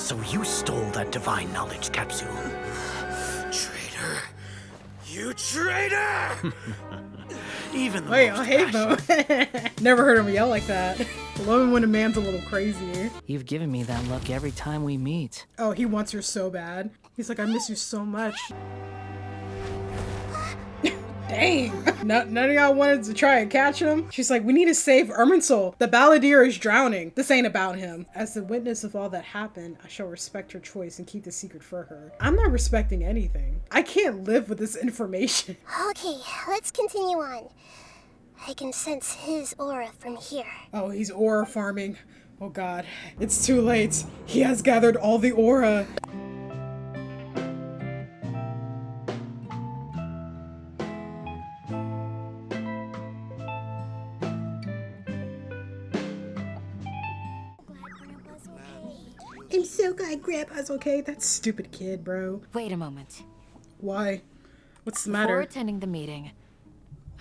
So you stole that divine knowledge capsule. Traitor. You traitor! Even the Wait, most I hate though. Never heard him yell like that. I love him when a man's a little crazy. You've given me that look every time we meet. Oh, he wants her so bad. He's like, I miss you so much. Dang. None of y'all wanted to try and catch him? She's like, we need to save Irminsul. The balladeer is drowning. This ain't about him. As the witness of all that happened, I shall respect her choice and keep the secret for her. I'm not respecting anything. I can't live with this information. Okay, let's continue on. I can sense his aura from here. Oh, he's aura farming. Oh god. It's too late. He has gathered all the aura. I'm so glad Grandpa's okay. That stupid kid, bro. Wait a moment. Why? What's the Before matter? attending the meeting,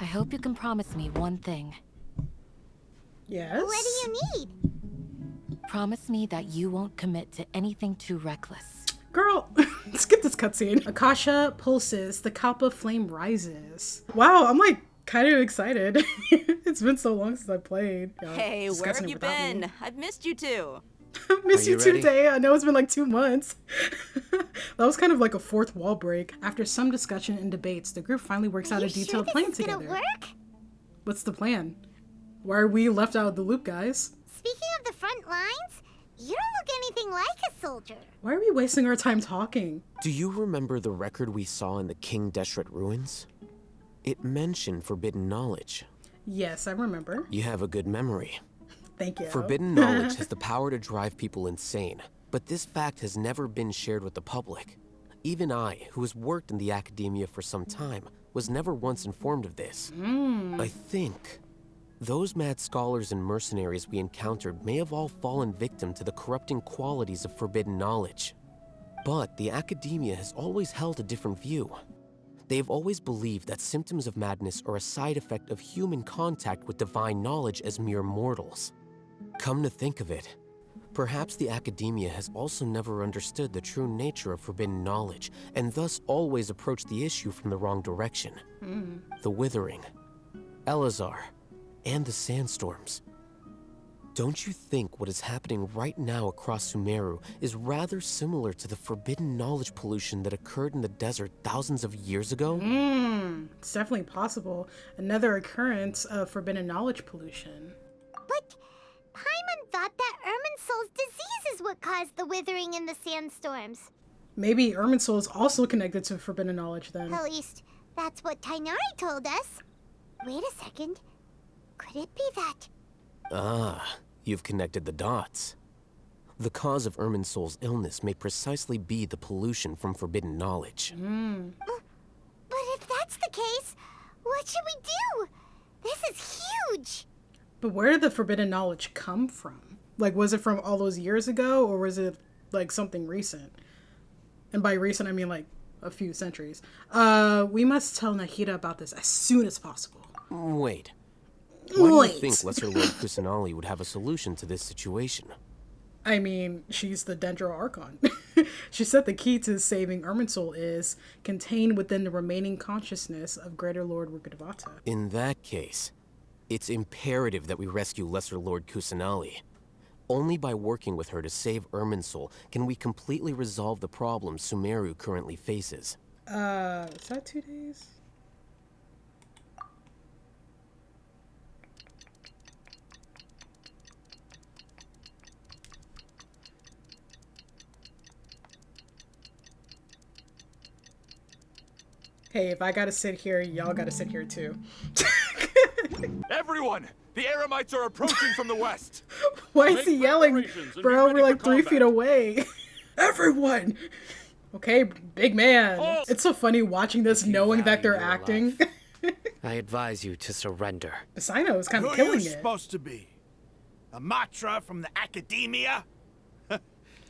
I hope you can promise me one thing. Yes? What do you need? Promise me that you won't commit to anything too reckless. Girl, skip this cutscene. Akasha pulses, the Kappa flame rises. Wow, I'm like kind of excited. It's been so long since I played. Hey, where have you been? I've missed you too. I miss you too, ready? Day. I know it's been like 2 months. That was kind of like a fourth wall break. After some discussion and debates, the group finally works out a detailed plan together. Gonna work? What's the plan? Why are we left out of the loop, guys? Speaking of the front lines, you don't look anything like a soldier. Why are we wasting our time talking? Do you remember the record we saw in the King Deshret ruins? It mentioned forbidden knowledge. Yes, I remember. You have a good memory. Thank you. Forbidden knowledge has the power to drive people insane, but this fact has never been shared with the public. Even I, who has worked in the academia for some time, was never once informed of this. I think those mad scholars and mercenaries we encountered may have all fallen victim to the corrupting qualities of forbidden knowledge. But the academia has always held a different view. They have always believed that symptoms of madness are a side effect of human contact with divine knowledge as mere mortals. Come to think of it, perhaps the academia has also never understood the true nature of forbidden knowledge, and thus always approached the issue from the wrong direction. The Withering, Elazar, and the Sandstorms. Don't you think what is happening right now across Sumeru is rather similar to the forbidden knowledge pollution that occurred in the desert thousands of years ago? It's definitely possible. Another occurrence of forbidden knowledge pollution. But Paimon thought that Irminsul's disease is what caused the withering and the sandstorms. Maybe Irminsul is also connected to forbidden knowledge then. At least, that's what Tainari told us. Wait a second. Could it be that? Ah, you've connected the dots. The cause of Irminsul's illness may precisely be the pollution from forbidden knowledge. But if that's the case, what should we do? This is huge! But where did the forbidden knowledge come from? Like, was it from all those years ago, or was it like something recent? And by recent, I mean like a few centuries. We must tell Nahida about this as soon as possible. Wait. Why do you think Lesser Lord Kusanali would have a solution to this situation? I mean, she's the Dendro Archon. She said the key to saving Irminsul is contained within the remaining consciousness of Greater Lord Rukkhadevata. In that case, it's imperative that we rescue Lesser Lord Kusanali. Only by working with her to save Irminsul can we completely resolve the problems Sumeru currently faces. Is that 2 days? Hey, if I gotta sit here, y'all gotta sit here too. Everyone! The Eremites are approaching from the west! Why is Make he yelling? preparations and be Bro, ready we're for like 3 combat. feet away. Everyone! Okay, big man. Oh. It's so funny watching this knowing that they're value your acting. I advise you to surrender. Sino is kind Who of are killing you it. supposed to be? A Matra from the academia?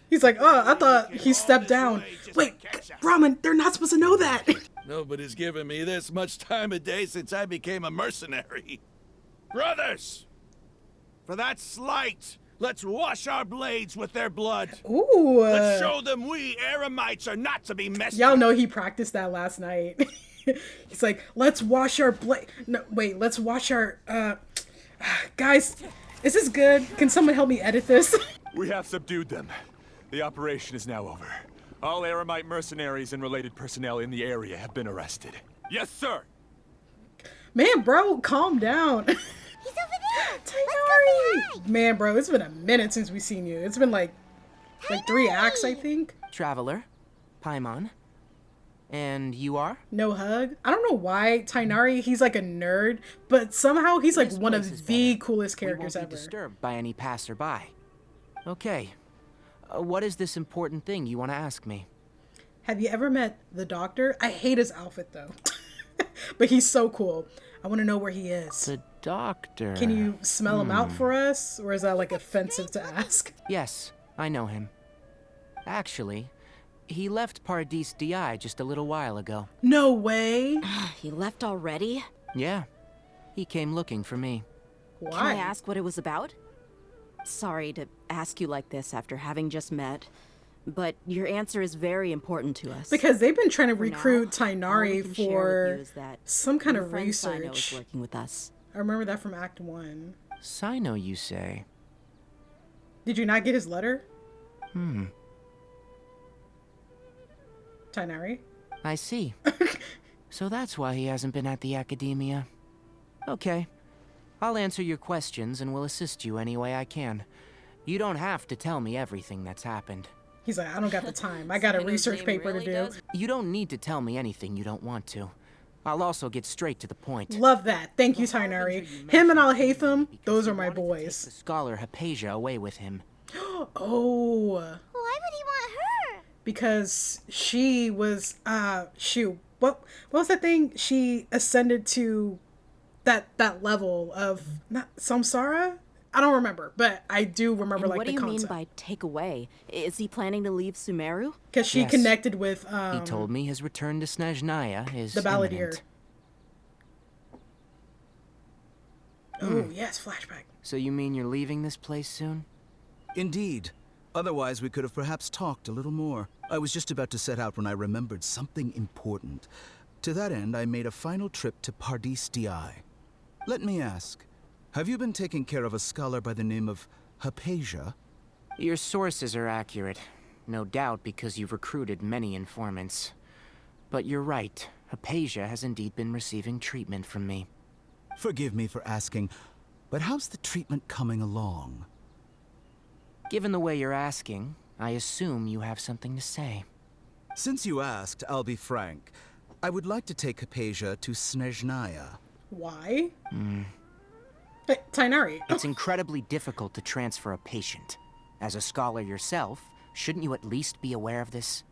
He's like, oh, I thought he stepped down. Wait, Ramen, they're not supposed to know that. Nobody's given me this much time of day since I became a mercenary. Brothers! For that slight, Let's wash our blades with their blood. Ooh. Let's show them we Eremites are not to be messed Y'all with. know he practiced that last night. He's like, let's wash our blade. No, wait, let's wash our. Guys, is this good? Can someone help me edit this? We have subdued them. The operation is now over. All Eremite mercenaries and related personnel in the area have been arrested. Yes, sir. Man, bro, calm down. He's over there. Tainari! Let's go say hi. Man, bro, it's been a minute since we've seen you. It's been like 3 acts, I think. Traveler, Paimon. And you are? No hug. I don't know why Tainari, he's like a nerd, but somehow he's like one of the coolest characters we won't be ever. Disturbed by any passerby. Okay. What is this important thing you want to ask me? Have you ever met the doctor? I hate his outfit though. But he's so cool. I want to know where he is. The doctor. Can you smell him out for us? Or is that like offensive to ask? Yes, I know him. Actually, he left Paradis DI just a little while ago. No way. He left already? Yeah. He came looking for me. Why? Can I ask what it was about? Sorry to ask you like this after having just met, but your answer is very important to us. Because they've been trying to For recruit now, all we Tainari can share with you for is that some kind your of friend Sino research. is working with us. I remember that from Act 1. Sino, you say? Did you not get his letter? Tainari? I see. So that's why he hasn't been at the academia. Okay. I'll answer your questions and will assist you any way I can. You don't have to tell me everything that's happened. He's like, I don't got the time. I got a Sino's research name paper really to do. does- You don't need to tell me anything you don't want to. I'll also get straight to the point. Love that. Thank you, Tainari. Him and Al-Hatham, those are my The boys. scholar Hypatia away with him. Oh, Why would he want her? because she was, shoot, what was that thing? She ascended to that level of, not samsara? I don't remember, but I do remember And like what the do you concept. mean by take away? Is he planning to leave Sumeru? Because she Yes. connected with He told me his return to Snezhnaya is the balladeer. imminent. Oh, yes, flashback. So you mean you're leaving this place soon? Indeed. Otherwise, we could have perhaps talked a little more. I was just about to set out when I remembered something important. To that end, I made a final trip to Paradis DI. Let me ask, have you been taking care of a scholar by the name of Hypatia? Your sources are accurate. No doubt because you've recruited many informants. But you're right. Hypatia has indeed been receiving treatment from me. Forgive me for asking, but how's the treatment coming along? Given the way you're asking, I assume you have something to say. Since you asked, I'll be frank. I would like to take Hypatia to Snezhnaya. Why? Hey, Tainari. It's incredibly difficult to transfer a patient. As a scholar yourself, shouldn't you at least be aware of this?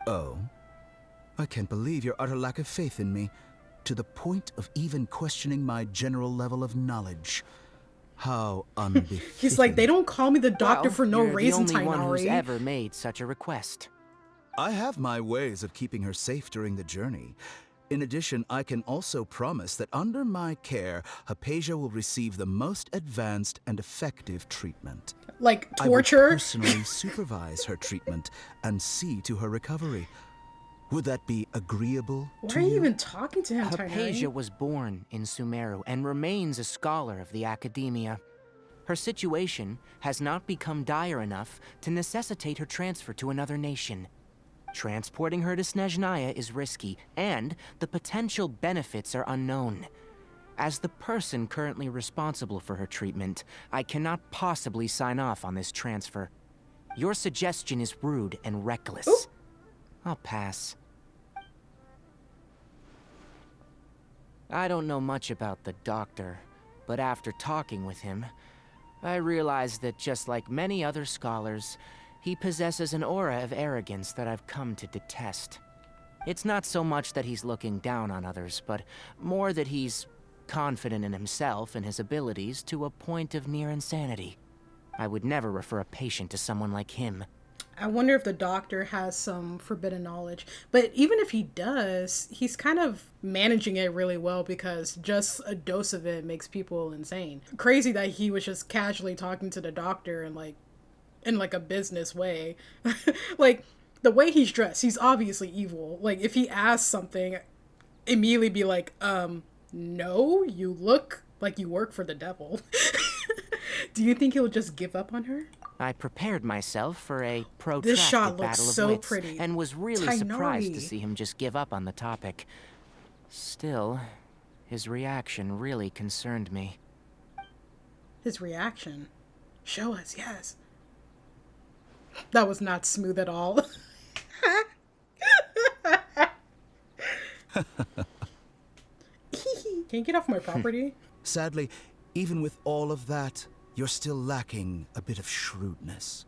Oh? I can't believe your utter lack of faith in me, to the point of even questioning my general level of knowledge. How unbefitting. He's like, they don't call me the doctor Well, for no you're reason, the only one who's Tainari. ever made such a request. I have my ways of keeping her safe during the journey. In addition, I can also promise that under my care, Hypatia will receive the most advanced and effective treatment. Like I will torture? personally supervise her treatment and see to her recovery. Would that be agreeable Why to are you you? even talking to him, Hypatia Tainari? was born in Sumeru and remains a scholar of the academia. Her situation has not become dire enough to necessitate her transfer to another nation. Transporting her to Snezhnaya is risky, and the potential benefits are unknown. As the person currently responsible for her treatment, I cannot possibly sign off on this transfer. Your suggestion is rude and reckless. Ooh. I'll pass. I don't know much about the doctor, but after talking with him, I realized that just like many other scholars, he possesses an aura of arrogance that I've come to detest. It's not so much that he's looking down on others, but more that he's confident in himself and his abilities to a point of near insanity. I would never refer a patient to someone like him. I wonder if the doctor has some forbidden knowledge. But even if he does, he's kind of managing it really well because just a dose of it makes people insane. Crazy that he was just casually talking to the doctor and like in like a business way. Like the way he's dressed, he's obviously evil. Like if he asks something, immediately be like, no, you look like you work for the devil. Do you think he'll just give up on her? I prepared myself for a This shot protracted looks battle of so wits, pretty. and was really Tainari. surprised to see him just give up on the topic. Still, his reaction really concerned me. His reaction? Show us, yes. That was not smooth at all. Can you get off my property? Sadly, even with all of that, you're still lacking a bit of shrewdness.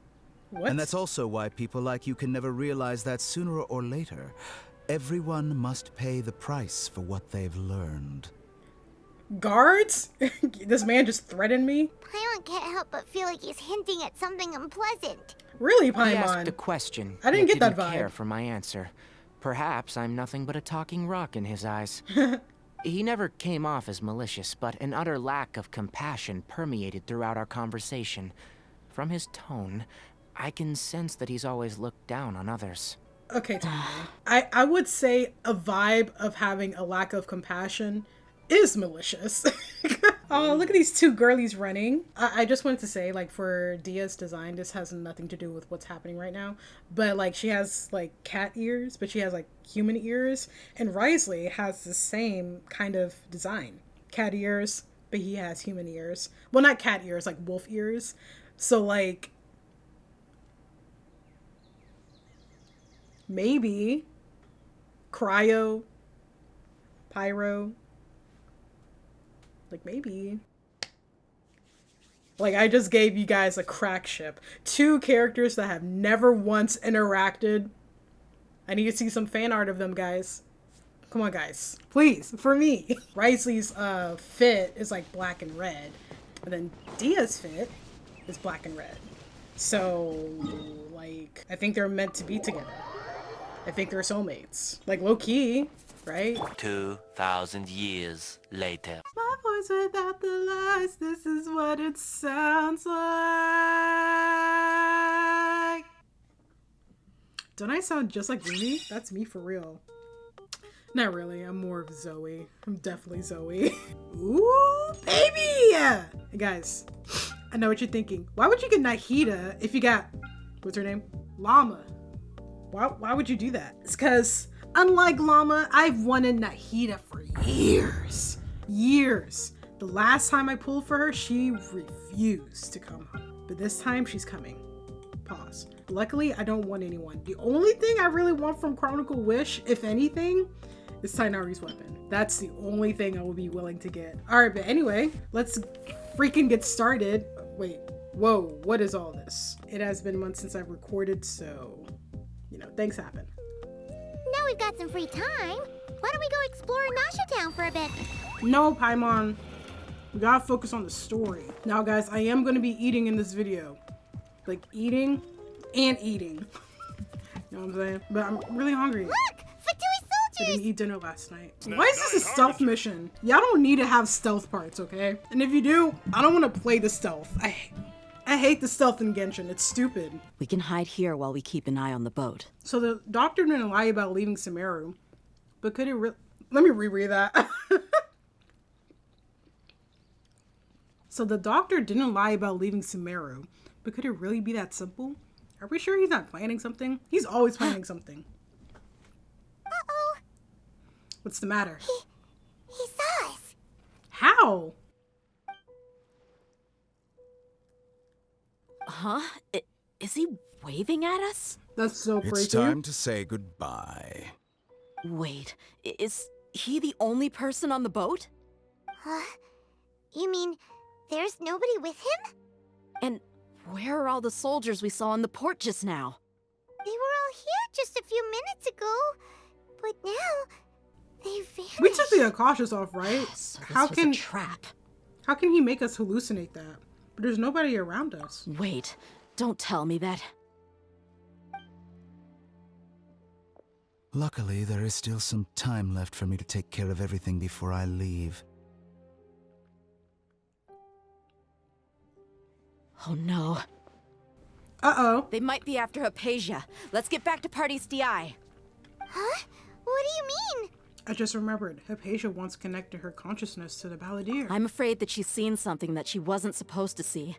What? And that's also why people like you can never realize that sooner or later, everyone must pay the price for what they've learned. Guards? This man just threatened me? Paimon can't help but feel like he's hinting at something unpleasant. Really, He asked a Paimon? question. I didn't yet get that vibe. care for my answer. Perhaps I'm nothing but a talking rock in his eyes. He never came off as malicious, but an utter lack of compassion permeated throughout our conversation. From his tone, I can sense that he's always looked down on others. Okay, Tommy. I would say a vibe of having a lack of compassion is malicious. Oh, look at these two girlies running. I just wanted to say, like, for Dia's design, this has nothing to do with what's happening right now. But, like, she has, like, cat ears, but she has, like, human ears. And Risley has the same kind of design. Cat ears, but he has human ears. Well, not cat ears, like wolf ears. So, like, maybe Cryo, Pyro, like maybe. Like I just gave you guys a crack ship. Two characters that have never once interacted. I need to see some fan art of them, guys. Come on, guys. Please, for me. Risley's fit is like black and red. And then Dia's fit is black and red. So, like, I think they're meant to be together. I think they're soulmates. Like, low-key, right? 2,000 years later. My voice without the lies, this is what it sounds like. Don't I sound just like Ruby? That's me for real. Not really, I'm more of Zoe. I'm definitely Zoe. Ooh, baby! Hey guys, I know what you're thinking. Why would you get Nahida if you got, what's her name? Llama. Why would you do that? It's because, unlike Llama, I've wanted Nahida for years. Years. The last time I pulled for her, she refused to come home. But this time, she's coming. Pause. Luckily, I don't want anyone. The only thing I really want from Chronicle Wish, if anything, is Tainari's weapon. That's the only thing I will be willing to get. Alright, but anyway, let's freaking get started. Wait, whoa, what is all this? It has been months since I've recorded, so, you know, things happen. Now we've got some free time. Why don't we go explore Nasha Town for a bit? No, Paimon. We gotta focus on the story. Now, guys, I am gonna be eating in this video. Like, eating and eating. You know what I'm saying? But I'm really hungry. Look! Fatui I soldiers! didn't eat dinner last night. Why is this a stealth mission? Y'all don't need to have stealth parts, okay? And if you do, I don't want to play the stealth. I hate the stealth in Genshin. It's stupid. We can hide here while we keep an eye on the boat. So the doctor didn't lie about leaving Sumeru. But could it let me reread that. So the doctor didn't lie about leaving Sumeru. But could it really be that simple? Are we sure he's not planning something? He's always planning something. Uh-oh. What's the matter? He saw us. How? Huh? Is he waving at us? That's so crazy. It's time to say goodbye. Wait, is he the only person on the boat? You mean there's nobody with him? And where are all the soldiers we saw in the port just now? They were all here just a few minutes ago, but now they vanished. We took the cautious off, right? So this was a trap. How can he make us hallucinate that? But there's nobody around us. Wait, don't tell me that. Luckily, there is still some time left for me to take care of everything before I leave. Oh no. Uh-oh. They might be after Hypatia. Let's get back to Party's DI. Huh? What do you mean? I just remembered. Hypatia once connected her consciousness to the Balladeer. I'm afraid that she's seen something that she wasn't supposed to see.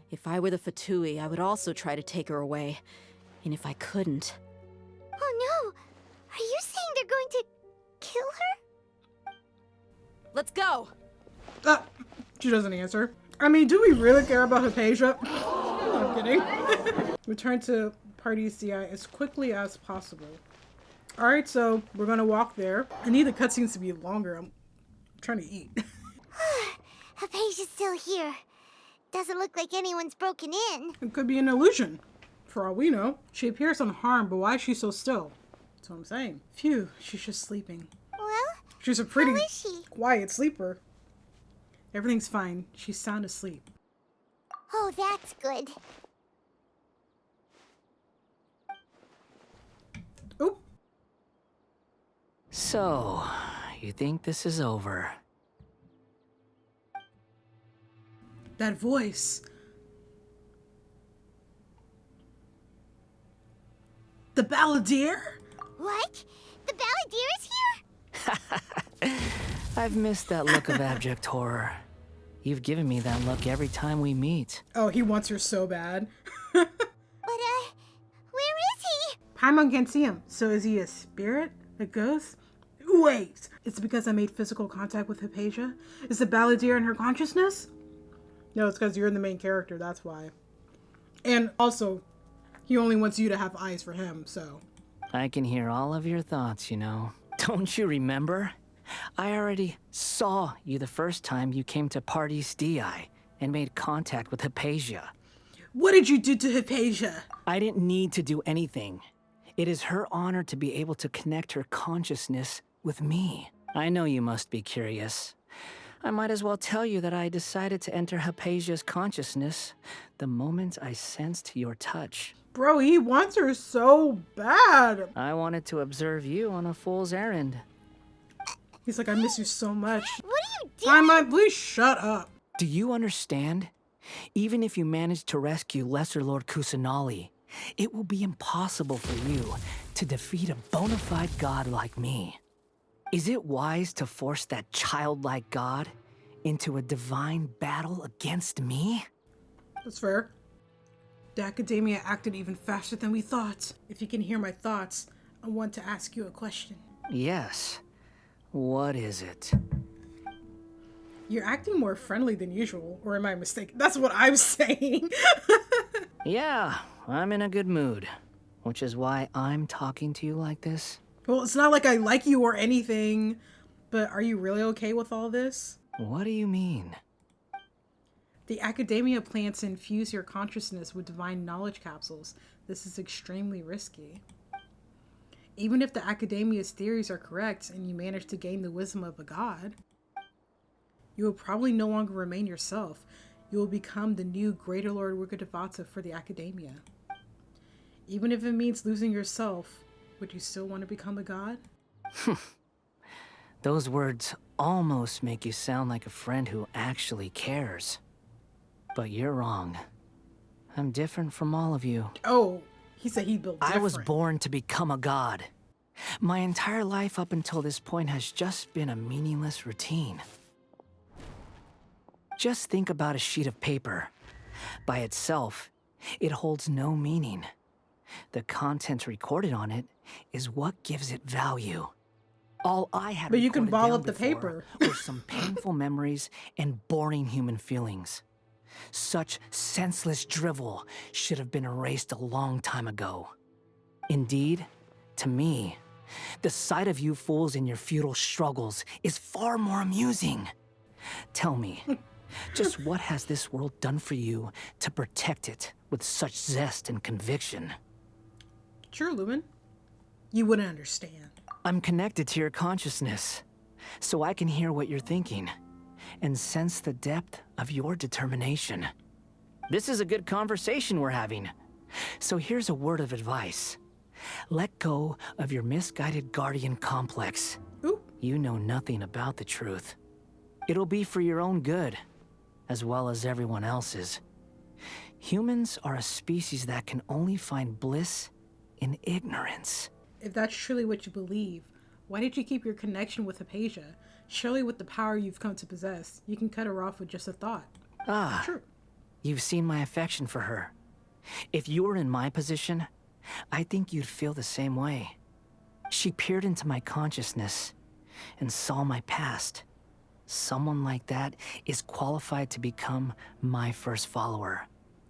If I were the Fatui, I would also try to take her away. And if I couldn't... Oh no! Are you saying they're going to kill her? Let's go! She doesn't answer. I mean, do we really care about Hypatia? I'm kidding. Return to Party's DI as quickly as possible. Alright, so we're gonna walk there. I need the cutscenes to be longer. I'm trying to eat. Hypatia's still here. Doesn't look like anyone's broken in. It could be an illusion. For all we know. She appears unharmed, but why is she so still? That's what I'm saying. Phew, she's just sleeping. Well, she's a pretty how is she? quiet sleeper. Everything's fine. She's sound asleep. Oh, that's good. Oop. So, you think this is over? That voice. The Balladeer? What? The Balladeer is here? I've missed that look of abject horror. You've given me that look every time we meet. Oh, he wants her so bad. But, where is he? Paimon can't see him. So is he a spirit? A ghost? Wait! It's because I made physical contact with Hypatia? Is the Balladeer in her consciousness? No, it's because you're the main character, that's why. And also, he only wants you to have eyes for him, so. I can hear all of your thoughts, you know. Don't you remember? I already saw you the first time you came to Party's DI and made contact with Hypatia. What did you do to Hypatia? I didn't need to do anything. It is her honor to be able to connect her consciousness with me. I know you must be curious. I might as well tell you that I decided to enter Hypatia's consciousness the moment I sensed your touch. Bro, he wants her so bad. I wanted to observe you on a fool's errand. He's like, I miss you so much. What are you doing? Paimon, please shut up. Do you understand? Even if you manage to rescue Lesser Lord Kusanali, it will be impossible for you to defeat a bona fide god like me. Is it wise to force that childlike god into a divine battle against me? That's fair. The Academia acted even faster than we thought. If you can hear my thoughts, I want to ask you a question. Yes. What is it? You're acting more friendly than usual, or am I mistaken? That's what I'm saying. Yeah, I'm in a good mood, which is why I'm talking to you like this. Well, it's not like I like you or anything, but are you really okay with all this? What do you mean? The Academia plans to infuse your consciousness with divine knowledge capsules. This is extremely risky. Even if the Academia's theories are correct and you manage to gain the wisdom of a god, you will probably no longer remain yourself. You will become the new Greater Lord Wigadevata for the Academia. Even if it means losing yourself, would you still want to become a god? Those words almost make you sound like a friend who actually cares. But you're wrong. I'm different from all of you. Oh, he said he built different. I was born to become a god. My entire life up until this point has just been a meaningless routine. Just think about a sheet of paper. By itself, it holds no meaning. The content recorded on it is what gives it value. All I had But you can recorded ball down up the before paper. were some painful memories and boring human feelings. Such senseless drivel should have been erased a long time ago. Indeed, to me, the sight of you fools in your futile struggles is far more amusing. Tell me, just what has this world done for you to protect it with such zest and conviction? Sure, Lumen. You wouldn't understand. I'm connected to your consciousness, so I can hear what you're thinking and sense the depth of your determination. This is a good conversation we're having. So here's a word of advice. Let go of your misguided guardian complex. Ooh. You know nothing about the truth. It'll be for your own good, as well as everyone else's. Humans are a species that can only find bliss in ignorance. If that's truly what you believe, why did you keep your connection with Hypatia? Surely with the power you've come to possess, you can cut her off with just a thought. Ah, True. You've seen my affection for her. If you were in my position, I think you'd feel the same way. She peered into my consciousness and saw my past. Someone like that is qualified to become my first follower.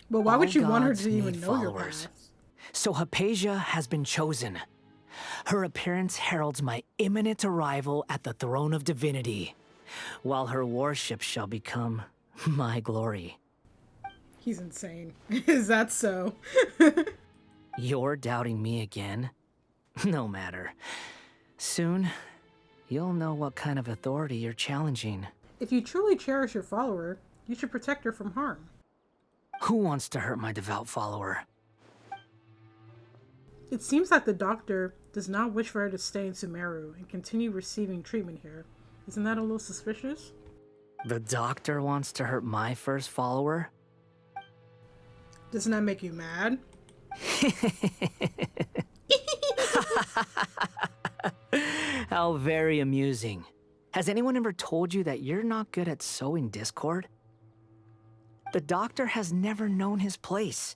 But why would All you want her gods to even need know your followers. past? So Hypatia has been chosen. Her appearance heralds my imminent arrival at the throne of divinity, while her worship shall become my glory. He's insane. Is that so? You're doubting me again? No matter. Soon, you'll know what kind of authority you're challenging. If you truly cherish your follower, you should protect her from harm. Who wants to hurt my devout follower? It seems like the doctor does not wish for her to stay in Sumeru and continue receiving treatment here. Isn't that a little suspicious? The doctor wants to hurt my first follower? Doesn't that make you mad? How very amusing. Has anyone ever told you that you're not good at sowing discord? The doctor has never known his place.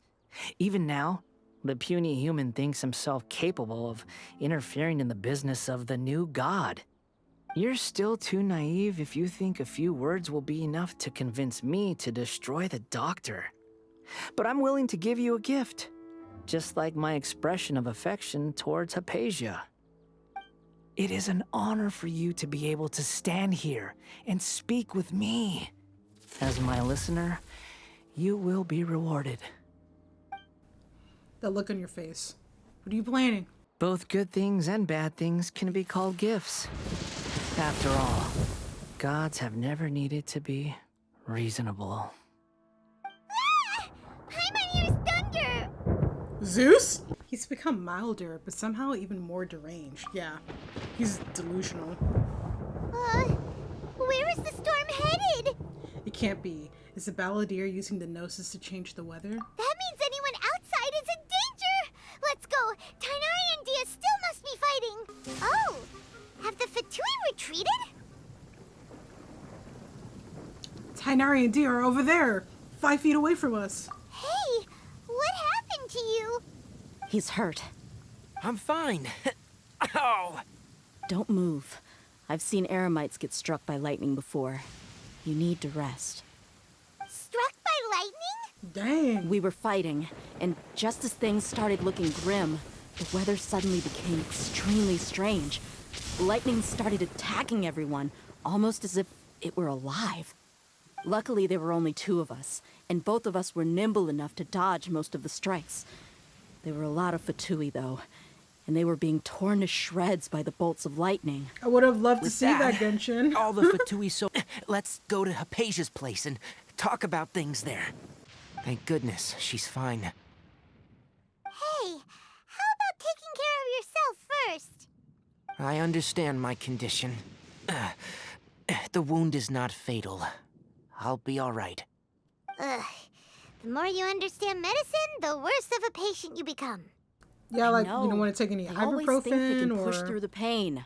Even now, the puny human thinks himself capable of interfering in the business of the new god. You're still too naive if you think a few words will be enough to convince me to destroy the doctor. But I'm willing to give you a gift, just like my expression of affection towards Hypatia. It is an honor for you to be able to stand here and speak with me. As my listener, you will be rewarded. That look on your face. What are you planning? Both good things and bad things can be called gifts. After all, gods have never needed to be reasonable. Heimer's thunder! Zeus? He's become milder, but somehow even more deranged. Yeah, he's delusional. Where is the storm headed? It can't be. Is the balladeer using the gnosis to change the weather? That means anyone outside is in danger! Let's go! Tainari and Dia still must be fighting! Oh! Have the Fatui retreated? Tainari and Dia are over there, 5 feet away from us. Hey! What happened to you? He's hurt. I'm fine. Oh! Don't move. I've seen eremites get struck by lightning before. You need to rest. Struck by lightning? Dang. We were fighting, and just as things started looking grim, the weather suddenly became extremely strange. Lightning started attacking everyone, almost as if it were alive. Luckily, there were only 2 of us, and both of us were nimble enough to dodge most of the strikes. There were a lot of Fatui, though, and they were being torn to shreds by the bolts of lightning. I would have loved to With see that, Genshin. All the Fatui so... Let's go to Hypatia's place and talk about things there. Thank goodness she's fine. Hey, how about taking care of yourself first? I understand my condition. The wound is not fatal. I'll be all right. Ugh. The more you understand medicine, the worse of a patient you become. Yeah, like, you know. don't want to take any They always think they can ibuprofen push or... through the pain.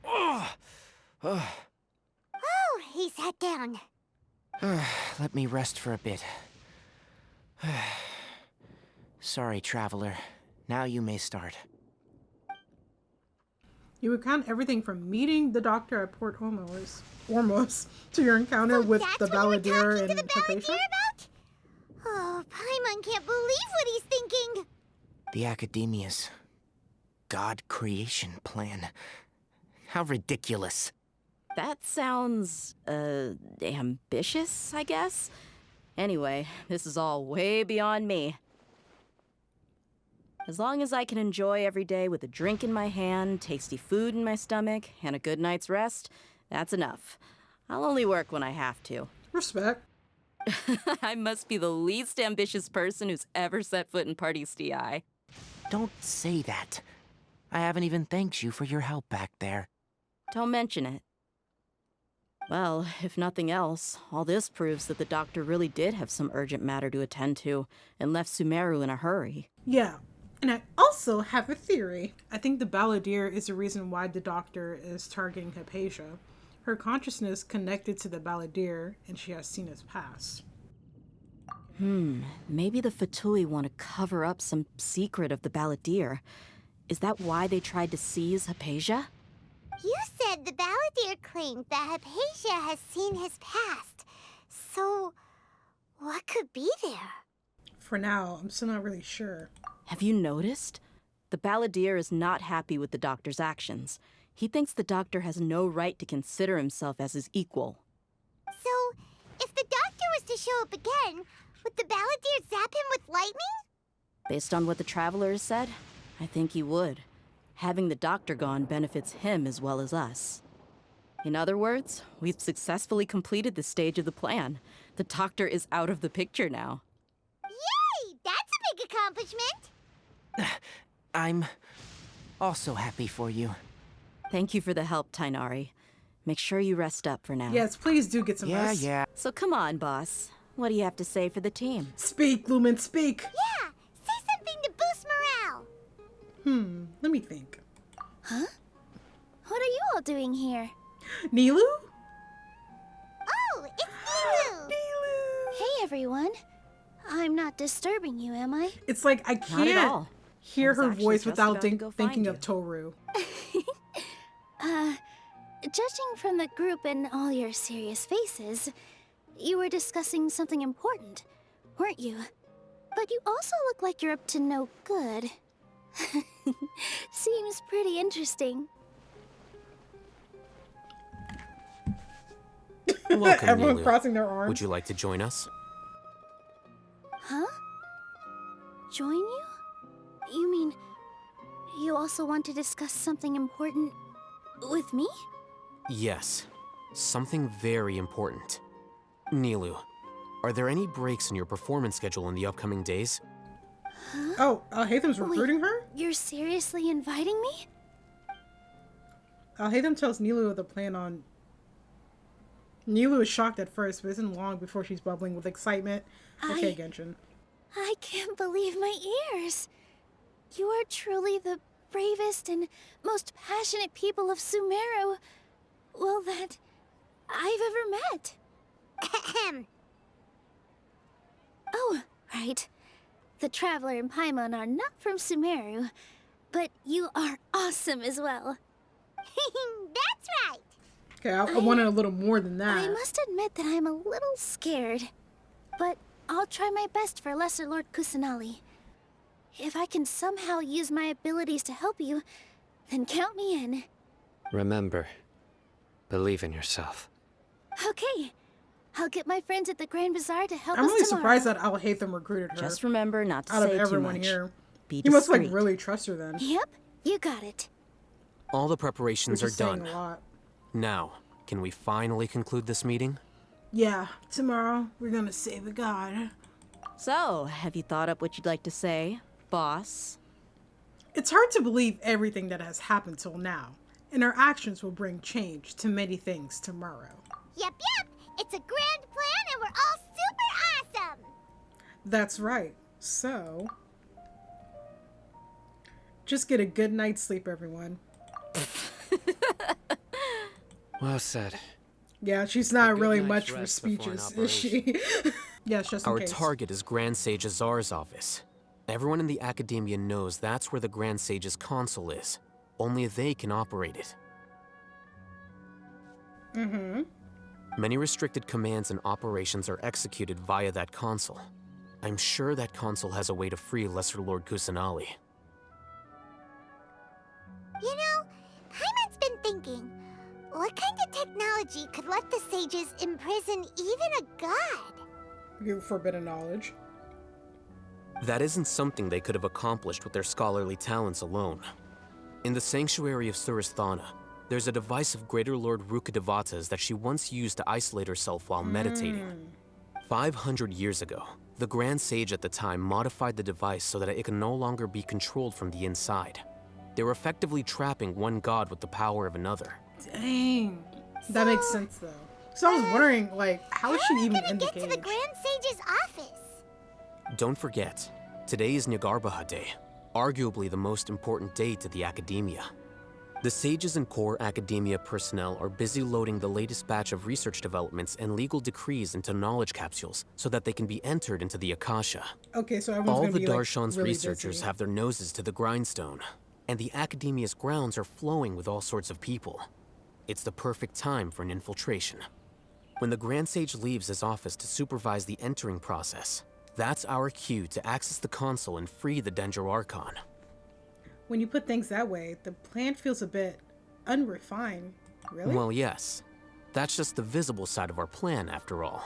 Oh, he sat down. Let me rest for a bit. Sorry, traveler. Now you may start. You recount everything from meeting the doctor at Port Ormos to your encounter with the That's what you were balladeer talking and to the Hypatia? balladeer about? Oh, Paimon can't believe what he's thinking. The Academia's God creation plan. How ridiculous. That sounds, ambitious, I guess? Anyway, this is all way beyond me. As long as I can enjoy every day with a drink in my hand, tasty food in my stomach, and a good night's rest, that's enough. I'll only work when I have to. Respect. I must be the least ambitious person who's ever set foot in Party STI. Don't say that. I haven't even thanked you for your help back there. Don't mention it. Well, if nothing else, all this proves that the doctor really did have some urgent matter to attend to and left Sumeru in a hurry. Yeah, and I also have a theory. I think the balladeer is the reason why the doctor is targeting Hypatia. Her consciousness connected to the balladeer, and she has seen his past. Maybe the Fatui want to cover up some secret of the balladeer. Is that why they tried to seize Hypatia? You said the balladeer claimed that Hypatia has seen his past. So, what could be there? For now, I'm still not really sure. Have you noticed? The balladeer is not happy with the doctor's actions. He thinks the doctor has no right to consider himself as his equal. So, if the doctor was to show up again, would the balladeer zap him with lightning? Based on what the traveler has said, I think he would. Having the doctor gone benefits him as well as us. In other words, we've successfully completed this stage of the plan. The doctor is out of the picture now. Yay! That's a big accomplishment! I'm also happy for you. Thank you for the help, Tainari. Make sure you rest up for now. Yes, please do get some rest. Yeah. So come on, boss. What do you have to say for the team? Speak, Lumen, speak! Yeah! Say something to boost morale! Let me think. Huh? What are you all doing here? Nilu? Oh, it's Nilu! Hey, everyone. I'm not disturbing you, am I? It's like I Not at can't all. hear I was her actually voice just without about to go thinking find of you. Toru. Judging from the group and all your serious faces, you were discussing something important, weren't you? But you also look like you're up to no good. Seems pretty interesting. Welcome, Everyone Nilu. crossing their arms. Would you like to join us? Huh? Join you? You mean you also want to discuss something important with me? Yes. Something very important. Nilu, are there any breaks in your performance schedule in the upcoming days? Huh? Oh, Alhaitham's recruiting her? You're seriously inviting me? Alhaitham tells Nilu of the plan on... Nilu is shocked at first, but isn't long before she's bubbling with excitement. Okay, Genshin. I can't believe my ears. You are truly the bravest and most passionate people of Sumeru, well, that I've ever met. Ahem. Oh, right. The Traveler and Paimon are not from Sumeru, but you are awesome as well. That's right. Okay, I wanted a little more than that. I must admit that I'm a little scared, but I'll try my best for Lesser Lord Kusanali. If I can somehow use my abilities to help you, then count me in. Remember, believe in yourself. Okay. I'll get my friends at the Grand Bazaar to help I'm us really tomorrow. surprised that Alhaitham recruited her. Just remember not to out say of everyone too much. here. Be You must like discreet. really trust her then. Yep, you got it. All the preparations Which are is saying done. a lot. Now, can we finally conclude this meeting? Yeah, tomorrow we're gonna save a god. So, have you thought up what you'd like to say, boss? It's hard to believe everything that has happened till now, and our actions will bring change to many things tomorrow. Yep. It's a grand plan and we're all super awesome. That's right. So, just get a good night's sleep, everyone. Well said. Yeah, she's not good really night's much for rest before an speeches, is she? Yes, just in Our case. target is Grand Sage Azar's office. Everyone in the Academia knows that's where the Grand Sage's console is. Only they can operate it. Mm-hmm. Many restricted commands and operations are executed via that console. I'm sure that console has a way to free Lesser Lord Kusanali. You know, Paimon's been thinking, what kind of technology could let the sages imprison even a god? Your forbidden knowledge. That isn't something they could have accomplished with their scholarly talents alone. In the Sanctuary of Suristhana, there's a device of Greater Lord Rukadevata's that she once used to isolate herself while meditating. 500 years ago, the Grand Sage at the time modified the device so that it can no longer be controlled from the inside. They were effectively trapping one god with the power of another. Dang. That makes sense, though. So I was wondering, like, how is she even in the cage? Get to the Grand Sage's office. Don't forget, today is Nyargarbaha Day, arguably the most important day to the Academia. The sages and core academia personnel are busy loading the latest batch of research developments and legal decrees into knowledge capsules so that they can be entered into the Akasha. Okay, so everyone's All gonna the be, Darshan's like, really researchers busy. have their noses to the grindstone, and the Academia's grounds are flowing with all sorts of people. It's the perfect time for an infiltration. When the Grand Sage leaves his office to supervise the entering process, that's our cue to access the console and free the Danger Archon. When you put things that way, the plan feels a bit unrefined. Really? Well, yes. That's just the visible side of our plan, after all.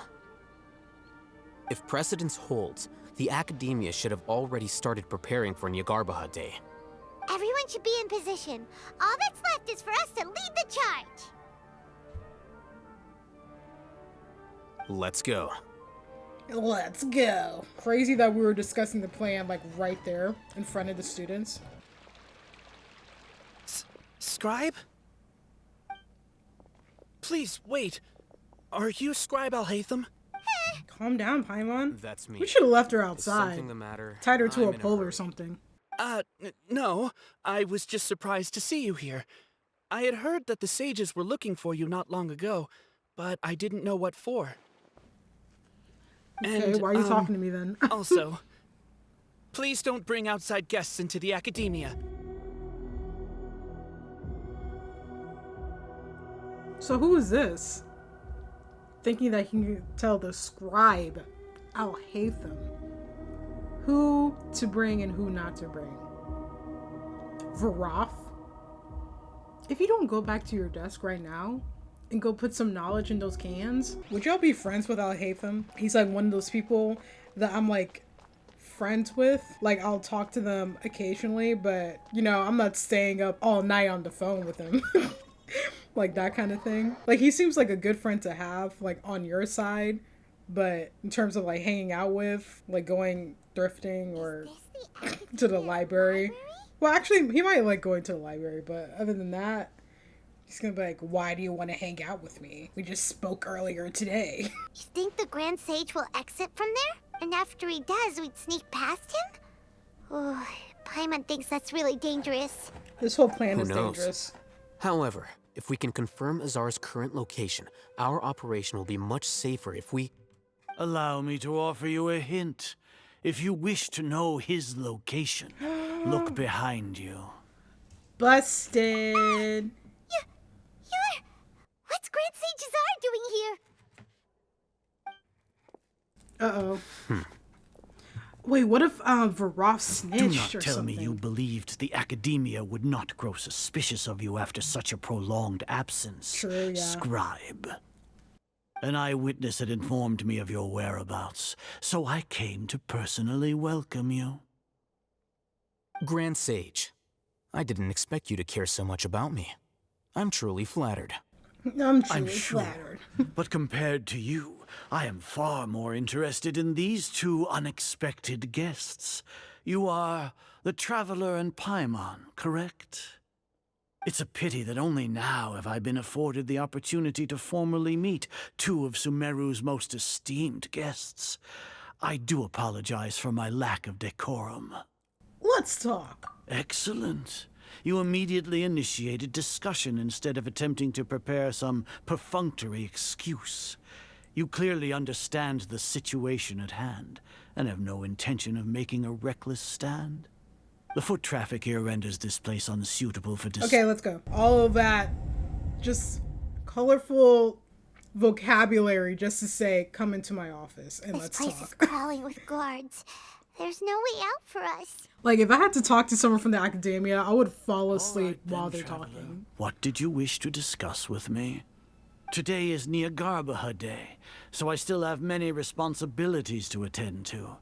If precedence holds, the Academia should have already started preparing for Nyargarbaha Day. Everyone should be in position. All that's left is for us to lead the charge. Let's go. Let's go. Crazy that we were discussing the plan, like, right there in front of the students. Scribe? Please, wait. Are you Scribe Alhaitham? Calm down, Paimon. That's me. We should have left her Is outside. something the matter? Tied her to I'm a in pole or hurry. something. No. I was just surprised to see you here. I had heard that the sages were looking for you not long ago, but I didn't know what for. Okay, And, why are you talking to me then? Also, please don't bring outside guests into the Academia. So who is this? Thinking that he can tell the scribe Alhaitham who to bring and who not to bring. Varroth? If you don't go back to your desk right now and go put some knowledge in those cans, would y'all be friends with Alhaitham? He's like one of those people that I'm like friends with. Like, I'll talk to them occasionally, but you know, I'm not staying up all night on the phone with him. Like that kind of thing. Like, he seems like a good friend to have, like, on your side, but in terms of like hanging out with, like going thrifting or to the library. Well, actually, he might like going to the library, but other than that, he's gonna be like, why do you want to hang out with me? We just spoke earlier today. You think the Grand Sage will exit from there? And after he does, we'd sneak past him? Oh, Paimon thinks that's really dangerous. This whole plan Who is knows? dangerous. However, if we can confirm Azar's current location, our operation will be much safer if we... Allow me to offer you a hint. If you wish to know his location, look behind you. Busted. You're... What's Grand Sage Azar doing here? Uh-oh. Wait, what if Varroth snitched Do not or tell something? me you believed the Academia would not grow suspicious of you after such a prolonged absence. True, yeah. Scribe. An eyewitness had informed me of your whereabouts, so I came to personally welcome you. Grand Sage, I didn't expect you to care so much about me. I'm truly flattered. I'm truly sure. flattered. But compared to you, I am far more interested in these two unexpected guests. You are the Traveler and Paimon, correct? It's a pity that only now have I been afforded the opportunity to formally meet two of Sumeru's most esteemed guests. I do apologize for my lack of decorum. Let's talk. Excellent. You immediately initiated discussion instead of attempting to prepare some perfunctory excuse. You clearly understand the situation at hand, and have no intention of making a reckless stand. The foot traffic here renders this place unsuitable for Okay, let's go. All of that, just colorful vocabulary just to say, come into my office and This let's place talk. is crawling with guards. There's no way out for us. Like, if I had to talk to someone from the academia, I would fall asleep while they're Traveler. talking. What did you wish to discuss with me? Today is Nyargarbaha Day, so I still have many responsibilities to attend to.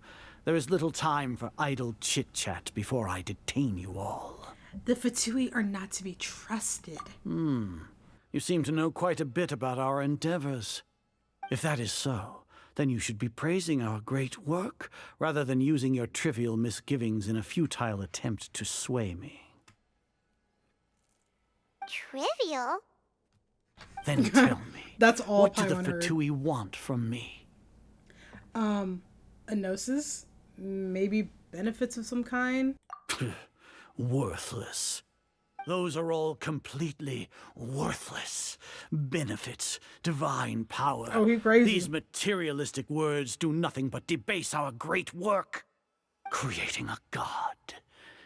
There is little time for idle chit-chat before I detain you all. The Fatui are not to be trusted. You seem to know quite a bit about our endeavors. If that is so, then you should be praising our great work rather than using your trivial misgivings in a futile attempt to sway me. Trivial? Then tell me, That's all what do the Paimon heard. Fatui want from me? A gnosis? Maybe benefits of some kind? Worthless. Those are all completely worthless. Benefits, divine power. Oh, he crazy. These materialistic words do nothing but debase our great work. Creating a god.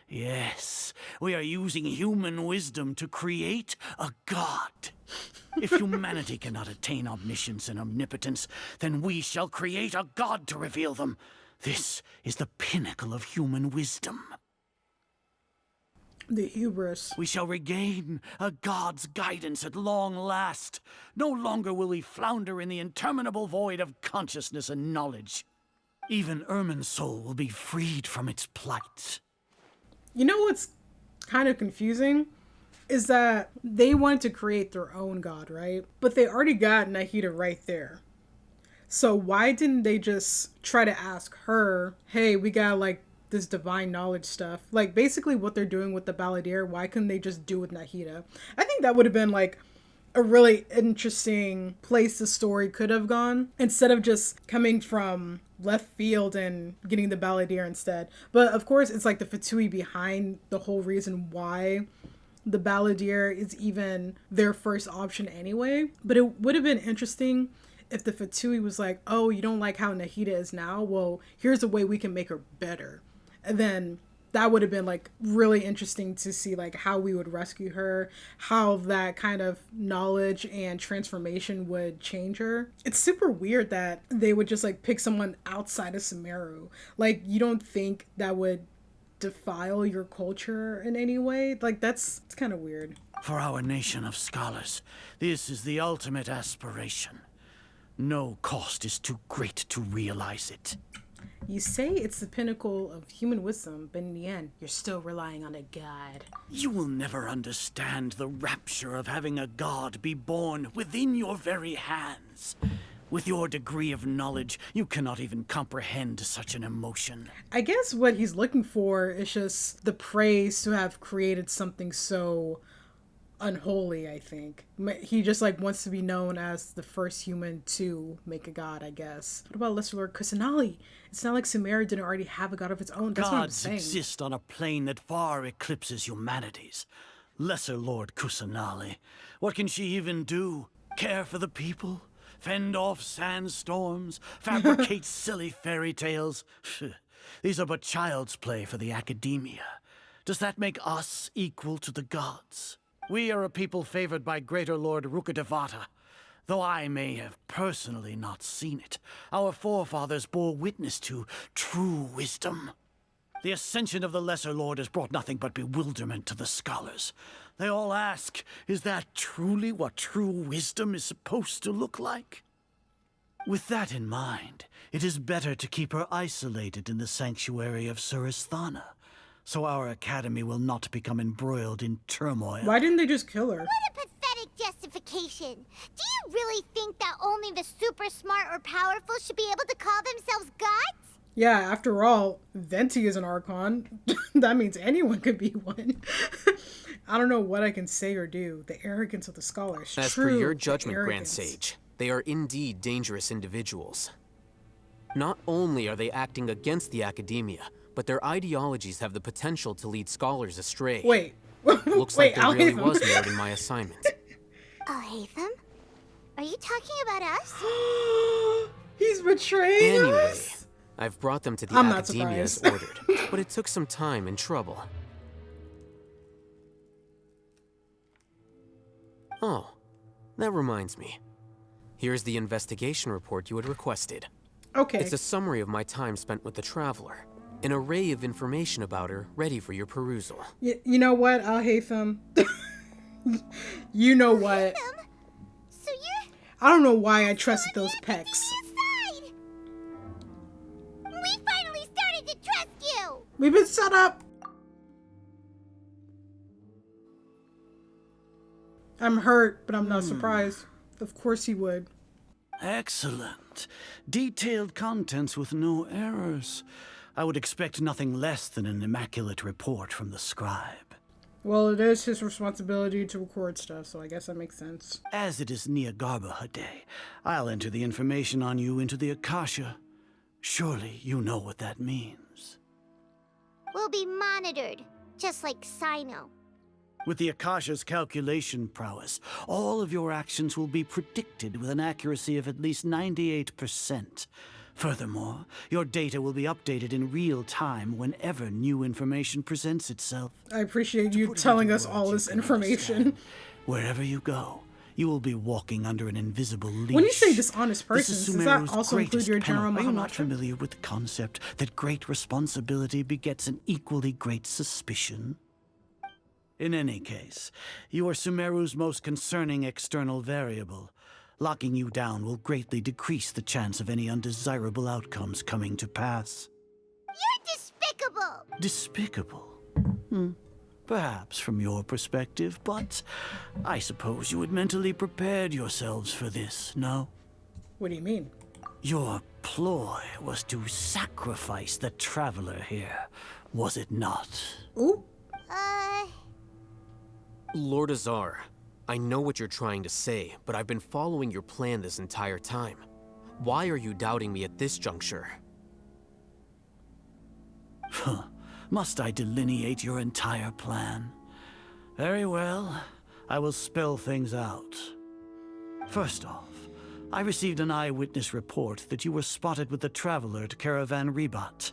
Yes, we are using human wisdom to create a god. If humanity cannot attain omniscience and omnipotence, then we shall create a god to reveal them. This is the pinnacle of human wisdom. The hubris. We shall regain a god's guidance at long last. No longer will we flounder in the interminable void of consciousness and knowledge. Even Ermin's soul will be freed from its plight. You know what's kind of confusing? Is that they wanted to create their own god, right? But they already got NAHIDA right there. So why didn't they just try to ask her, hey, we got like this divine knowledge stuff? Like basically what they're doing with the Balladeer, why couldn't they just do with NAHIDA? I think that would have been like a really interesting place the story could have gone, instead of just coming from left field and getting the Balladeer instead. But of course it's like the Fatui behind the whole reason why the Balladeer is even their first option anyway. But it would have been interesting if the Fatui was like, oh, you don't like how NAHIDA is now? Well, here's a way we can make her better. And then that would have been like really interesting to see like how we would rescue her, how that kind of knowledge and transformation would change her. It's super weird that they would just like pick someone outside of Sumeru. Like, you don't think that would defile your culture in any way? Like, it's kind of weird. For our nation of scholars, this is the ultimate aspiration. No cost is too great to realize it. You say it's the pinnacle of human wisdom, but in the end, you're still relying on a god. You will never understand the rapture of having a god be born within your very hands. With your degree of knowledge, you cannot even comprehend such an emotion. I guess what he's looking for is just the praise to have created something so unholy, I think. He just like wants to be known as the first human to make a god, I guess. What about Lesser Lord Kusanali? It's not like Sumeru didn't already have a god of its own. That's what I'm Gods saying. exist on a plane that far eclipses humanity's. Lesser Lord Kusanali. What can she even do? Care for the people? Fend off sandstorms? Fabricate silly fairy tales? These are but child's play for the academia. Does that make us equal to the gods? We are a people favored by Greater Lord Rukadevata. Though I may have personally not seen it, our forefathers bore witness to true wisdom. The ascension of the Lesser Lord has brought nothing but bewilderment to the scholars. They all ask, is that truly what true wisdom is supposed to look like? With that in mind, it is better to keep her isolated in the sanctuary of Suristhana, so our academy will not become embroiled in turmoil. Why didn't they just kill her? What a pathetic justification. Do you really think that only the super smart or powerful should be able to call themselves gods? Yeah, after all, Venti is an Archon. That means anyone could be one. I don't know what I can say or do. The arrogance of the scholars. As per your judgment, Grand Sage, they are indeed dangerous individuals. Not only are they acting against the academia, but their ideologies have the potential to lead scholars astray. Wait. Looks like there really was merit in my assignment. Alhaitham? Are you talking about us? He's betraying Anyway, us? I've brought them to the I'm not academia as surprised. ordered, but it took some time and trouble. Oh, that reminds me. Here's the investigation report you had requested. Okay. It's a summary of my time spent with the Traveler. An array of information about her ready for your perusal. You know what, Alhaitham? You know what? So you're... I don't know why I trusted those pecs. We finally started to trust you! We've been set up. I'm hurt, but I'm not surprised. Of course he would. Excellent. Detailed contents with no errors. I would expect nothing less than an immaculate report from the scribe. Well, it is his responsibility to record stuff, so I guess that makes sense. As it is Niagarbaha Day, I'll enter the information on you into the Akasha. Surely you know what that means. We'll be monitored, just like Sino. With the Akasha's calculation prowess, all of your actions will be predicted with an accuracy of at least 98%. Furthermore, your data will be updated in real time whenever new information presents itself. I appreciate you telling us all this information. Wherever you go, you will be walking under an invisible leash. When you say dishonest persons, This is does that Sumeru's also include greatest your general penalty. Are you not Mahamatra? familiar with the concept that great responsibility begets an equally great suspicion? In any case, you are Sumeru's most concerning external variable. Locking you down will greatly decrease the chance of any undesirable outcomes coming to pass. You're despicable! Despicable? Perhaps from your perspective, but I suppose you had mentally prepared yourselves for this, no? What do you mean? Your ploy was to sacrifice the traveler here, was it not? Ooh. Lord Azar, I know what you're trying to say, but I've been following your plan this entire time. Why are you doubting me at this juncture? Must I delineate your entire plan? Very well, I will spell things out. First off, I received an eyewitness report that you were spotted with the traveler at Caravan Ribat.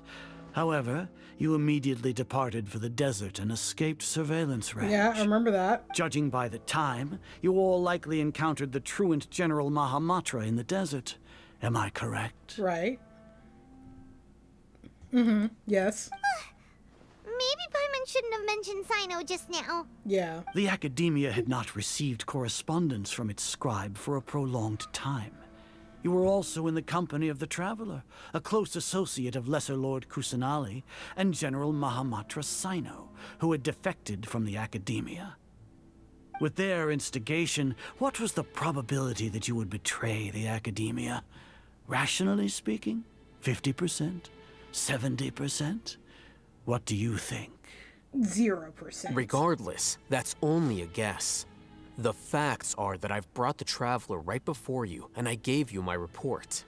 However, you immediately departed for the desert and escaped surveillance range. Yeah, I remember that. Judging by the time, you all likely encountered the truant General Mahamatra in the desert. Am I correct? Right. Yes. Maybe Paimon shouldn't have mentioned Sino just now. Yeah. The Academia had not received correspondence from its scribe for a prolonged time. You were also in the company of the Traveler, a close associate of Lesser Lord Kusanali and General Mahamatra Sino, who had defected from the Academia. With their instigation, what was the probability that you would betray the Academia? Rationally speaking, 50%? 70%? What do you think? 0%. Regardless, that's only a guess. The facts are that I've brought the Traveler right before you, and I gave you my report.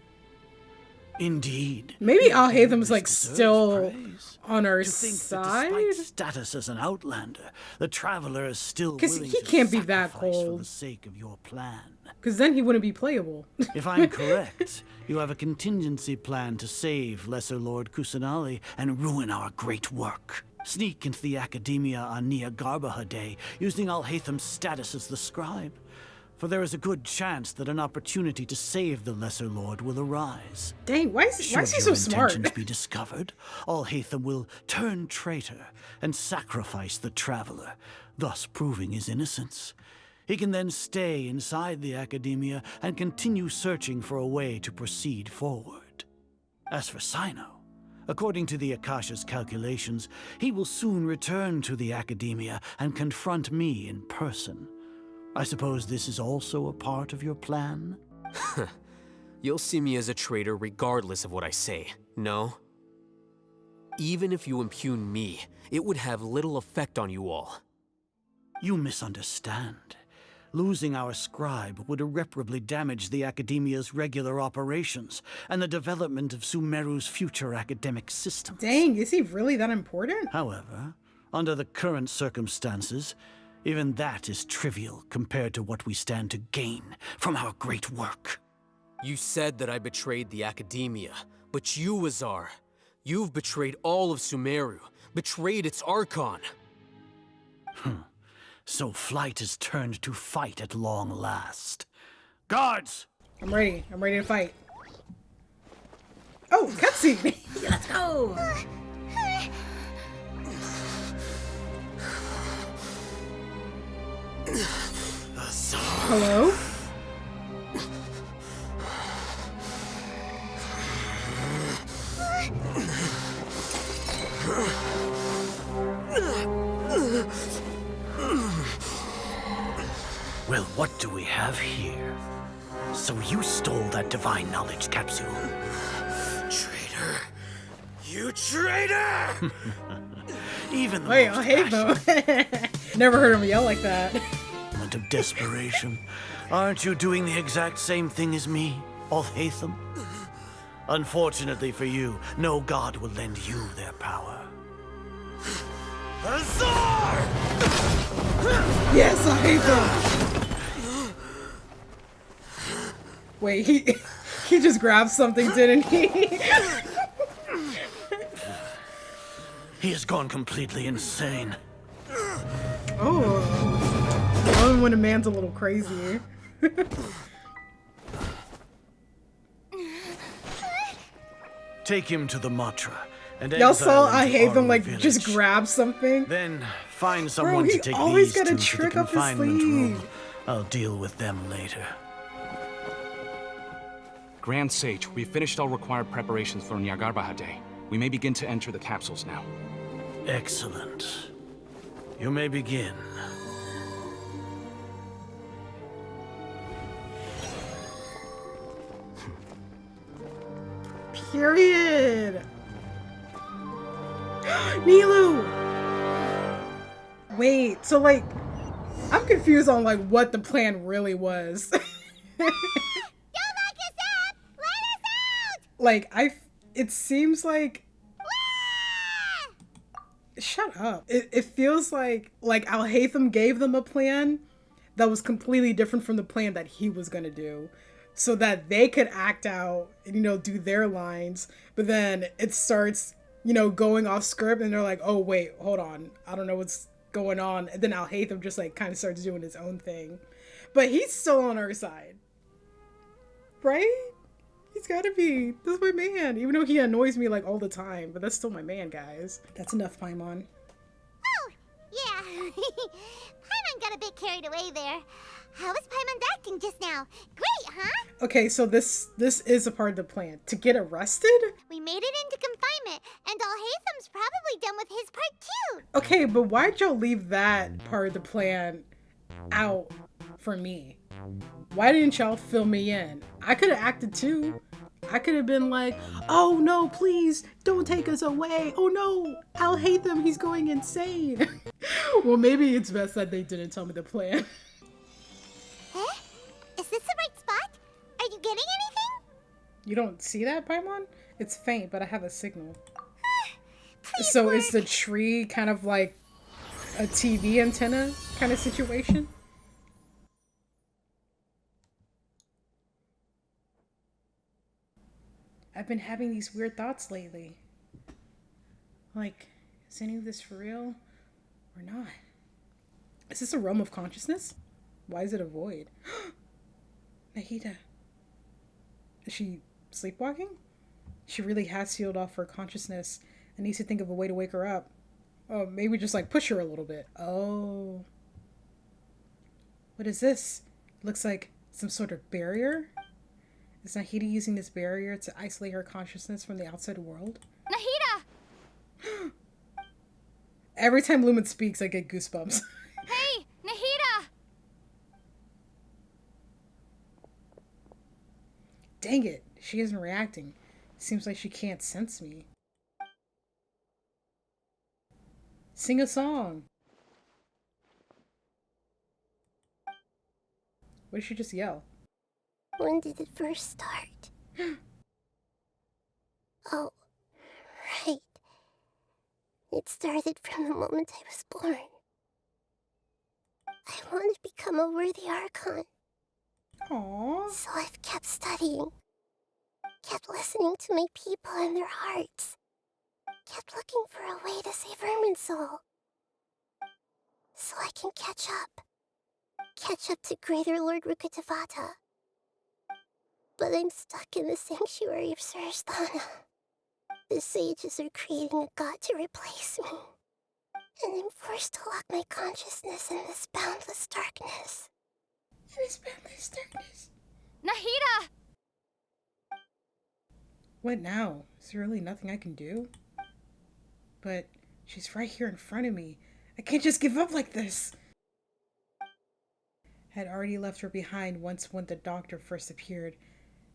Indeed. Maybe Al-Haytham's like Deserves still praise. on our To think that side? despite status as an outlander, the Traveler is still 'Cause willing he to can't be that sacrifice for cold. the sake of your plan. Because then he wouldn't be playable. If I'm correct, you have a contingency plan to save Lesser Lord Kusanali and ruin our great work. Sneak into the Academia on Niagarbaha Day, using Al-Haytham's status as the scribe. For there is a good chance that an opportunity to save the Lesser Lord will arise. Dang, why is he Should so your smart? intentions be discovered, Al-Haytham will turn traitor and sacrifice the Traveler, thus proving his innocence. He can then stay inside the Academia and continue searching for a way to proceed forward. As for Sino, according to the Akasha's calculations, he will soon return to the Academia and confront me in person. I suppose this is also a part of your plan? You'll see me as a traitor regardless of what I say, no? Even if you impugn me, it would have little effect on you all. You misunderstand. Losing our scribe would irreparably damage the Academia's regular operations and the development of Sumeru's future academic system. Dang, is he really that important? However, under the current circumstances, even that is trivial compared to what we stand to gain from our great work. You said that I betrayed the Academia, but you, Azar, you've betrayed all of Sumeru, betrayed its Archon. So flight is turned to fight at long last. Guards! I'm ready. I'm ready to fight. Oh, cutscene! Let's go! Hello? Well, what do we have here? So you stole that divine knowledge capsule. Traitor! You traitor! Even the Wait, most I hate them. Never heard him yell like that. moment of desperation. Aren't you doing the exact same thing as me, Alhaitham? Unfortunately for you, no god will lend you their power. Azar! Yes, I hate them. Wait, he just grabbed something, didn't he? He has gone completely insane. Oh, only when a man's a little crazy. Take him to the Matra and Y'all saw exile I him to hate them Aru like village. just grab something. Then find someone Bro, to he take always these got a two to the trick up his confinement room. sleeve. I'll deal with them later. Grand Sage, we've finished all required preparations for Nyargarbaha Day. We may begin to enter the capsules now. Excellent. You may begin. Period. Nilu. Wait, so like, I'm confused on like what the plan really was. Like, it seems like, shut up. It feels like Alhaitham gave them a plan that was completely different from the plan that he was gonna do, so that they could act out and, you know, do their lines. But then it starts, you know, going off script, and they're like, oh wait, hold on, I don't know what's going on. And then Alhaitham just like kind of starts doing his own thing, but he's still on our side, right? He's gotta be. This is my man. Even though he annoys me like all the time, but that's still my man, guys. That's enough, Paimon. Oh, yeah. Paimon got a bit carried away there. How was Paimon's acting just now? Great, huh? Okay, so this is a part of the plan. To get arrested? We made it into confinement, and Alhaitham's probably done with his part too. Okay, but why'd y'all leave that part of the plan out for me? Why didn't y'all fill me in? I could have acted too. I could have been like, oh no, please, don't take us away. Oh no, I'll hate them. He's going insane. Well, maybe it's best that they didn't tell me the plan. Huh? Is this the right spot? Are you getting anything? You don't see that, Paimon? It's faint, but I have a signal. Please So work. is the tree kind of like a TV antenna kind of situation? I've been having these weird thoughts lately. Like, is any of this for real or not? Is this a realm of consciousness? Why is it a void? Nahida. Is she sleepwalking? She really has sealed off her consciousness and needs to think of a way to wake her up. Oh, maybe just like push her a little bit. Oh. What is this? Looks like some sort of barrier? Is Nahida using this barrier to isolate her consciousness from the outside world? Nahida! Every time Lumen speaks, I get goosebumps. Hey, Nahida! Dang it, she isn't reacting. Seems like she can't sense me. Sing a song. What did she just yell? When did it first start? Oh, right. It started from the moment I was born. I want to become a worthy Archon. Aww. So I've kept studying. Kept listening to my people and their hearts. Kept looking for a way to save Irminsul. So I can catch up. Catch up to Greater Lord Rukkhadevata. But I'm stuck in the sanctuary of Sarasthana. The sages are creating a god to replace me. And I'm forced to lock my consciousness in this boundless darkness. Nahida! What now? Is there really nothing I can do? But she's right here in front of me. I can't just give up like this. Had already left her behind once when the doctor first appeared.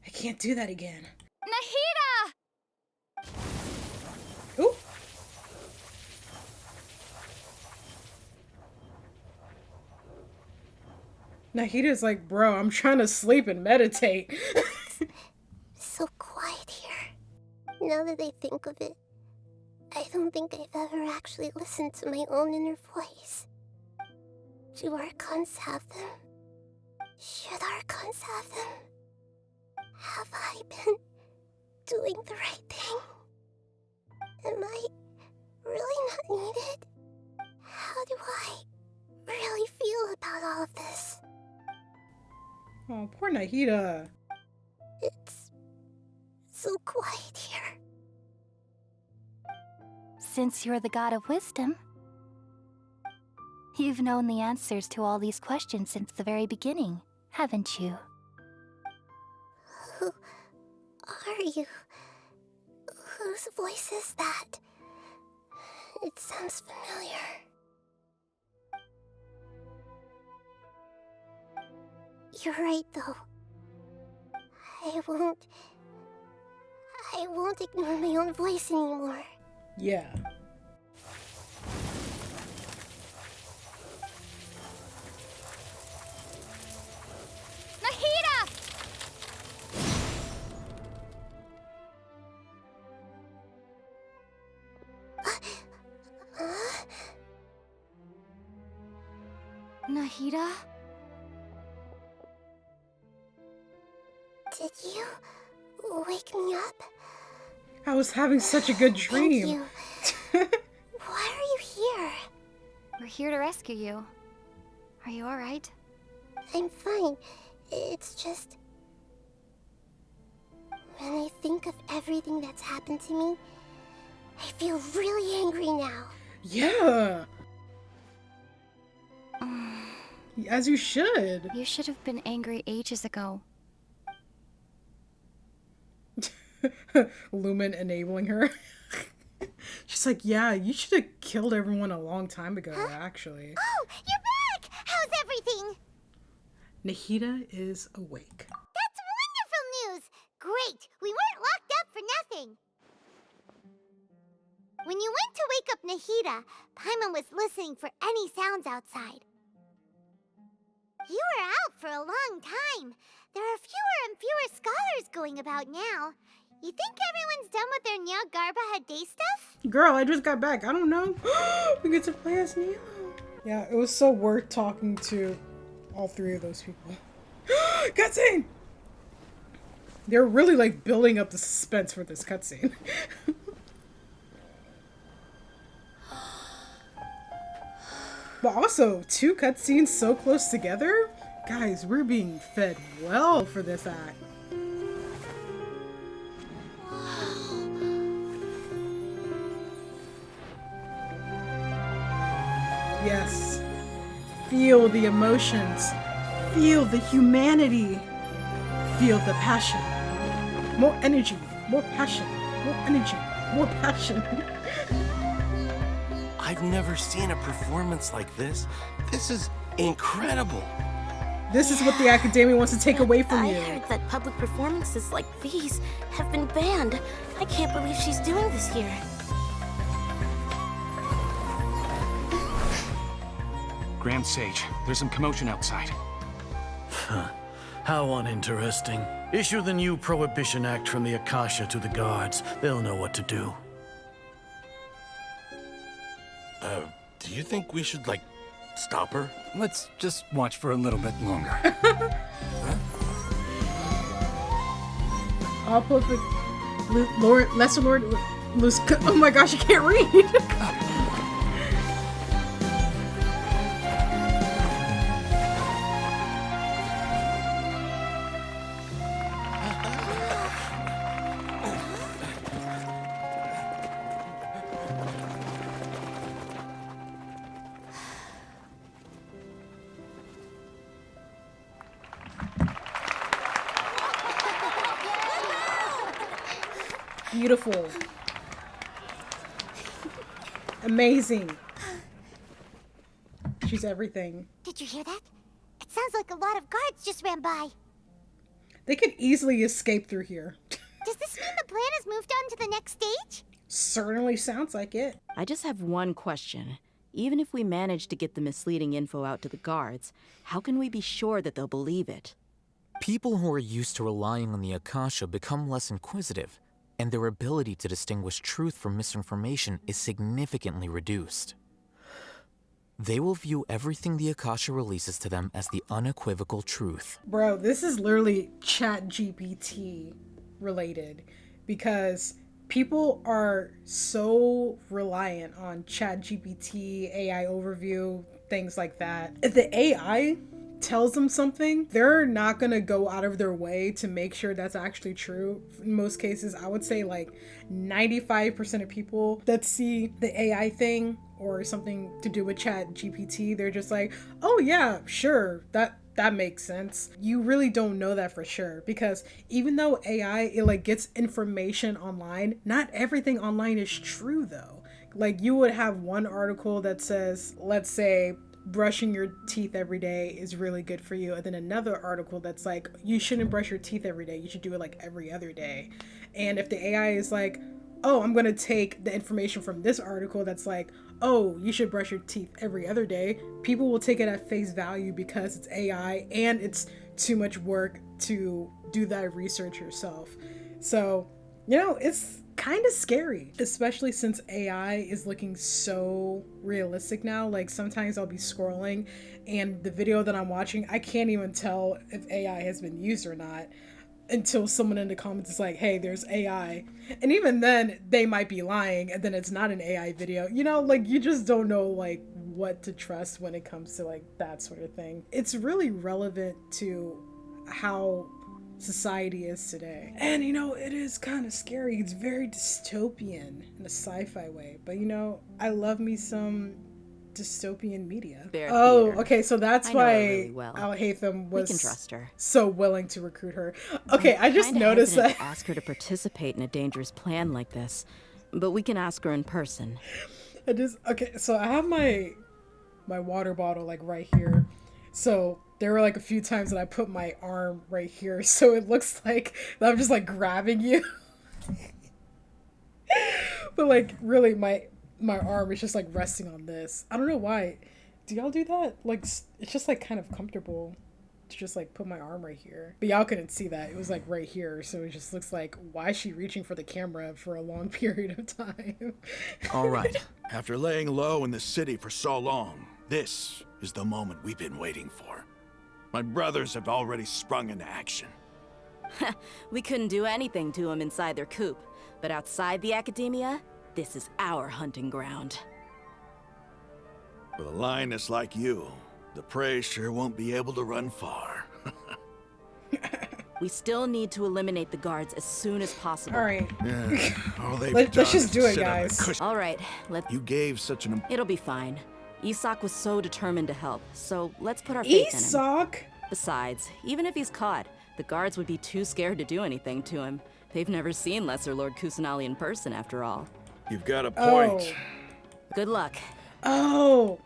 I can't do that again. Nahida! Ooh. Nahida's like, bro, I'm trying to sleep and meditate. So quiet here. Now that I think of it, I don't think I've ever actually listened to my own inner voice. Do Archons have them? Should Archons have them? Have I been doing the right thing? Am I really not needed? How do I really feel about all of this? Oh, poor Nahida. It's so quiet here. Since you're the god of wisdom, you've known the answers to all these questions since the very beginning, haven't you? Who are you? Whose voice is that? It sounds familiar. You're right, though. I won't ignore my own voice anymore. Yeah. Nahida! Nahida? Did you wake me up? I was having such a good dream. Thank you. Why are you here? We're here to rescue you. Are you alright? I'm fine. It's just... when I think of everything that's happened to me, I feel really angry now. Yeah. As you should. You should have been angry ages ago. Lumen enabling her. She's like, yeah, you should have killed everyone a long time ago, actually. Oh, you're back! How's everything? Nahida is awake. That's wonderful news! Great! We weren't locked up for nothing! When you went to wake up Nahida, Paimon was listening for any sounds outside. You were out for a long time. There are fewer and fewer scholars going about now. You think everyone's done with their Nyargarba day stuff? Girl, I just got back. I don't know. We get to play as Nilo. Yeah, it was so worth talking to all three of those people. Cutscene! They're really like building up the suspense for this cutscene. But also, two cutscenes so close together? Guys, we're being fed well for this act. Yes. Feel the emotions. Feel the humanity. Feel the passion. More energy. More passion. More energy. More passion. I've never seen a performance like this. This is incredible. This is what the academia wants to take away from you. I heard that public performances like these have been banned. I can't believe she's doing this here. Grand Sage, there's some commotion outside. How uninteresting. Issue the new Prohibition Act from the Akasha to the guards. They'll know what to do. Do you think we should, like, stop her? Let's just watch for a little bit longer. All public... Lord... Lesser Lord... Oh my gosh, I can't read! Beautiful. Amazing. She's everything. Did you hear that? It Sounds like a lot of guards just ran by. They could easily escape through here. Does this mean the plan has moved on to the next stage? Certainly sounds like it. I just have one question. Even if we manage to get the misleading info out to the guards, how can we be sure that they'll believe it? People who are used to relying on the Akasha become less inquisitive, and their ability to distinguish truth from misinformation is significantly reduced. They will view everything the Akasha releases to them as the unequivocal truth. Bro, this is literally ChatGPT related, because people are so reliant on ChatGPT, AI overview, things like that. If the AI tells them something, they're not gonna go out of their way to make sure that's actually true. In most cases, I would say like 95% of people that see the AI thing or something to do with ChatGPT, they're just like, oh yeah, sure, that makes sense. You really don't know that for sure, because even though AI, it like gets information online, not everything online is true though. Like you would have one article that says, let's say, brushing your teeth every day is really good for you, and then another article that's like, you shouldn't brush your teeth every day, you should do it like every other day. And if the AI is like, oh, I'm gonna take the information from this article that's like, oh, you should brush your teeth every other day, people will take it at face value because it's AI and it's too much work to do that research yourself. So, you know, it's kind of scary, especially since AI is looking so realistic now. Like sometimes I'll be scrolling and the video that I'm watching, I can't even tell if AI has been used or not until someone in the comments is like, hey, there's AI. And even then they might be lying and then it's not an AI video. You know, like you just don't know like what to trust when it comes to like that sort of thing. It's really relevant to how society is today. And you know, it is kind of scary. It's very dystopian in a sci-fi way. But you know, I love me some dystopian media. Okay, so that's why really well. Al Hatham was, we can trust her, so willing to recruit her. Okay, I just noticed that. To ask her to participate in a dangerous plan like this, but we can ask her in person. Okay, so I have my water bottle like right here. So there were like a few times that I put my arm right here, so it looks like I'm just like grabbing you. But like really my arm is just like resting on this. I don't know why. Do y'all do that? Like it's just like kind of comfortable to just like put my arm right here. But y'all couldn't see that. It was like right here, so it just looks like, why is she reaching for the camera for a long period of time? All right. After laying low in the city for so long, this is the moment we've been waiting for. My brothers have already sprung into action. We couldn't do anything to them inside their coop, but outside the academia, this is our hunting ground. With a lioness like you, the prey sure won't be able to run far. We still need to eliminate the guards as soon as possible. All right. Yeah. Let's just do it, guys. All right. You gave such an... It'll be fine. Isak was so determined to help, so let's put our faith in him. Isak? Besides, even if he's caught, the guards would be too scared to do anything to him. They've never seen Lesser Lord Kusanali in person, after all. You've got a point. Oh. Good luck. Oh,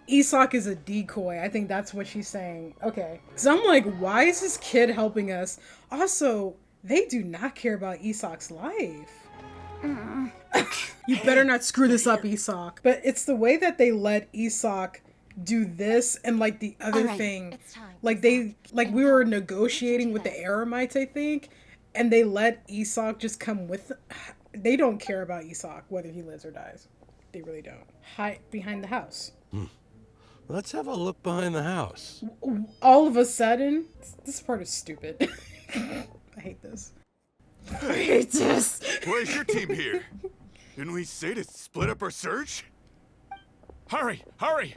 Isak is a decoy. I think that's what she's saying. Okay. So I'm like, why is this kid helping us? Also, they do not care about Isak's life. You better not screw this up, Isak. But it's the way that they let Isak do this and like the other thing. Like we were negotiating with the Aramites, I think, and they let Isak just come with them. They don't care about Isak, whether he lives or dies. They really don't. Hide behind the house. Let's have a look behind the house. All of a sudden, this part is stupid. I hate this. I hate this. Where's your team here? Didn't we say to split up our search? Hurry, hurry!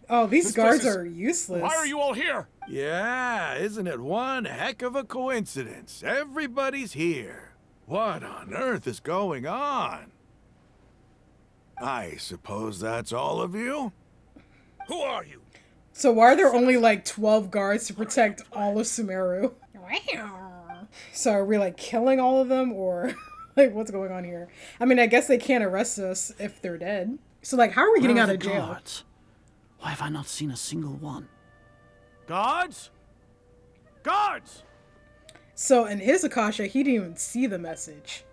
Oh, these guards are useless. Why are you all here? Yeah, isn't it one heck of a coincidence? Everybody's here. What on earth is going on? I suppose that's all of you? Who are you? So why are there only like 12 guards to protect all of Sumeru? So are we like killing all of them, or like what's going on here? I mean, I guess they can't arrest us if they're dead. So like, how are we getting out of jail? Guards? Why have I not seen a single one? Guards? Guards! So in his Akasha, he didn't even see the message.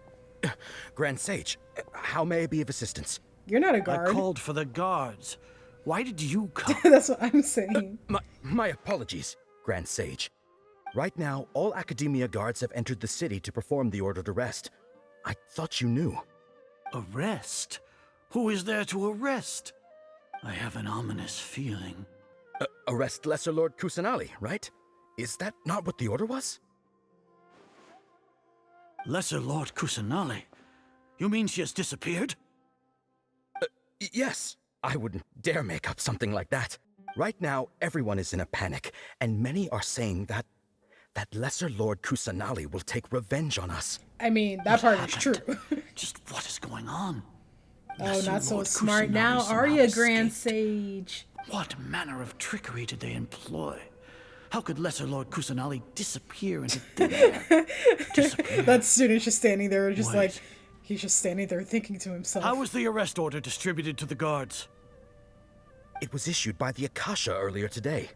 Grand Sage, how may I be of assistance? You're not a guard. I called for the guards. Why did you come? That's what I'm saying. My apologies, Grand Sage. Right now, all Academia guards have entered the city to perform the ordered arrest. I thought you knew. Arrest? Who is there to arrest? I have an ominous feeling. Arrest Lesser Lord Kusanali, right? Is that not what the order was? Lesser Lord Kusanali? You mean she has disappeared? Yes. I wouldn't dare make up something like that. Right now, everyone is in a panic, and many are saying that Lesser Lord Kusanali will take revenge on us. I mean, that part is true. Just what is going on? Oh, Lesser not so Lord smart Kusanali now, somehow are you, Grand escaped. Sage? What manner of trickery did they employ? How could Lesser Lord Kusanali disappear into thin air? That student just standing there, just Wait. like, he's just standing there thinking to himself. How was the arrest order distributed to the guards? It was issued by the Akasha earlier today.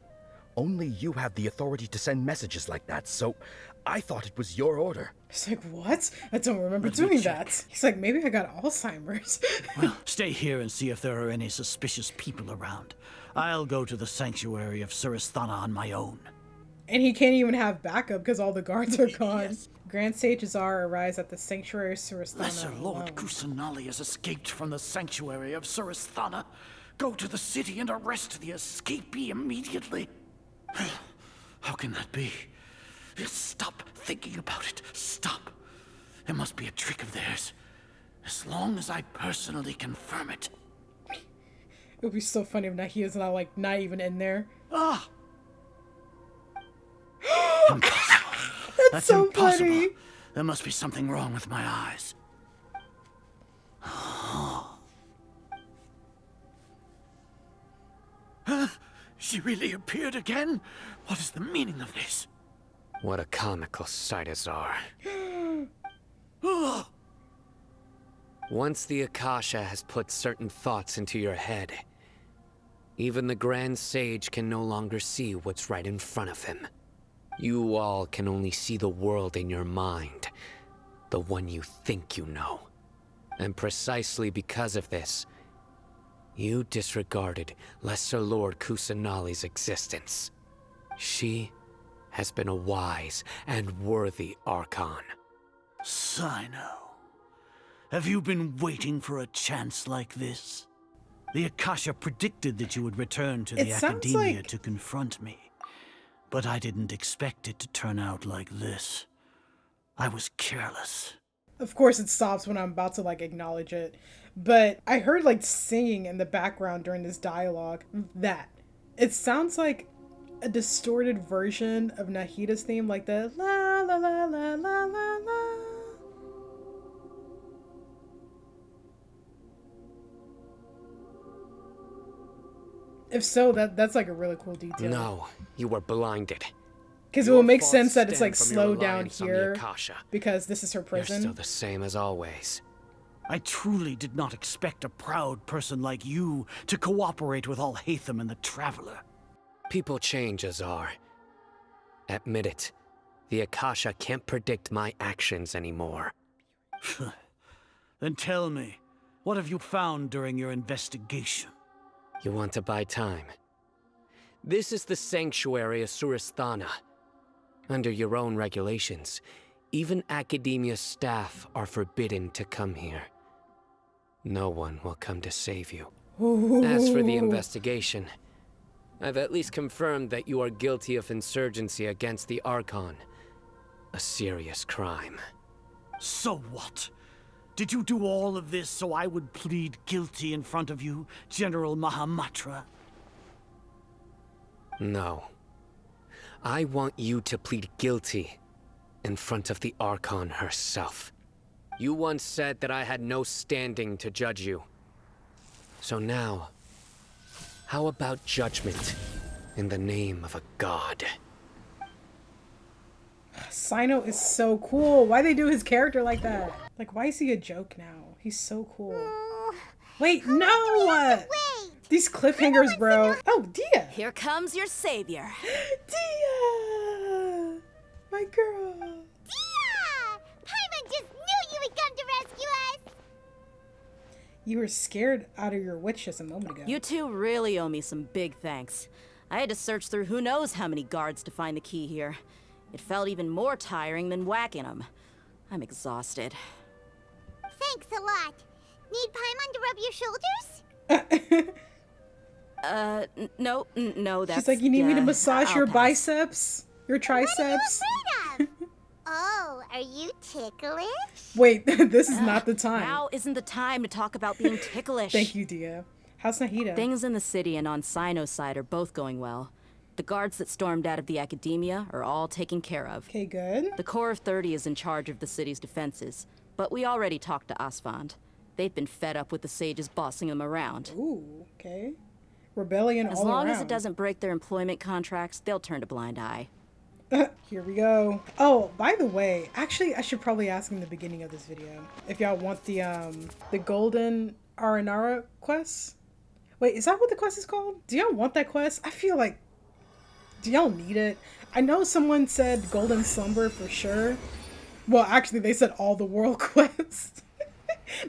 Only you have the authority to send messages like that, so I thought it was your order. He's like, what? I don't remember doing that. He's like, maybe I got Alzheimer's. Well, stay here and see if there are any suspicious people around. I'll go to the sanctuary of Surasthana on my own. And he can't even have backup because all the guards are gone. Grand Sage Azar arrives at the sanctuary of Surasthana Lesser Lord alone. Kusanali has escaped from the sanctuary of Surasthana. Go to the city and arrest the escapee immediately. How can that be? Stop thinking about it. Stop. It must be a trick of theirs. As long as I personally confirm it. It would be so funny if Nahida's not like not even in there. Ah! That's so impossible. funny. There must be something wrong with my eyes. She really appeared again? What is the meaning of this? What a comical sight, Azar. Once the Akasha has put certain thoughts into your head, even the Grand Sage can no longer see what's right in front of him. You all can only see the world in your mind, the one you think you know. And precisely because of this, you disregarded Lesser Lord Kusanali's existence. She has been a wise and worthy Archon. Sino, have you been waiting for a chance like this? The Akasha predicted that you would return to the It sounds Academia like- to confront me. But I didn't expect it to turn out like this. I was careless. Of course it stops when I'm about to like acknowledge it. But I heard like singing in the background during this dialogue. That. It sounds like a distorted version of Nahida's theme, like the la la la la la la la. If so, that's like a really cool detail. No, you were blinded. Because it will Your make faults sense that it's stem like from your slowed down reliance on the here Akasha. because this is her You're prison. still the same as always. I truly did not expect a proud person like you to cooperate with Alhaitham and the Traveler. People change, Azar. Admit it. The Akasha can't predict my actions anymore. Then tell me, what have you found during your investigation? You want to buy time? This is the sanctuary of Surasthana. Under your own regulations, even Academia staff are forbidden to come here. No one will come to save you. As for the investigation, I've at least confirmed that you are guilty of insurgency against the Archon. A serious crime. So what? Did you do all of this so I would plead guilty in front of you, General Mahamatra? No. I want you to plead guilty in front of the Archon herself. You once said that I had no standing to judge you. So now, how about judgment in the name of a god? Sino is so cool. Why they do his character like that? Like, why is he a joke now? He's so cool. Wait, no! These cliffhangers, bro. Oh, Dia. Here comes your savior. Dia! My girl. Dia! Paimon just knew you would come to rescue us! You were scared out of your wits just a moment ago. You two really owe me some big thanks. I had to search through who knows how many guards to find the key here. It felt even more tiring than whacking them. I'm exhausted. Thanks a lot. Need Paimon to rub your shoulders? No, that's... She's like, you need me to massage I'll your pass. biceps? Your triceps? Oh, are you ticklish? Wait, this is not the time. Now isn't the time to talk about being ticklish. Thank you, Dia. How's Nahida? Things in the city and on Sino's side are both going well. The guards that stormed out of the academia are all taken care of. Okay, good. The Corps of 30 is in charge of the city's defenses, but we already talked to Asfand. They've been fed up with the sages bossing them around. Ooh, okay. Rebellion all around. As long as it doesn't break their employment contracts, they'll turn a blind eye. Here we go. Oh, by the way, actually, I should probably ask in the beginning of this video if y'all want the golden Aranara quest. Wait, is that what the quest is called? Do y'all want that quest? I feel like, do y'all need it? I know someone said golden slumber for sure. Well, actually, they said all the world quests.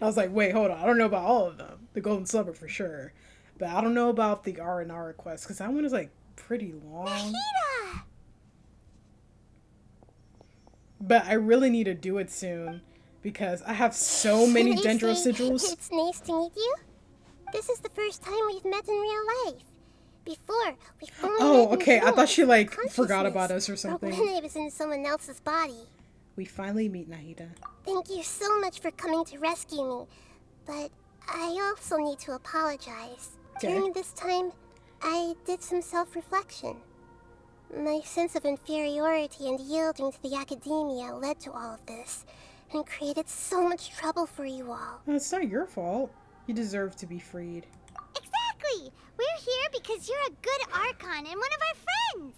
I was like, wait, hold on. I don't know about all of them. The golden slumber for sure. But I don't know about the Aranara quest because that one is like pretty long. NAHIDA! But I really need to do it soon because I have so many Dendro sigils. It's nice to meet you. This is the first time we've met in real life. Before, we've only met in okay. I thought she like consciousness, forgot about us or or something. when I was in someone else's body. We finally meet Nahida. Thank you so much for coming to rescue me. But I also need to apologize. Okay. During this time, I did some self-reflection. My sense of inferiority and yielding to the academia led to all of this, and created so much trouble for you all. Well, it's not your fault. You deserve to be freed. Exactly! We're here because you're a good Archon and one of our friends!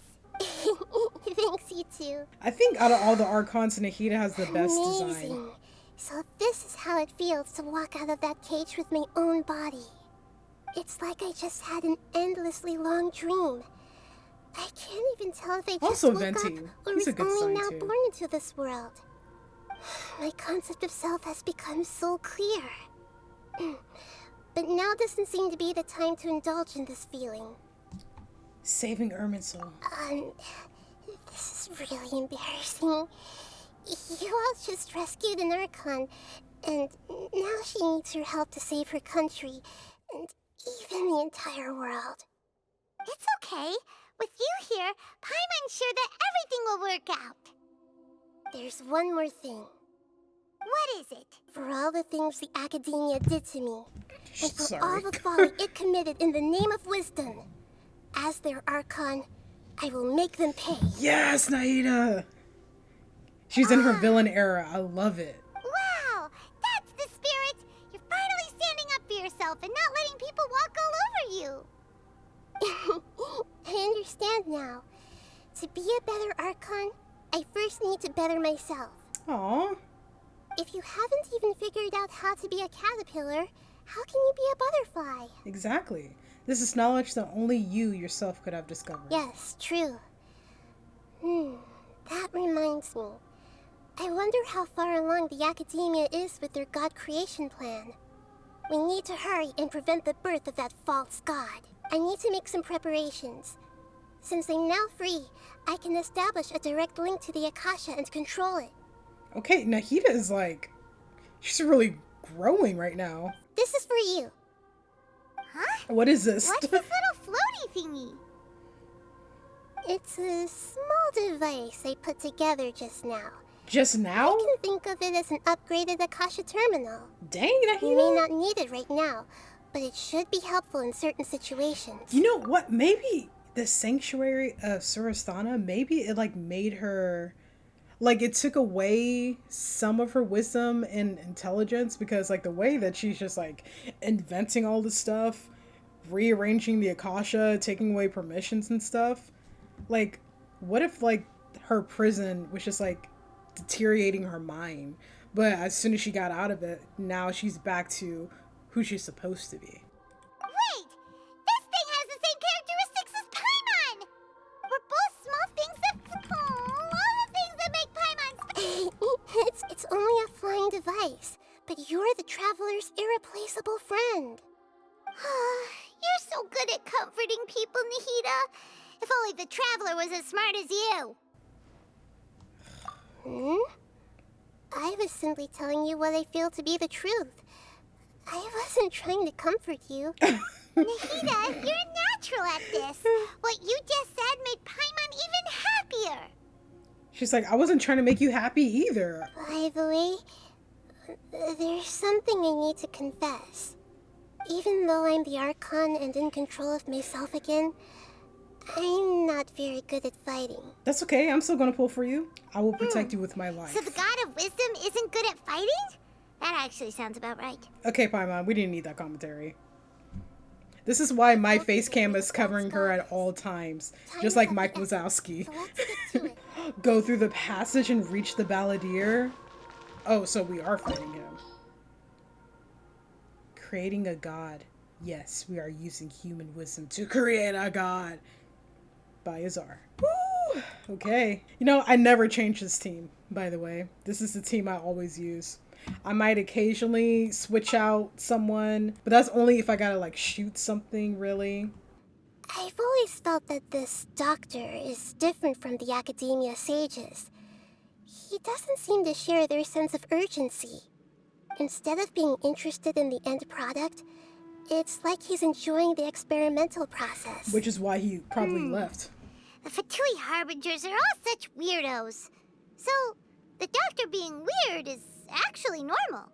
Thanks, you too. I think out of all the Archons, Nahida has the best Amazing. design. So this is how it feels to walk out of that cage with my own body. It's like I just had an endlessly long dream. I can't even tell if I just Also woke Venti. up or He's a was good only sign now too. born into this world. My concept of self has become so clear. But now doesn't seem to be the time to indulge in this feeling. Saving Irminsul. This is really embarrassing. You all just rescued an Archon, and now she needs your help to save her country, and even the entire world. It's okay. With you here, Paimon's sure that everything will work out. There's one more thing. What is it? For all the things the academia did to me, and for all the folly it committed in the name of wisdom, as their Archon, I will make them pay. Yes, Nahida! She's in her villain era. I love it. Wow! That's the spirit! You're finally standing up for yourself and not letting people walk all over you! I understand now. To be a better Archon, I first need to better myself. Aww. If you haven't even figured out how to be a caterpillar, how can you be a butterfly? Exactly. This is knowledge that only you yourself could have discovered. Yes, true. That reminds me. I wonder how far along the academia is with their god creation plan. We need to hurry and prevent the birth of that false god. I need to make some preparations. Since I'm now free, I can establish a direct link to the Akasha and control it. Okay, Nahida is like, she's really growing right now. This is for you. Huh? What is this? What's this little floaty thingy? It's a small device I put together just now. Just now? I can think of it as an upgraded Akasha terminal. Dang, Nahida. You may not need it right now, but it should be helpful in certain situations. You know what? Maybe the Sanctuary of Surasthana, maybe it like made her, like it took away some of her wisdom and intelligence, because like the way that she's just like inventing all this stuff, rearranging the Akasha, taking away permissions and stuff. Like, what if like her prison was just like deteriorating her mind, but as soon as she got out of it, now she's back to who she's supposed to be. Wait! that you're the Traveler's irreplaceable friend. You're so good at comforting people, Nahida. If only the Traveler was as smart as you. I was simply telling you what I feel to be the truth. I wasn't trying to comfort you. Nahida, you're a natural at this. What you just said made Paimon even happier. She's like, I wasn't trying to make you happy either. By the way, there's something I need to confess. Even though I'm the Archon and in control of myself again, I'm not very good at fighting. That's okay, I'm still gonna pull for you. I will protect you with my life. So the God of Wisdom isn't good at fighting? That actually sounds about right. Okay, Paimon, we didn't need that commentary. This is why my face cam is covering her at all times, just like Mike Wazowski. Go through the passage and reach the Balladeer. Oh, so we are fighting him. Creating a god. Yes, we are using human wisdom to create a god. By Azar. Woo! Okay. You know, I never change this team, by the way. This is the team I always use. I might occasionally switch out someone, but that's only if I gotta like shoot something, really. I've always felt that this doctor is different from the academia sages. He doesn't seem to share their sense of urgency. Instead of being interested in the end product, it's like he's enjoying the experimental process. Which is why he probably left. The Fatui Harbingers are all such weirdos. So, the doctor being weird is actually normal.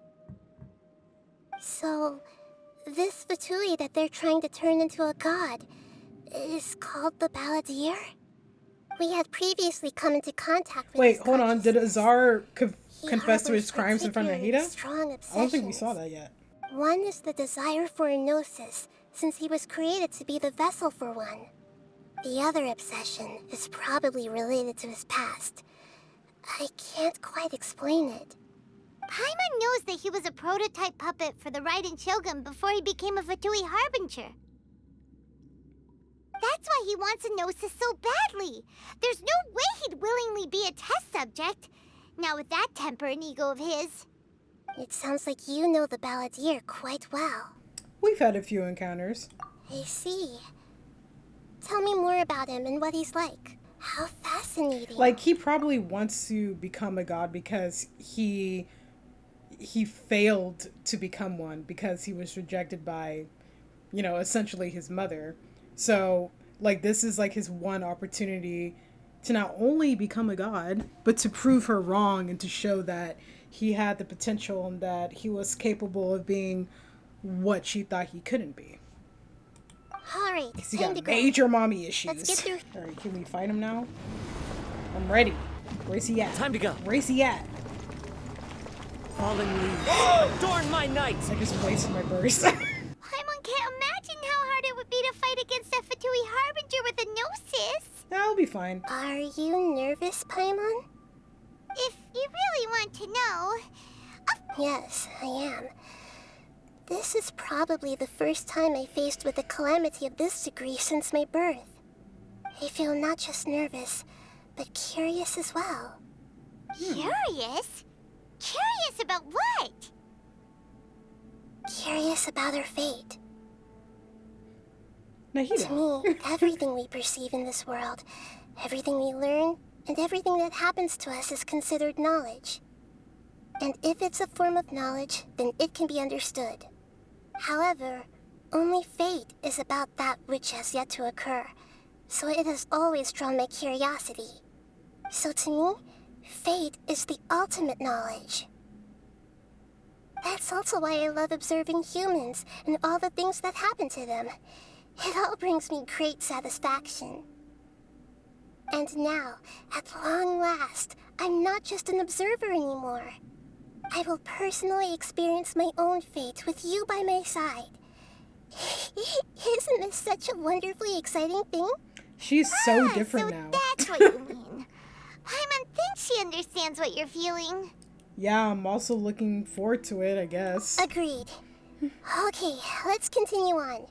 So, this Fatui that they're trying to turn into a god is called the Balladeer? We had previously come into contact with Wait, hold on. Did Azar confess to his crimes in front of NAHIDA? I don't think we saw that yet. One is the desire for a gnosis, since he was created to be the vessel for one. The other obsession is probably related to his past. I can't quite explain it. Paimon knows that he was a prototype puppet for the Raiden Shogun before he became a Fatui Harbinger. That's why he wants a gnosis so badly. There's no way he'd willingly be a test subject. Not with that temper and ego of his. It sounds like you know the Balladeer quite well. We've had a few encounters. I see. Tell me more about him and what he's like. How fascinating. Like, he probably wants to become a god because he failed to become one because he was rejected by, you know, essentially his mother. So, like, this is like his one opportunity to not only become a god, but to prove her wrong and to show that he had the potential and that he was capable of being what she thought he couldn't be. Alright, He got major mommy issues. Let's get through. Alright, can we fight him now? I'm ready. Where's he at? Time to go. Where's he at? Fallen leaves. Adorn my night! I just wasted my burst. Paimon can't imagine how hard it would be to fight against a Fatui Harbinger with a gnosis. That'll be fine. Are you nervous, Paimon? If you really want to know... Yes, I am. This is probably the first time I faced with a calamity of this degree since my birth. I feel not just nervous, but curious as well. Curious? Curious about what? Curious about her fate. NAHIDA. To me, everything we perceive in this world, everything we learn, and everything that happens to us is considered knowledge. And if it's a form of knowledge, then it can be understood. However, only fate is about that which has yet to occur, so it has always drawn my curiosity. So to me, fate is the ultimate knowledge. That's also why I love observing humans and all the things that happen to them. It all brings me great satisfaction. And now, at long last, I'm not just an observer anymore. I will personally experience my own fate with you by my side. Isn't this such a wonderfully exciting thing? She's so different now. That's what you mean. Paimon thinks she understands what you're feeling. Yeah, I'm also looking forward to it, I guess. Agreed. Okay, let's continue on.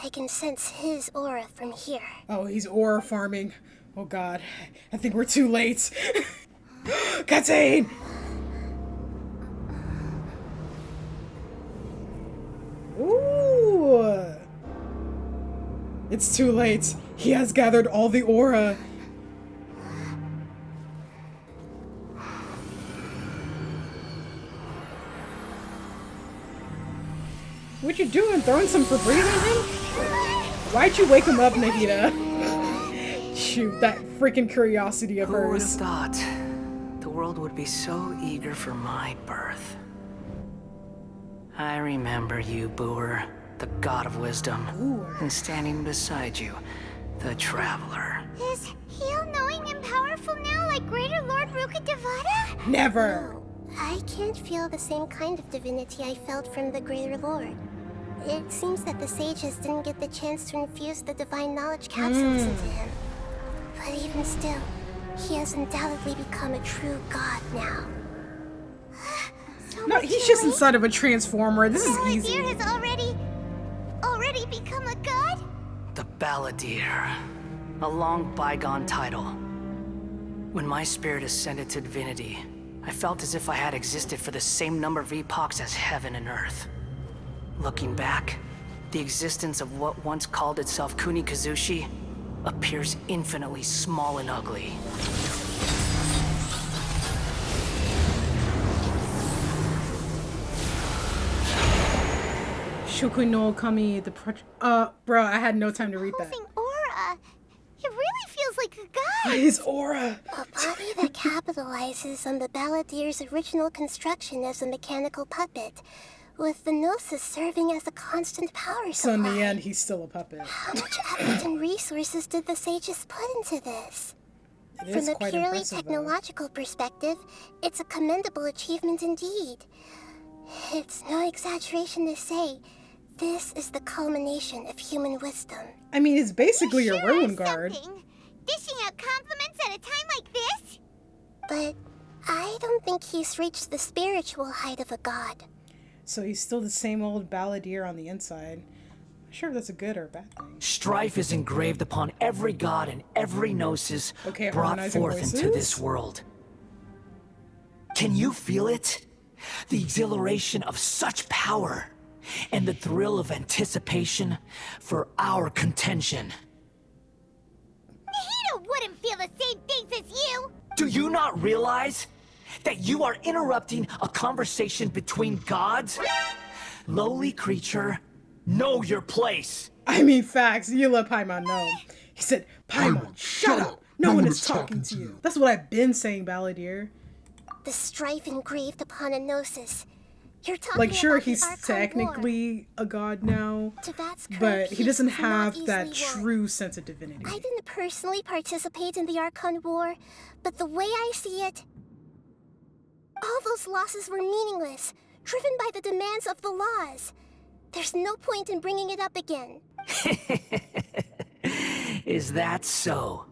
I can sense his aura from here. Oh, he's aura farming. Oh god, I think we're too late. Cutscene! It's too late. He has gathered all the aura. What you doing? Throwing some Febreze at him? Why'd you wake him up, Nahida? Shoot, that freaking curiosity of Who would have hers. thought the world would be so eager for my birth? I remember you, Booer, the god of wisdom, and standing beside you, the traveler. Is he all-knowing and powerful now, like Greater Lord Rukkhadevata? Never. No, I can't feel the same kind of divinity I felt from the Greater Lord. It seems that the sages didn't get the chance to infuse the divine knowledge capsules into him. But even still, he has undoubtedly become a true god now. No, he's just inside of a transformer. This is easy. Balladeer has already become a god? The Balladeer. A long bygone title. When my spirit ascended to divinity, I felt as if I had existed for the same number of epochs as heaven and earth. Looking back, the existence of what once called itself Kunikazushi appears infinitely small and ugly. Shukui no Kami, the bro, I had no time to read that. Aura. It really feels like a god. His aura. A body that capitalizes on the Balladeer's original construction as a mechanical puppet, with the Gnosis serving as a constant power supply. So in the end, he's still a puppet. How much effort and resources did the sages put into this? From a purely technological perspective, it's a commendable achievement indeed. It's no exaggeration to say, this is the culmination of human wisdom. I mean, it's basically a ruin guard. Dishing out compliments at a time like this? But I don't think he's reached the spiritual height of a god. So he's still the same old Balladeer on the inside. Not sure if that's a good or a bad thing. Strife is engraved upon every god and every gnosis brought forth into this world. Can you feel it? The exhilaration of such power, and the thrill of anticipation for our contention. Nahida wouldn't feel the same things as you! Do you not realize that you are interrupting a conversation between gods? Lowly creature, know your place. I mean, facts. You let Paimon know. He said, Paimon, shut up! No one is talking to you. That's what I've been saying, Balladeer. The strife engraved upon a gnosis. You're talking Like, sure, about the he's Archon technically a god now, but he doesn't have that true sense of divinity. I didn't personally participate in the Archon War, but the way I see it, all those losses were meaningless, driven by the demands of the laws. There's no point in bringing it up again. Is that so?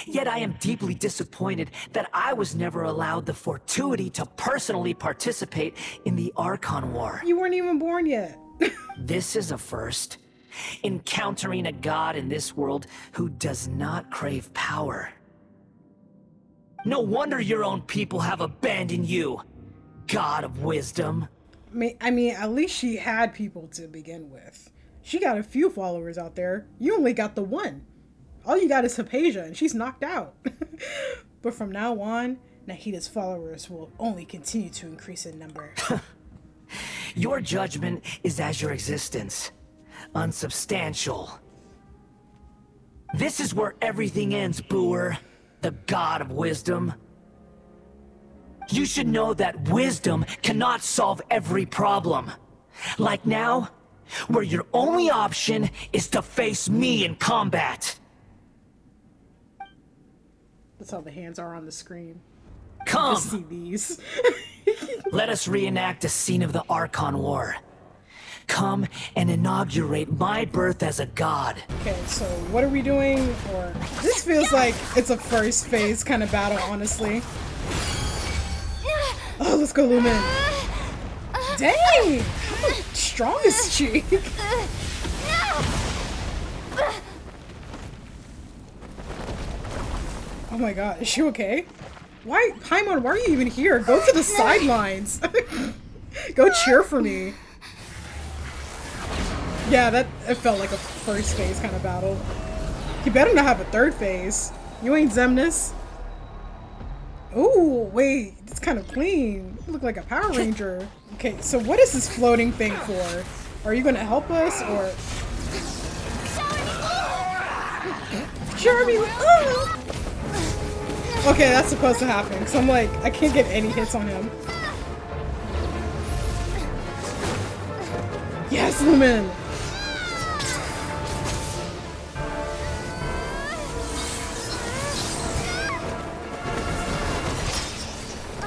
Yet I am deeply disappointed that I was never allowed the fortuity to personally participate in the Archon War. You weren't even born yet. This is a first. Encountering a god in this world who does not crave power. No wonder your own people have abandoned you, god of wisdom. I mean, at least she had people to begin with. She got a few followers out there. You only got the one. All you got is Hypatia, and she's knocked out. But from now on, Nahida's followers will only continue to increase in number. Your judgment is as your existence. Unsubstantial. This is where everything ends, Booer. The god of wisdom. You should know that wisdom cannot solve every problem. Like now, where your only option is to face me in combat. That's how the hands are on the screen. Come! Just see these. Let us reenact a scene of the Archon War. Come and inaugurate my birth as a god. Okay, so what are we doing? Or this feels like it's a first phase kind of battle, honestly. Oh, let's go, Lumen. Dang! How strong is she? Oh my god, is she okay? Why, Paimon, why are you even here? Go to the sidelines. Go cheer for me. Yeah, it felt like a first phase kind of battle. You better not have a third phase. You ain't Zemnis. Ooh, wait, it's kind of clean. You look like a Power Ranger. Okay, so what is this floating thing for? Are you gonna help us, or? Jeremy! Okay, that's supposed to happen, because I'm like, I can't get any hits on him. Yes, Lumen!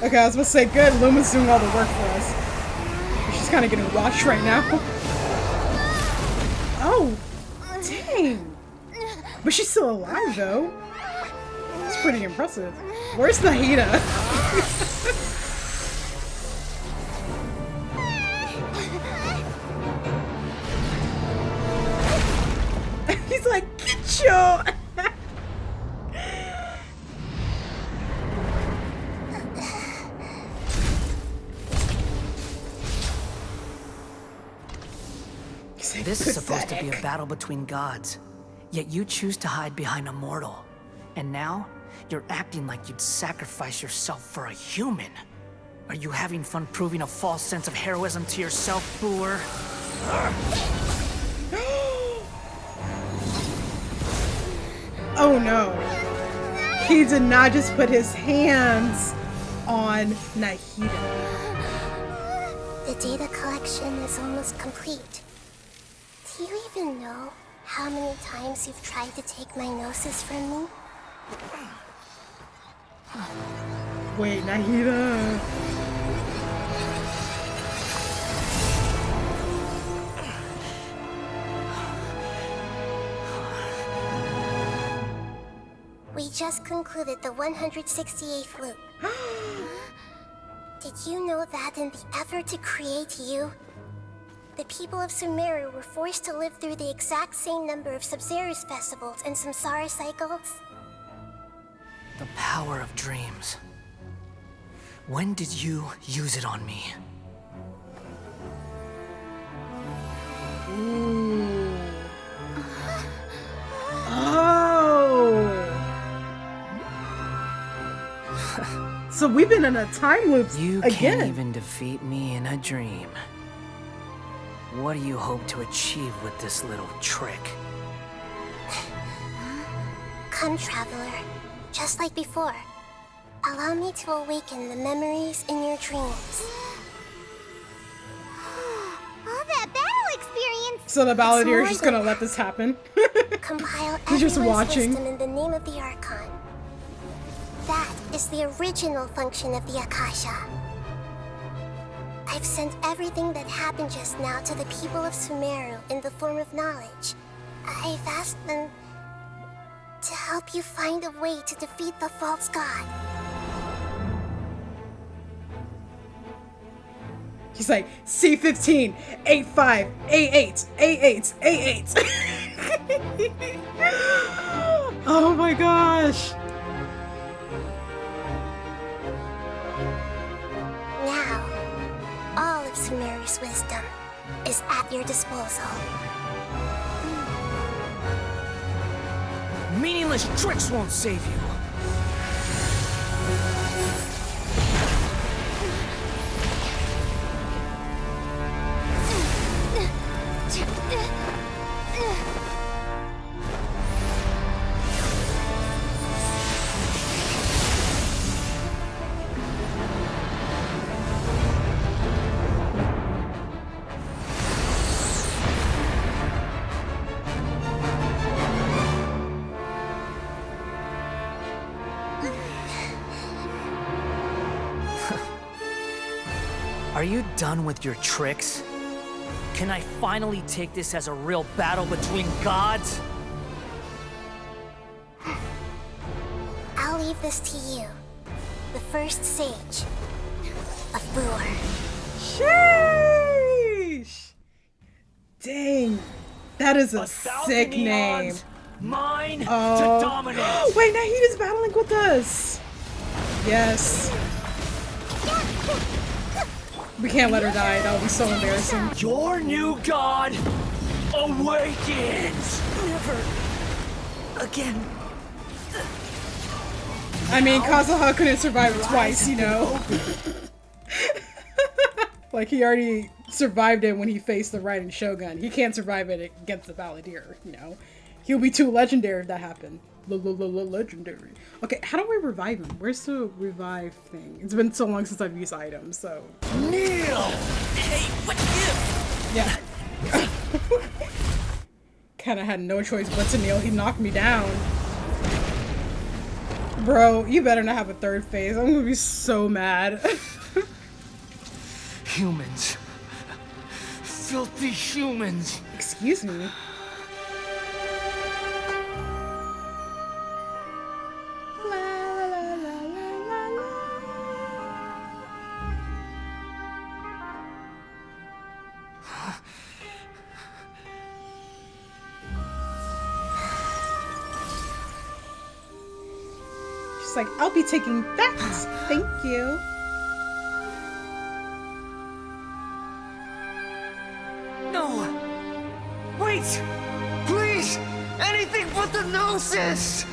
Okay, I was supposed to say, good, Lumen's doing all the work for us. She's kind of getting washed right now. Oh, dang. But she's still alive, though. It's pretty impressive. Where's NAHIDA? He's like, get your... This is supposed to be a battle between gods, yet you choose to hide behind a mortal. And now, you're acting like you'd sacrifice yourself for a human. Are you having fun proving a false sense of heroism to yourself, Boor? Oh no. He did not just put his hands on NAHIDA. The data collection is almost complete. Do you even know how many times you've tried to take my gnosis from me? Wait, NAHIDA. We just concluded the 168th loop. Did you know that in the effort to create you, the people of Sumeru were forced to live through the exact same number of Sub-Zerus festivals and Samsara cycles? The power of dreams. When did you use it on me? Ooh. Oh. So we've been in a time loop You again. can't even defeat me in a dream. What do you hope to achieve with this little trick? Come, Traveler. Just like before. Allow me to awaken the memories in your dreams. All that battle experience! So the Balladeer is just gonna let this happen. Compile He's just everyone's watching. wisdom in the name of the Archon. That is the original function of the Akasha. I've sent everything that happened just now to the people of Sumeru in the form of knowledge. I've asked them to help you find a way to defeat the false god. He's like, C15, 85, A8, A8, A8. Oh my gosh. Now, all of Sumeru's wisdom is at your disposal. Meaningless tricks won't save you. Are you done with your tricks? Can I finally take this as a real battle between gods? I'll leave this to you, the first sage of Boor. Sheesh. Dang. That is a sick name. Mine Oh. to dominate. Wait, NAHIDA's battling with us. Yes. We can't let her die. That would be so embarrassing. Your new god awakens! Never again. I mean, Kazuha couldn't survive it twice, you know? Like, he already survived it when he faced the Raiden Shogun. He can't survive it against the Balladeer, you know? He'll be too legendary if that happened. Legendary. Okay, how do I revive him? Where's the revive thing? It's been so long since I've used items, so... Kneel! Hey, what's this? Yeah. Kinda had no choice but to kneel. He knocked me down. Bro, you better not have a third phase. I'm gonna be so mad. Humans. Filthy humans. Excuse me. She's like, I'll be taking that. Thank you. No! Wait! Please! Anything but the gnosis!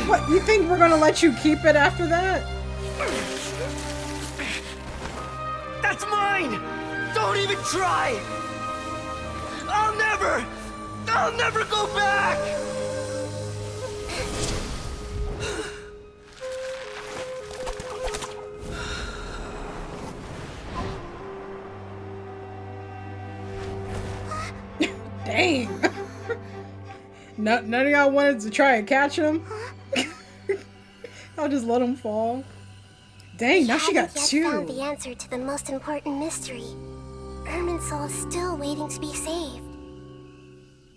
What, you think we're gonna let you keep it after that? That's mine! Don't even try! I'll never go back! Dang. None of y'all wanted to try and catch him? I'll just let him fall. Dang, now she got two. Found the answer to the most important mystery. Irminsul is still waiting to be saved.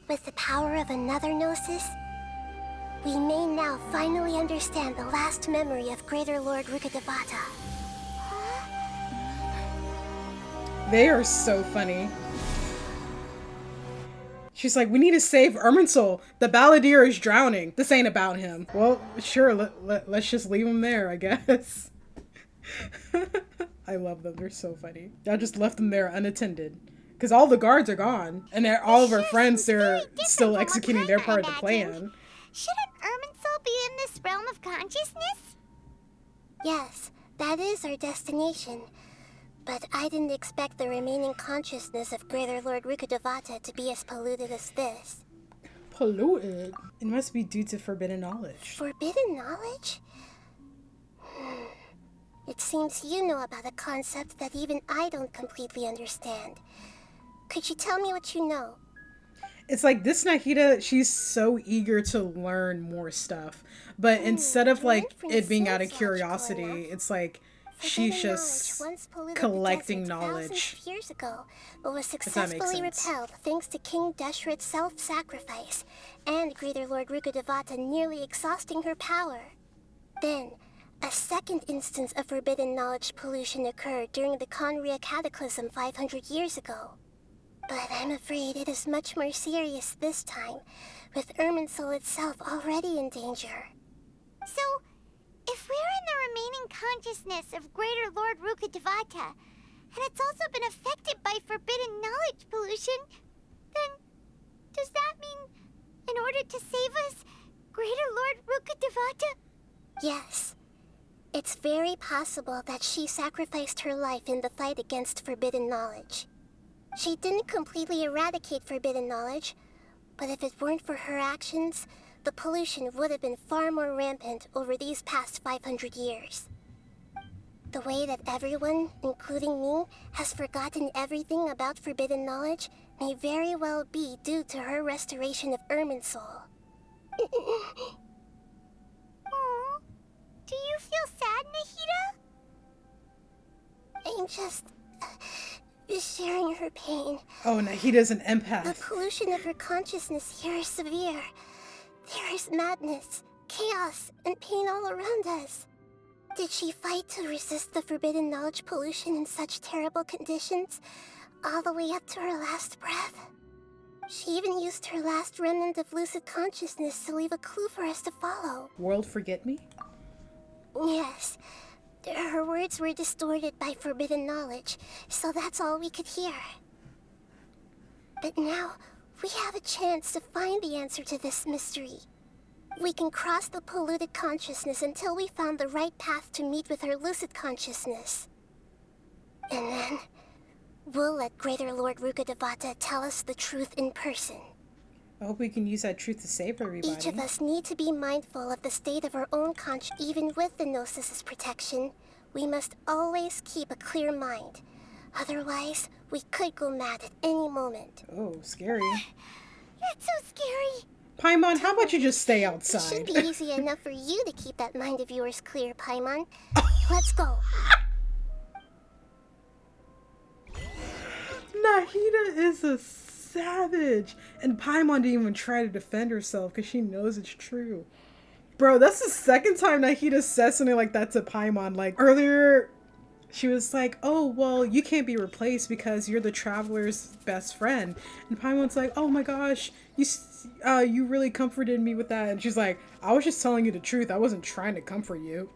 With the power of another Gnosis, we may now finally understand the last memory of Greater Lord Rukkhadevata. They are so funny. She's like, we need to save Irminsul. The Balladeer is drowning. This ain't about him. Well, sure, let's just leave him there, I guess. I love them. They're so funny. Y'all just left them there unattended. Because all the guards are gone. And all of our friends, they're still executing their part of the plan. Shouldn't Irminsul be in this realm of consciousness? Yes, that is our destination. But I didn't expect the remaining consciousness of Greater Lord Rukkhadevata to be as polluted as this. Polluted? It must be due to forbidden knowledge. Forbidden knowledge? It seems you know about a concept that even I don't completely understand. Could you tell me what you know? It's like this Nahida, she's so eager to learn more stuff. But instead of like it being out of curiosity, it's like she's just collecting knowledge. Years ago, but was successfully repelled thanks to King Deshret's self-sacrifice and Greater Lord Rukkhadevata nearly exhausting her power. Then, a second instance of forbidden knowledge pollution occurred during the Conria Cataclysm 500 years ago. But I'm afraid it is much more serious this time, with Irminsul itself already in danger. So, if we're in the remaining consciousness of Greater Lord Rukkhadevata, and it's also been affected by forbidden knowledge pollution, then does that mean, in order to save us, Greater Lord Rukkhadevata? Yes. It's very possible that she sacrificed her life in the fight against forbidden knowledge. She didn't completely eradicate forbidden knowledge, but if it weren't for her actions, the pollution would have been far more rampant over these past 500 years. The way that everyone, including me, has forgotten everything about forbidden knowledge may very well be due to her restoration of Irminsul. Aww. Do you feel sad, Nahida? I'm just sharing her pain. Oh, Nahida's an empath. The pollution of her consciousness here is severe. There is madness, chaos, and pain all around us. Did she fight to resist the forbidden knowledge pollution in such terrible conditions, all the way up to her last breath? She even used her last remnant of lucid consciousness to leave a clue for us to follow. World forget me? Yes. Her words were distorted by forbidden knowledge, so that's all we could hear. But now, we have a chance to find the answer to this mystery. We can cross the polluted consciousness until we found the right path to meet with our lucid consciousness. And then, we'll let Greater Lord Rukkhadevata tell us the truth in person. I hope we can use that truth to save everybody. Each of us need to be mindful of the state of our own conscience. Even with the Gnosis' protection, we must always keep a clear mind. Otherwise, we could go mad at any moment. Oh, scary. That's so scary. Paimon, how about you just stay It outside? should be easy enough for you to keep that mind of yours clear, Paimon. Let's go. Nahida is a savage. And Paimon didn't even try to defend herself because she knows it's true. Bro, that's the second time Nahida says something like that to Paimon. Like, earlier, she was like, oh, well, you can't be replaced because you're the traveler's best friend. And Paimon's like, oh my gosh, you really comforted me with that. And she's like, I was just telling you the truth. I wasn't trying to comfort you.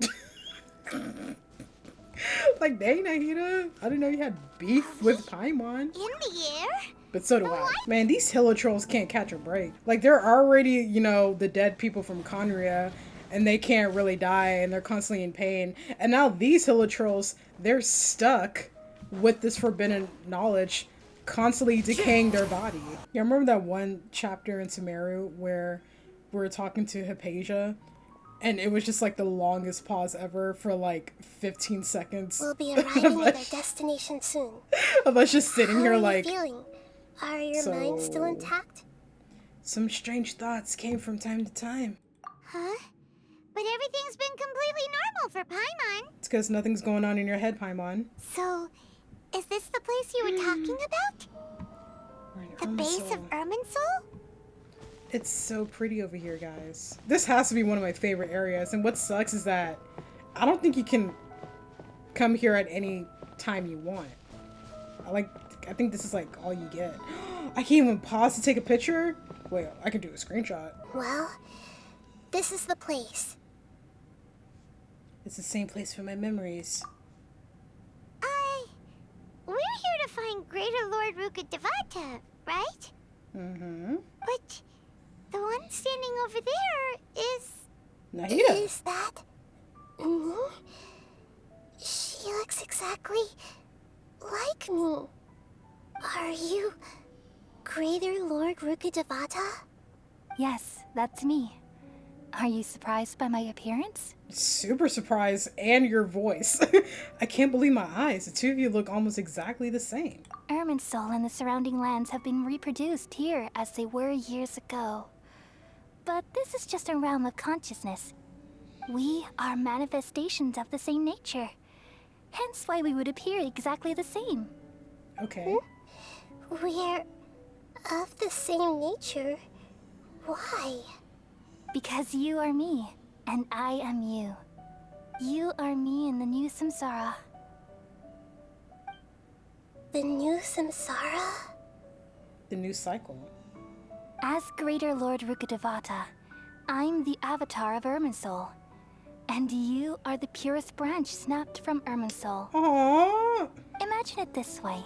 Like, dang, Nahida, I didn't know you had beef with Paimon. In the air? But so do I. Man, these Hilla trolls can't catch a break. Like, they're already, you know, the dead people from Conria, and they can't really die, and they're constantly in pain. And now these Hilla trolls, they're stuck with this forbidden knowledge constantly decaying their body. Yeah, remember that one chapter in Sumeru where we were talking to Hypatia? And it was just like the longest pause ever for like 15 seconds. We'll be arriving at our destination soon. Of us just sitting here How like... are you feeling? Are your minds still intact? Some strange thoughts came from time to time. Huh? But everything's been completely normal for Paimon. It's because nothing's going on in your head, Paimon. So, is this the place you were talking about? The base of Irminsul? It's so pretty over here, guys. This has to be one of my favorite areas. And what sucks is that I don't think you can come here at any time you want. I think this is like all you get. I can't even pause to take a picture. Wait, I can do a screenshot. Well, this is the place. It's the same place for my memories. We're here to find Greater Lord Rukkhadevata, right? Mm-hmm. But the one standing over there is... Nahida. Is that... Mm-hmm. She looks exactly like me. Are you Greater Lord Rukkhadevata? Yes, that's me. Are you surprised by my appearance? Super surprised, and your voice. I can't believe my eyes. The two of you look almost exactly the same. Irminsul and the surrounding lands have been reproduced here as they were years ago. But this is just a realm of consciousness. We are manifestations of the same nature. Hence why we would appear exactly the same. Okay. We're of the same nature. Why? Because you are me, and I am you. You are me in the new samsara. The new samsara? The new cycle. As Greater Lord Rukkhadevata, I'm the avatar of Irminsul. And you are the purest branch snapped from Irminsul. Aww. Imagine it this way.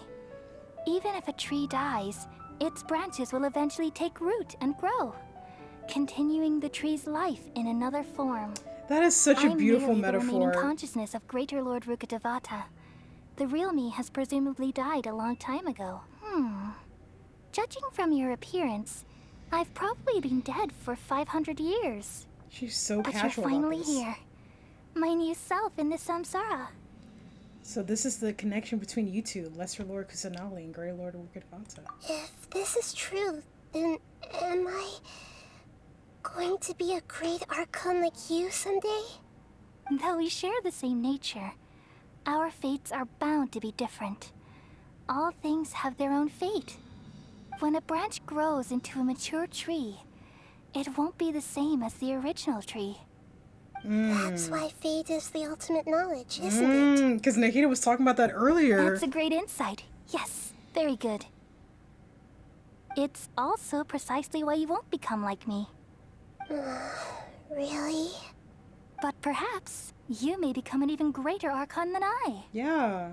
Even if a tree dies, its branches will eventually take root and grow, continuing the tree's life in another form. That is such a beautiful metaphor. I'm the remaining consciousness of Greater Lord Rukkhadevata. The real me has presumably died a long time ago. Judging from your appearance, I've probably been dead for 500 years. She's so but casual you're finally about this. here. My new self in the samsara. So this is the connection between you two, Lesser Lord Kusanali and Grey Lord Rukkhadevata. If this is true, then am I going to be a great Archon like you someday? Though we share the same nature, our fates are bound to be different. All things have their own fate. When a branch grows into a mature tree, it won't be the same as the original tree. That's why fate is the ultimate knowledge, isn't it? Because Nahida was talking about that earlier. That's a great insight. Yes, very good. It's also precisely why you won't become like me. Really? But perhaps you may become an even greater Archon than I. Yeah.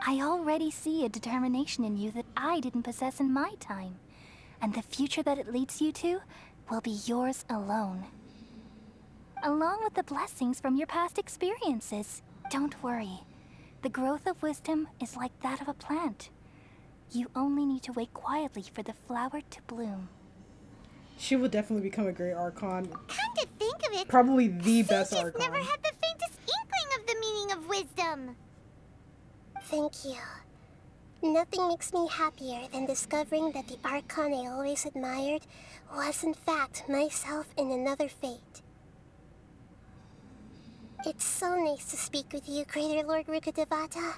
I already see a determination in you that I didn't possess in my time. And the future that it leads you to will be yours alone. Along with the blessings from your past experiences. Don't worry. The growth of wisdom is like that of a plant. You only need to wait quietly for the flower to bloom. She will definitely become a great Archon. Come to think of it, Probably the best sages Archon. never had the faintest inkling of the meaning of wisdom. Thank you. Nothing makes me happier than discovering that the Archon I always admired was in fact myself in another fate. It's so nice to speak with you, Greater Lord Rukkhadevata.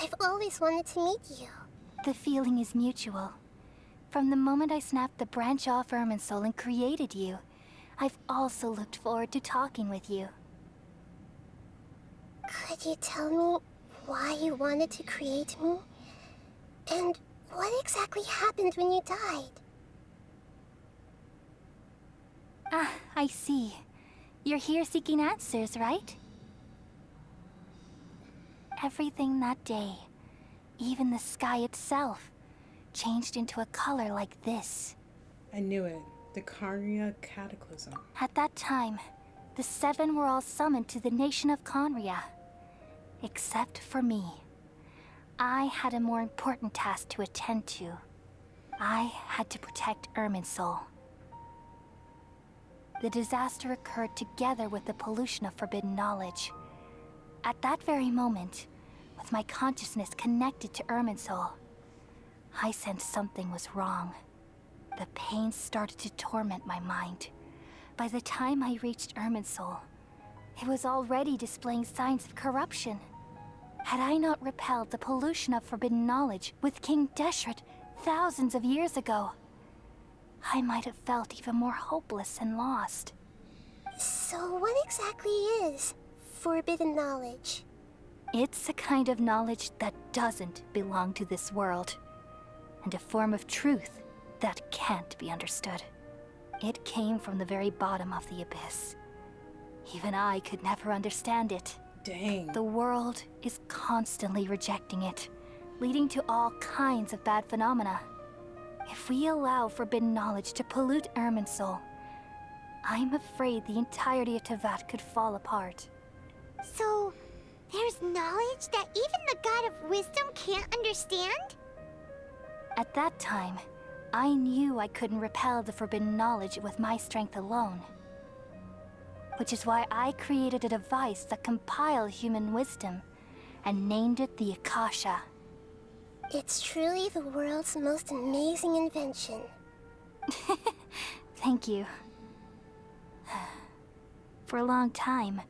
I've always wanted to meet you. The feeling is mutual. From the moment I snapped the branch off Irminsul and created you, I've also looked forward to talking with you. Could you tell me why you wanted to create me? And what exactly happened when you died? Ah, I see. You're here seeking answers, right? Everything that day, even the sky itself, changed into a color like this. I knew it. The Khaenri'ah Cataclysm. At that time, the seven were all summoned to the nation of Khaenri'ah. Except for me. I had a more important task to attend to. I had to protect Irminsul. The disaster occurred together with the pollution of forbidden knowledge. At that very moment, with my consciousness connected to Irminsul, I sensed something was wrong. The pain started to torment my mind. By the time I reached Irminsul, it was already displaying signs of corruption. Had I not repelled the pollution of forbidden knowledge with King Deshret thousands of years ago, I might have felt even more hopeless and lost. So what exactly is forbidden knowledge? It's a kind of knowledge that doesn't belong to this world, and a form of truth that can't be understood. It came from the very bottom of the abyss. Even I could never understand it. Dang. The world is constantly rejecting it, leading to all kinds of bad phenomena. If we allow forbidden knowledge to pollute Irminsul, I'm afraid the entirety of Tevat could fall apart. So, there's knowledge that even the God of Wisdom can't understand? At that time, I knew I couldn't repel the forbidden knowledge with my strength alone. Which is why I created a device that compiled human wisdom and named it the Akasha. It's truly the world's most amazing invention. Thank you. For a long time,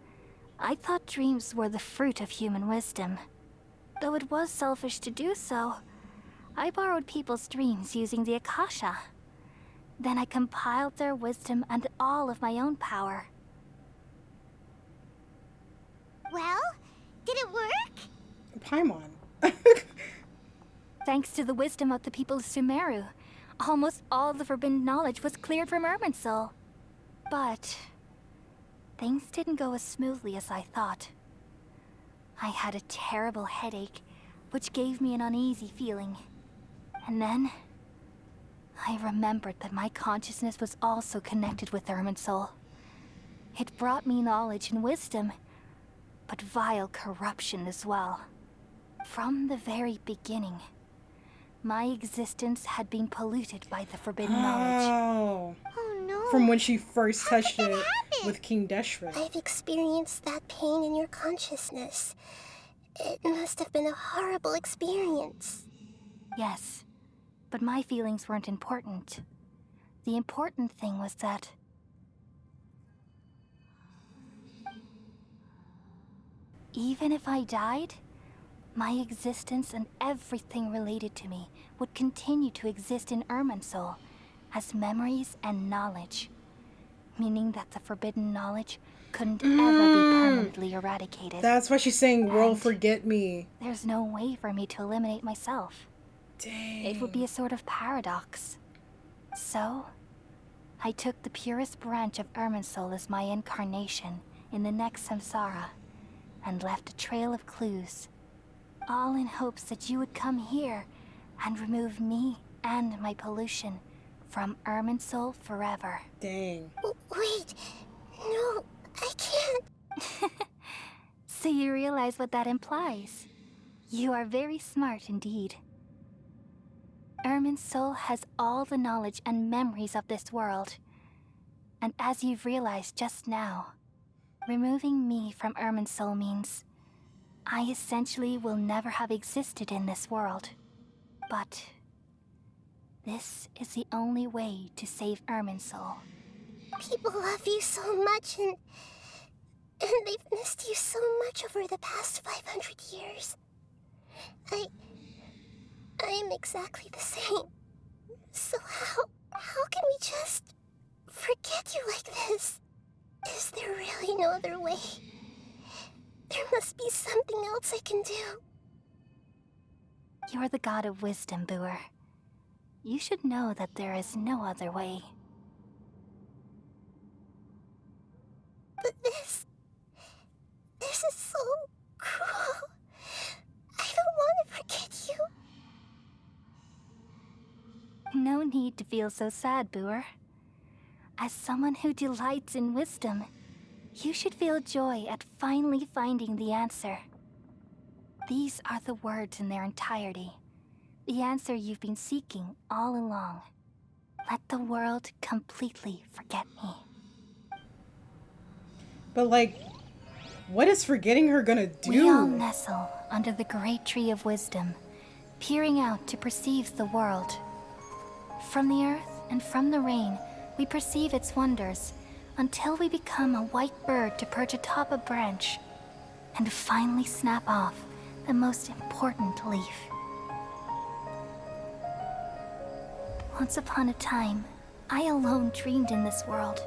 I thought dreams were the fruit of human wisdom. Though it was selfish to do so, I borrowed people's dreams using the Akasha. Then I compiled their wisdom and all of my own power. Well, did it work? Paimon. Thanks to the wisdom of the people of Sumeru, almost all the forbidden knowledge was cleared from Irminsul. But things didn't go as smoothly as I thought. I had a terrible headache, which gave me an uneasy feeling. And then I remembered that my consciousness was also connected with Irminsul. It brought me knowledge and wisdom, but vile corruption as well. From the very beginning, my existence had been polluted by the forbidden knowledge. Oh no. From when she first touched it with King Deshret. I've experienced that pain in your consciousness. It must have been a horrible experience. Yes, but my feelings weren't important. The important thing was that even if I died, my existence and everything related to me would continue to exist in Irminsul as memories and knowledge, meaning that the forbidden knowledge couldn't ever be permanently eradicated. That's why she's saying, world forget me. There's no way for me to eliminate myself. Dang. It would be a sort of paradox. So, I took the purest branch of Irminsul as my incarnation in the next samsara, and left a trail of clues. all in hopes that you would come here and remove me and my pollution from Irminsul forever. Dang. Wait, no, I can't. So you realize what that implies. You are very smart indeed. Irminsul has all the knowledge and memories of this world. And as you've realized just now, removing me from Irminsul means I essentially will never have existed in this world. But this is the only way to save Irminsul. People love you so much, and they've missed you so much over the past 500 years. I am exactly the same. So how can we just forget you like this? Is there really no other way? There must be something else I can do. You're the god of wisdom, Booer. You should know that there is no other way. But this is so cruel. I don't want to forget you. No need to feel so sad, Booer. As someone who delights in wisdom, you should feel joy at finally finding the answer. These are the words in their entirety. The answer you've been seeking all along. Let the world completely forget me. But like, what is forgetting her gonna do? We all nestle under the great tree of wisdom, peering out to perceive the world. From the earth and from the rain, we perceive its wonders, until we become a white bird to perch atop a branch, and finally snap off the most important leaf. Once upon a time, I alone dreamed in this world.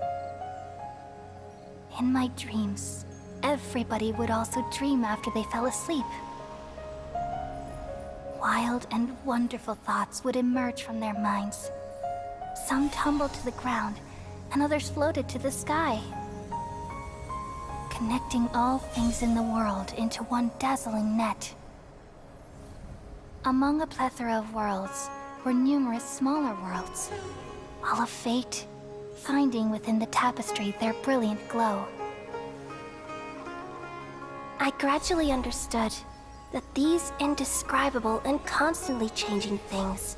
In my dreams, everybody would also dream after they fell asleep. Wild and wonderful thoughts would emerge from their minds. Some tumbled to the ground, and others floated to the sky, connecting all things in the world into one dazzling net. Among a plethora of worlds were numerous smaller worlds, all of fate, finding within the tapestry their brilliant glow. I gradually understood that these indescribable and constantly changing things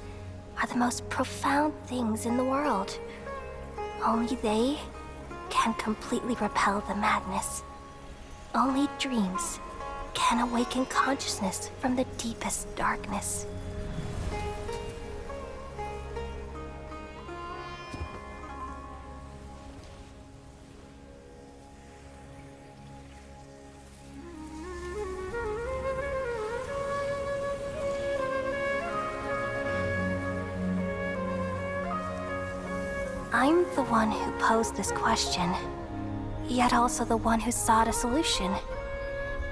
are the most profound things in the world. Only they can completely repel the madness. Only dreams can awaken consciousness from the deepest darkness. I'm the one who posed this question, yet also the one who sought a solution.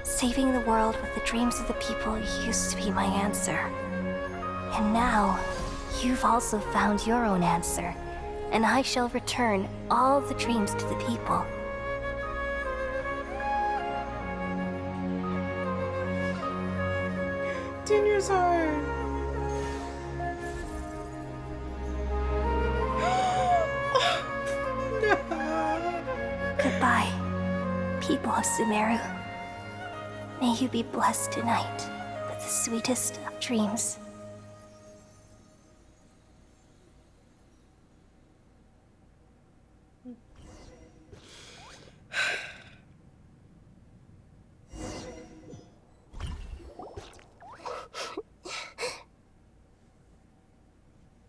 Saving the world with the dreams of the people used to be my answer. And now, you've also found your own answer, and I shall return all the dreams to the people. Junior's heart. Goodbye, people of Sumeru. May you be blessed tonight with the sweetest of dreams.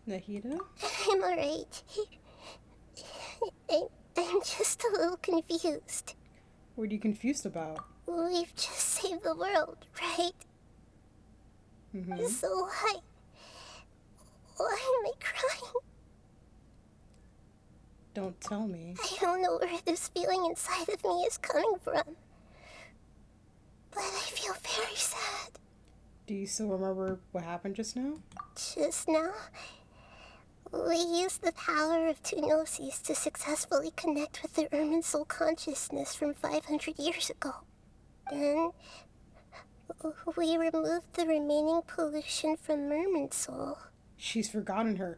Nahida? I'm alright. I'm just a little confused. What are you confused about? We've just saved the world, right? Mm-hmm. So why am I crying? Don't tell me. I don't know where this feeling inside of me is coming from. But I feel very sad. Do you still remember what happened just now? Just now, we used the power of two gnosis to successfully connect with the Irminsul consciousness from 500 years ago. Then, We removed the remaining pollution from Merman Soul. She's forgotten her.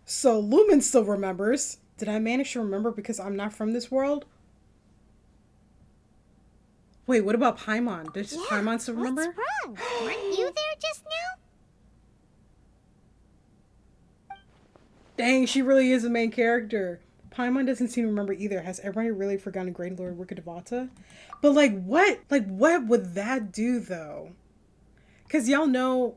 So Lumen still remembers. Did I manage to remember because I'm not from this world? Wait, what about Paimon? Does Paimon still remember? What's wrong? Weren't you there just now? Dang, she really is the main character. Paimon doesn't seem to remember either. Has everybody really forgotten Great Lord Rukkhadevata? But like what? Like what would that do though? Because y'all know,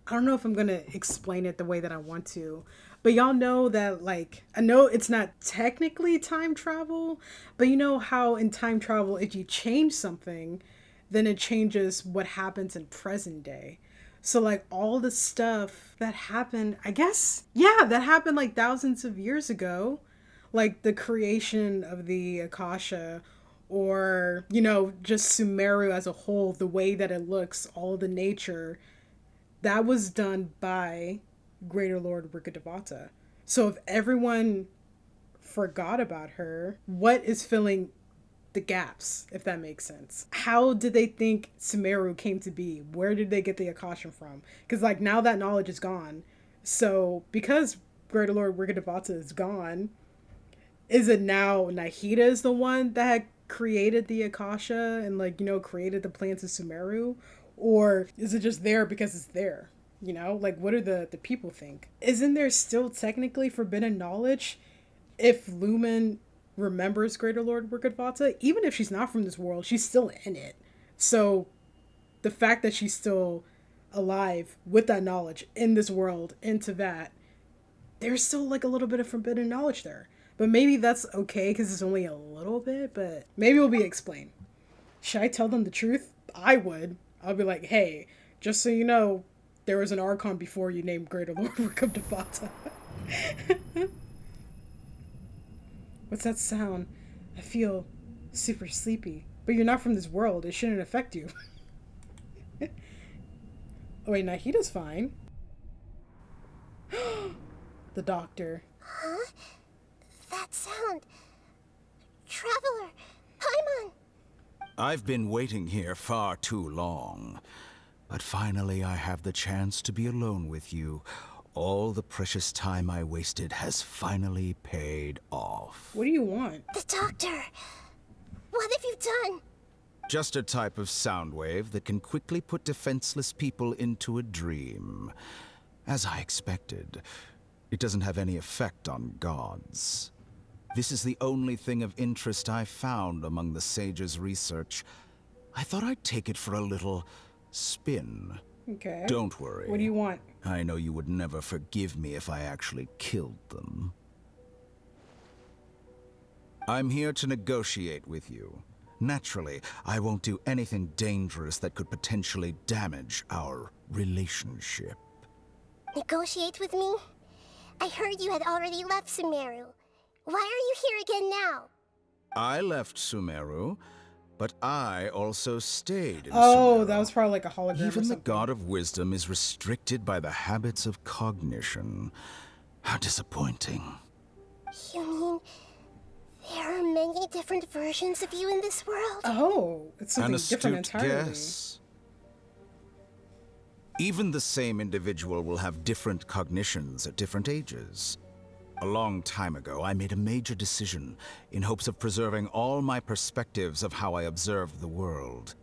I don't know if I'm going to explain it the way that I want to, but y'all know that, like, I know it's not technically time travel, but you know how in time travel, if you change something, then it changes what happens in present day. So, like, all the stuff that happened, I guess, yeah, that happened, like, thousands of years ago. Like, the creation of the Akasha, or, you know, just Sumeru as a whole, the way that it looks, all the nature, that was done by Greater Lord Rukkhadevata. So if everyone forgot about her, what is filling the gaps, if that makes sense? How did they think Sumeru came to be? Where did they get the Akasha from? Because, like, now that knowledge is gone. So because Greater Lord Rukkhadevata is gone, is it now NAHIDA is the one that had created the Akasha and, like, you know, created the plants of Sumeru? Or is it just there because it's there? You know, like, what do the people think? Isn't there still technically forbidden knowledge if Lumen remembers Greater Lord Rukkhadevata? Even if she's not from this world, she's still in it. So the fact that she's still alive with that knowledge in this world, into that, there's still, like, a little bit of forbidden knowledge there. But maybe that's okay because it's only a little bit, but maybe it'll be explained. Should I tell them the truth? I would. I'll be like, hey, just so you know, there was an Archon before you named Greater Lord Rukkhadevata. What's that sound? I feel super sleepy. But you're not from this world. It shouldn't affect you. Oh, wait, Nahida's fine. The doctor. Huh? That sound. Traveler! Paimon! I've been waiting here far too long. But finally I have the chance to be alone with you. All the precious time I wasted has finally paid off. What do you want? The doctor! What have you done? Just a type of sound wave that can quickly put defenseless people into a dream. As I expected, it doesn't have any effect on gods. This is the only thing of interest I found among the sage's research. I thought I'd take it for a little spin. Okay. Don't worry. What do you want? I know you would never forgive me if I actually killed them. I'm here to negotiate with you. Naturally, I won't do anything dangerous that could potentially damage our relationship. Negotiate with me? I heard you had already left Sumeru. Why are you here again now? I left Sumeru, but I also stayed in Oh, Sumeru. that was probably like a hologram or Even the something. God of Wisdom is restricted by the habits of cognition. How disappointing. You mean there are many different versions of you in this world? Oh, it's something An different astute entirely. guess. Even the same individual will have different cognitions at different ages. A long time ago, I made a major decision in hopes of preserving all my perspectives of how I observed the world.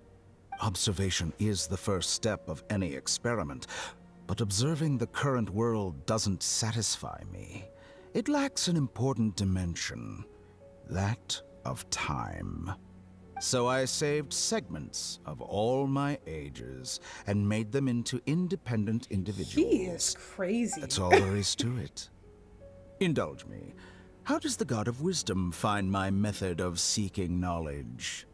Observation is the first step of any experiment, but observing the current world doesn't satisfy me. It lacks an important dimension, that of time. So I saved segments of all my ages and made them into independent individuals. He is crazy. That's all there is to it. Indulge me. How does the God of Wisdom find my method of seeking knowledge?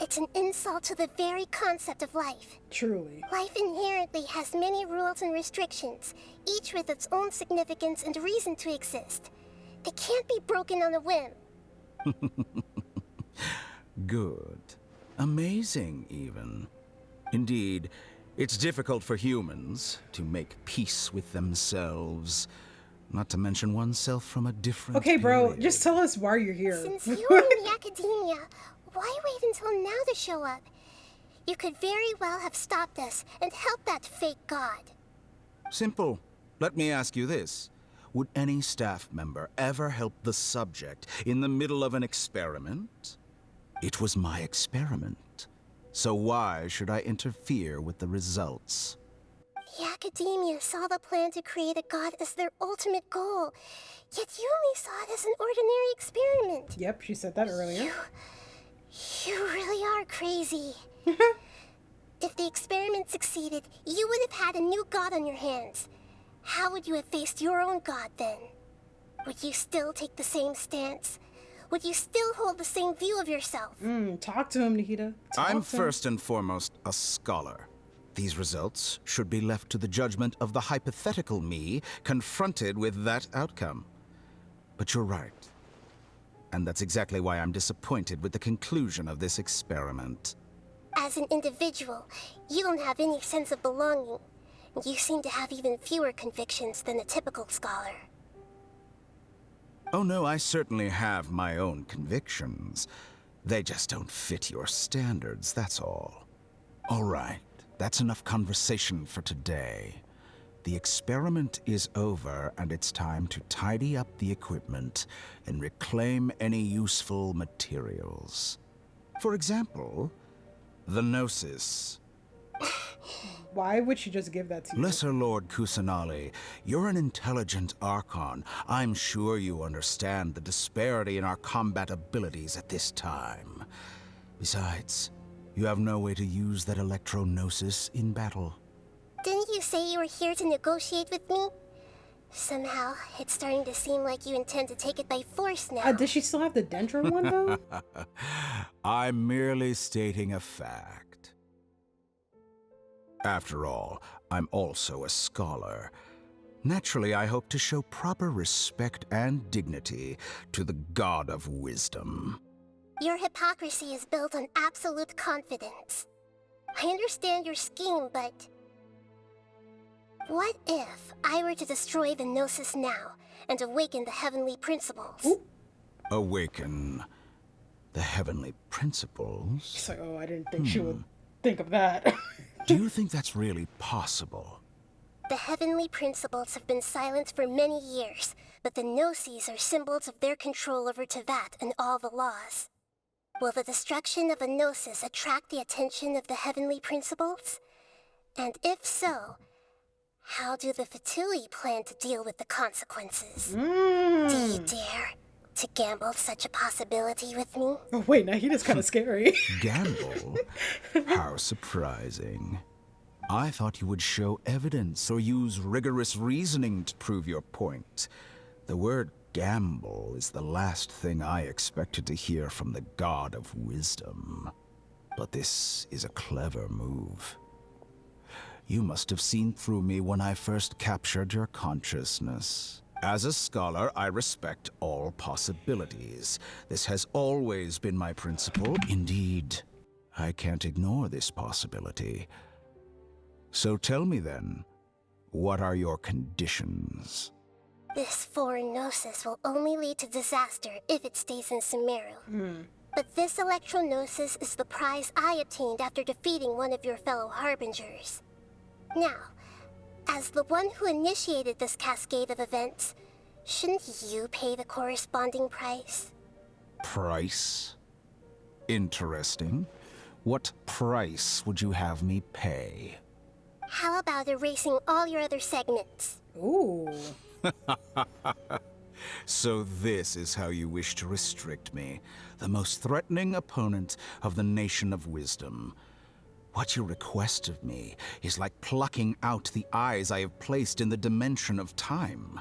It's an insult to the very concept of life. Truly. Life inherently has many rules and restrictions, each with its own significance and reason to exist. They can't be broken on a whim. Good. Amazing, even. Indeed, it's difficult for humans to make peace with themselves. Not to mention oneself from a different Okay, bro, period. just tell us why you're here. Since you were in the academia, why wait until now to show up? You could very well have stopped us and helped that fake god. Simple. Let me ask you this. Would any staff member ever help the subject in the middle of an experiment? It was my experiment. So why should I interfere with the results? The Academia saw the plan to create a god as their ultimate goal, yet you only saw it as an ordinary experiment. Yep, she said that earlier. You really are crazy. If the experiment succeeded, you would have had a new god on your hands. How would you have faced your own god then? Would you still take the same stance? Would you still hold the same view of yourself? Talk to him, NAHIDA. I'm first and foremost a scholar. These results should be left to the judgment of the hypothetical me confronted with that outcome. But you're right. And that's exactly why I'm disappointed with the conclusion of this experiment. As an individual, you don't have any sense of belonging. You seem to have even fewer convictions than a typical scholar. Oh no, I certainly have my own convictions. They just don't fit your standards, that's all. All right, that's enough conversation for today. The experiment is over, and it's time to tidy up the equipment and reclaim any useful materials. For example, the Gnosis. Why would she just give that to you? Lesser Lord Kusanali, you're an intelligent Archon. I'm sure you understand the disparity in our combat abilities at this time. Besides, you have no way to use that electro-gnosis in battle. Didn't you say you were here to negotiate with me? Somehow, it's starting to seem like you intend to take it by force now. Does she still have the Dendron one, though? I'm merely stating a fact. After all, I'm also a scholar. Naturally, I hope to show proper respect and dignity to the God of Wisdom. Your hypocrisy is built on absolute confidence. I understand your scheme, but... what if I were to destroy the Gnosis now and awaken the heavenly principles? Ooh. Awaken the heavenly principles? She's like, oh, I didn't think she would think of that. Do you think that's really possible? The heavenly principles have been silent for many years, but the Gnosis are symbols of their control over Tevat and all the laws. Will the destruction of a Gnosis attract the attention of the heavenly principles? And if so, how do the Fatui plan to deal with the consequences? Do you dare to gamble such a possibility with me? Oh wait, NAHIDA's kind of scary. Gamble? How surprising. I thought you would show evidence or use rigorous reasoning to prove your point. The word gamble is the last thing I expected to hear from the God of Wisdom. But this is a clever move. You must have seen through me when I first captured your consciousness. As a scholar, I respect all possibilities. This has always been my principle. Indeed, I can't ignore this possibility. So tell me then, what are your conditions? This foreign Gnosis will only lead to disaster if it stays in Sumeru. But this electro-gnosis is the prize I obtained after defeating one of your fellow Harbingers. Now, as the one who initiated this cascade of events, shouldn't you pay the corresponding price? Price? Interesting. What price would you have me pay? How about erasing all your other segments? Ooh. So this is how you wish to restrict me, the most threatening opponent of the Nation of Wisdom. What you request of me is like plucking out the eyes I have placed in the dimension of time.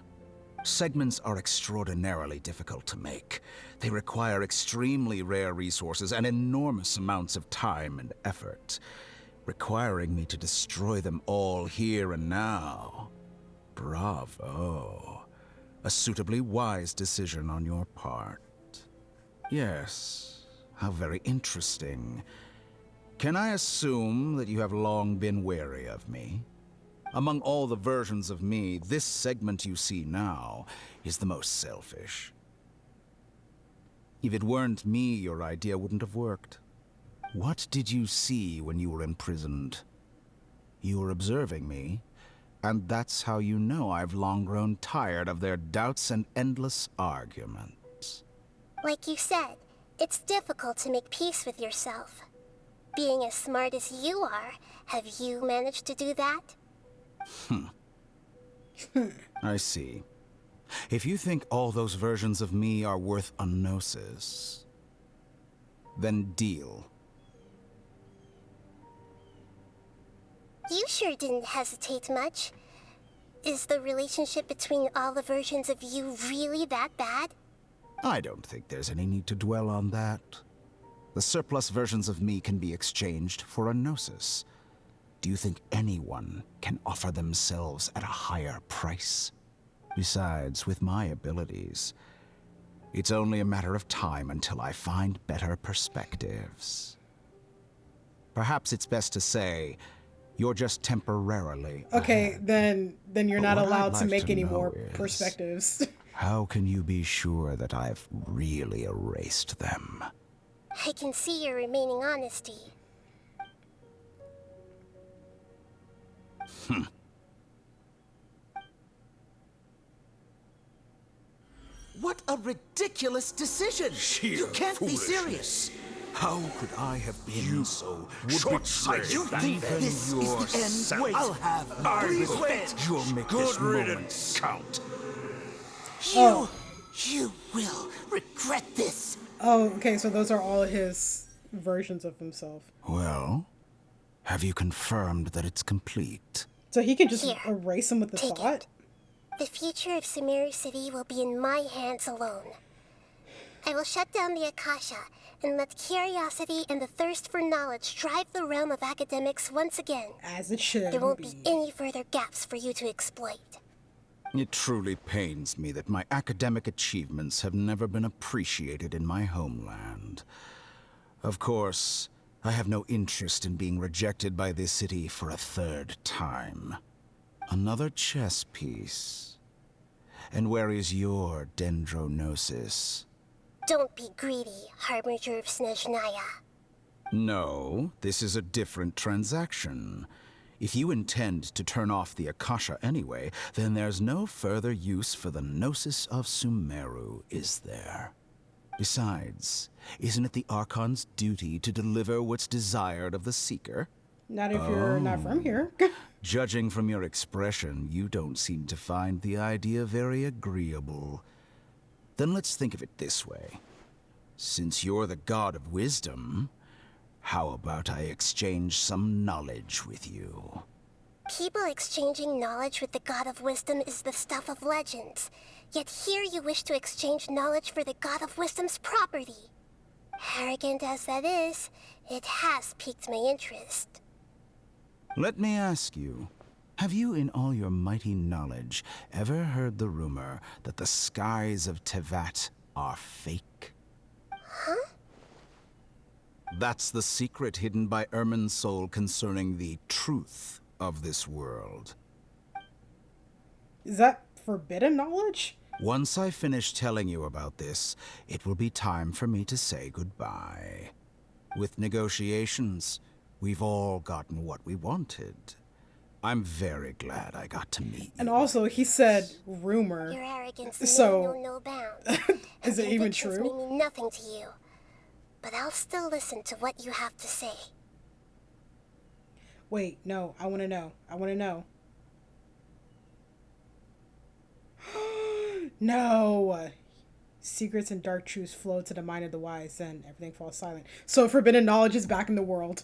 Segments are extraordinarily difficult to make. They require extremely rare resources and enormous amounts of time and effort, requiring me to destroy them all here and now. Bravo. A suitably wise decision on your part. Yes, how very interesting. Can I assume that you have long been wary of me? Among all the versions of me, this segment you see now is the most selfish. If it weren't me, your idea wouldn't have worked. What did you see when you were imprisoned? You were observing me, and that's how you know I've long grown tired of their doubts and endless arguments. Like you said, it's difficult to make peace with yourself. Being as smart as you are, have you managed to do that? I see. If you think all those versions of me are worth a gnosis, then deal. You sure didn't hesitate much. Is the relationship between all the versions of you really that bad? I don't think there's any need to dwell on that. The surplus versions of me can be exchanged for a gnosis. Do you think anyone can offer themselves at a higher price? Besides, with my abilities, it's only a matter of time until I find better perspectives. Perhaps it's best to say, you're just temporarily Okay, ahead. then you're But not what I'd allowed to like make to any know more is, perspectives. How can you be sure that I've really erased them? I can see your remaining honesty. What a ridiculous decision! You can't be serious! How could I have been so short-sighted? You think this is the end? Wait, I'll have please wait! You'll make this moment count. You will regret this! Oh, okay, so those are all his versions of himself. Well, have you confirmed that it's complete? So he can just Here, erase them with the take thought? it. The future of Sumeru City will be in my hands alone. I will shut down the Akasha and let curiosity and the thirst for knowledge drive the realm of academics once again. As it should There won't be any further gaps for you to exploit. It truly pains me that my academic achievements have never been appreciated in my homeland. Of course, I have no interest in being rejected by this city for a third time. Another chess piece. And where is your dendronosis? Don't be greedy, Harbinger of Snezhnaya. No, this is a different transaction. If you intend to turn off the Akasha anyway, then there's no further use for the Gnosis of Sumeru, is there? Besides, isn't it the Archon's duty to deliver what's desired of the Seeker? Not if you're not from here. Judging from your expression, you don't seem to find the idea very agreeable. Then let's think of it this way. Since you're the god of wisdom, how about I exchange some knowledge with you? People exchanging knowledge with the god of wisdom is the stuff of legends. Yet here you wish to exchange knowledge for the god of wisdom's property. Arrogant as that is, it has piqued my interest. Let me ask you, have you in all your mighty knowledge ever heard the rumor that the skies of Tevat are fake? Huh? That's the secret hidden by Irminsul concerning the truth of this world. Is that forbidden knowledge? Once I finish telling you about this, it will be time for me to say goodbye. With negotiations, we've all gotten what we wanted. I'm very glad I got to meet you. And also, he said rumor. Your arrogance So, may know no bounds. is it even Convictions true? may mean nothing to you. But I'll still listen to what you have to say. Wait, no, I want to know. I want to know. No! Secrets and dark truths flow to the mind of the wise, then everything falls silent. So forbidden knowledge is back in the world.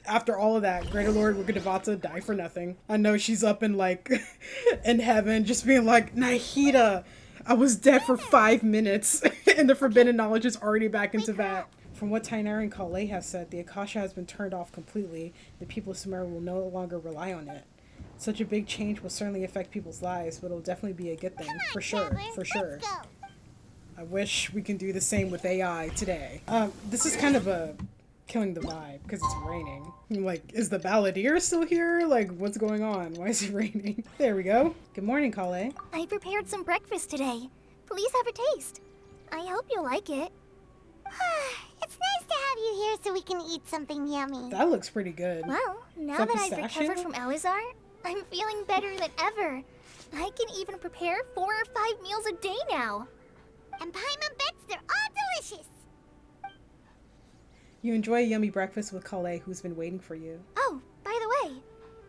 After all of that, Greater Lord Rukkhadevata died for nothing. I know she's up in, like, in heaven, just being like, Nahida, I was dead for 5 minutes, and the forbidden knowledge is already back into that. From what Tainari and Kale have said, the Akasha has been turned off completely. The people of Sumeru will no longer rely on it. Such a big change will certainly affect people's lives, but it'll definitely be a good thing. For sure, for sure. I wish we can do the same with AI today. This is kind of a killing the vibe, because it's raining. Like, is the balladeer still here? Like, what's going on? Why is it raining? There we go. Good morning, Kale. I prepared some breakfast today. Please have a taste. I hope you like it. It's nice to have you here so we can eat something yummy. That looks pretty good. Well, now that I've recovered from Alizar, I'm feeling better than ever. I can even prepare 4 or 5 meals a day now. And Paimon bets they're all delicious. You enjoy a yummy breakfast with Kale, who's been waiting for you. Oh, by the way,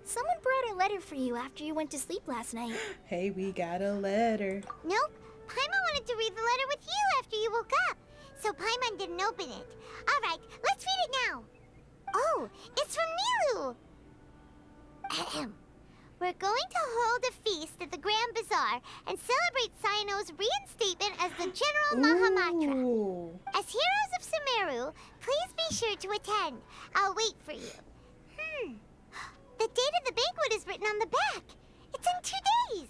someone brought a letter for you after you went to sleep last night. Hey, we got a letter. Nope. Paimon wanted to read the letter with you after you woke up. So Paimon didn't open it. Alright, let's read it now. Oh, it's from Nilu. Ahem. We're going to hold a feast at the Grand Bazaar and celebrate Cyano's reinstatement as the General Mahamatra. As heroes of Sumeru, please be sure to attend. I'll wait for you. The date of the banquet is written on the back. It's in 2 days.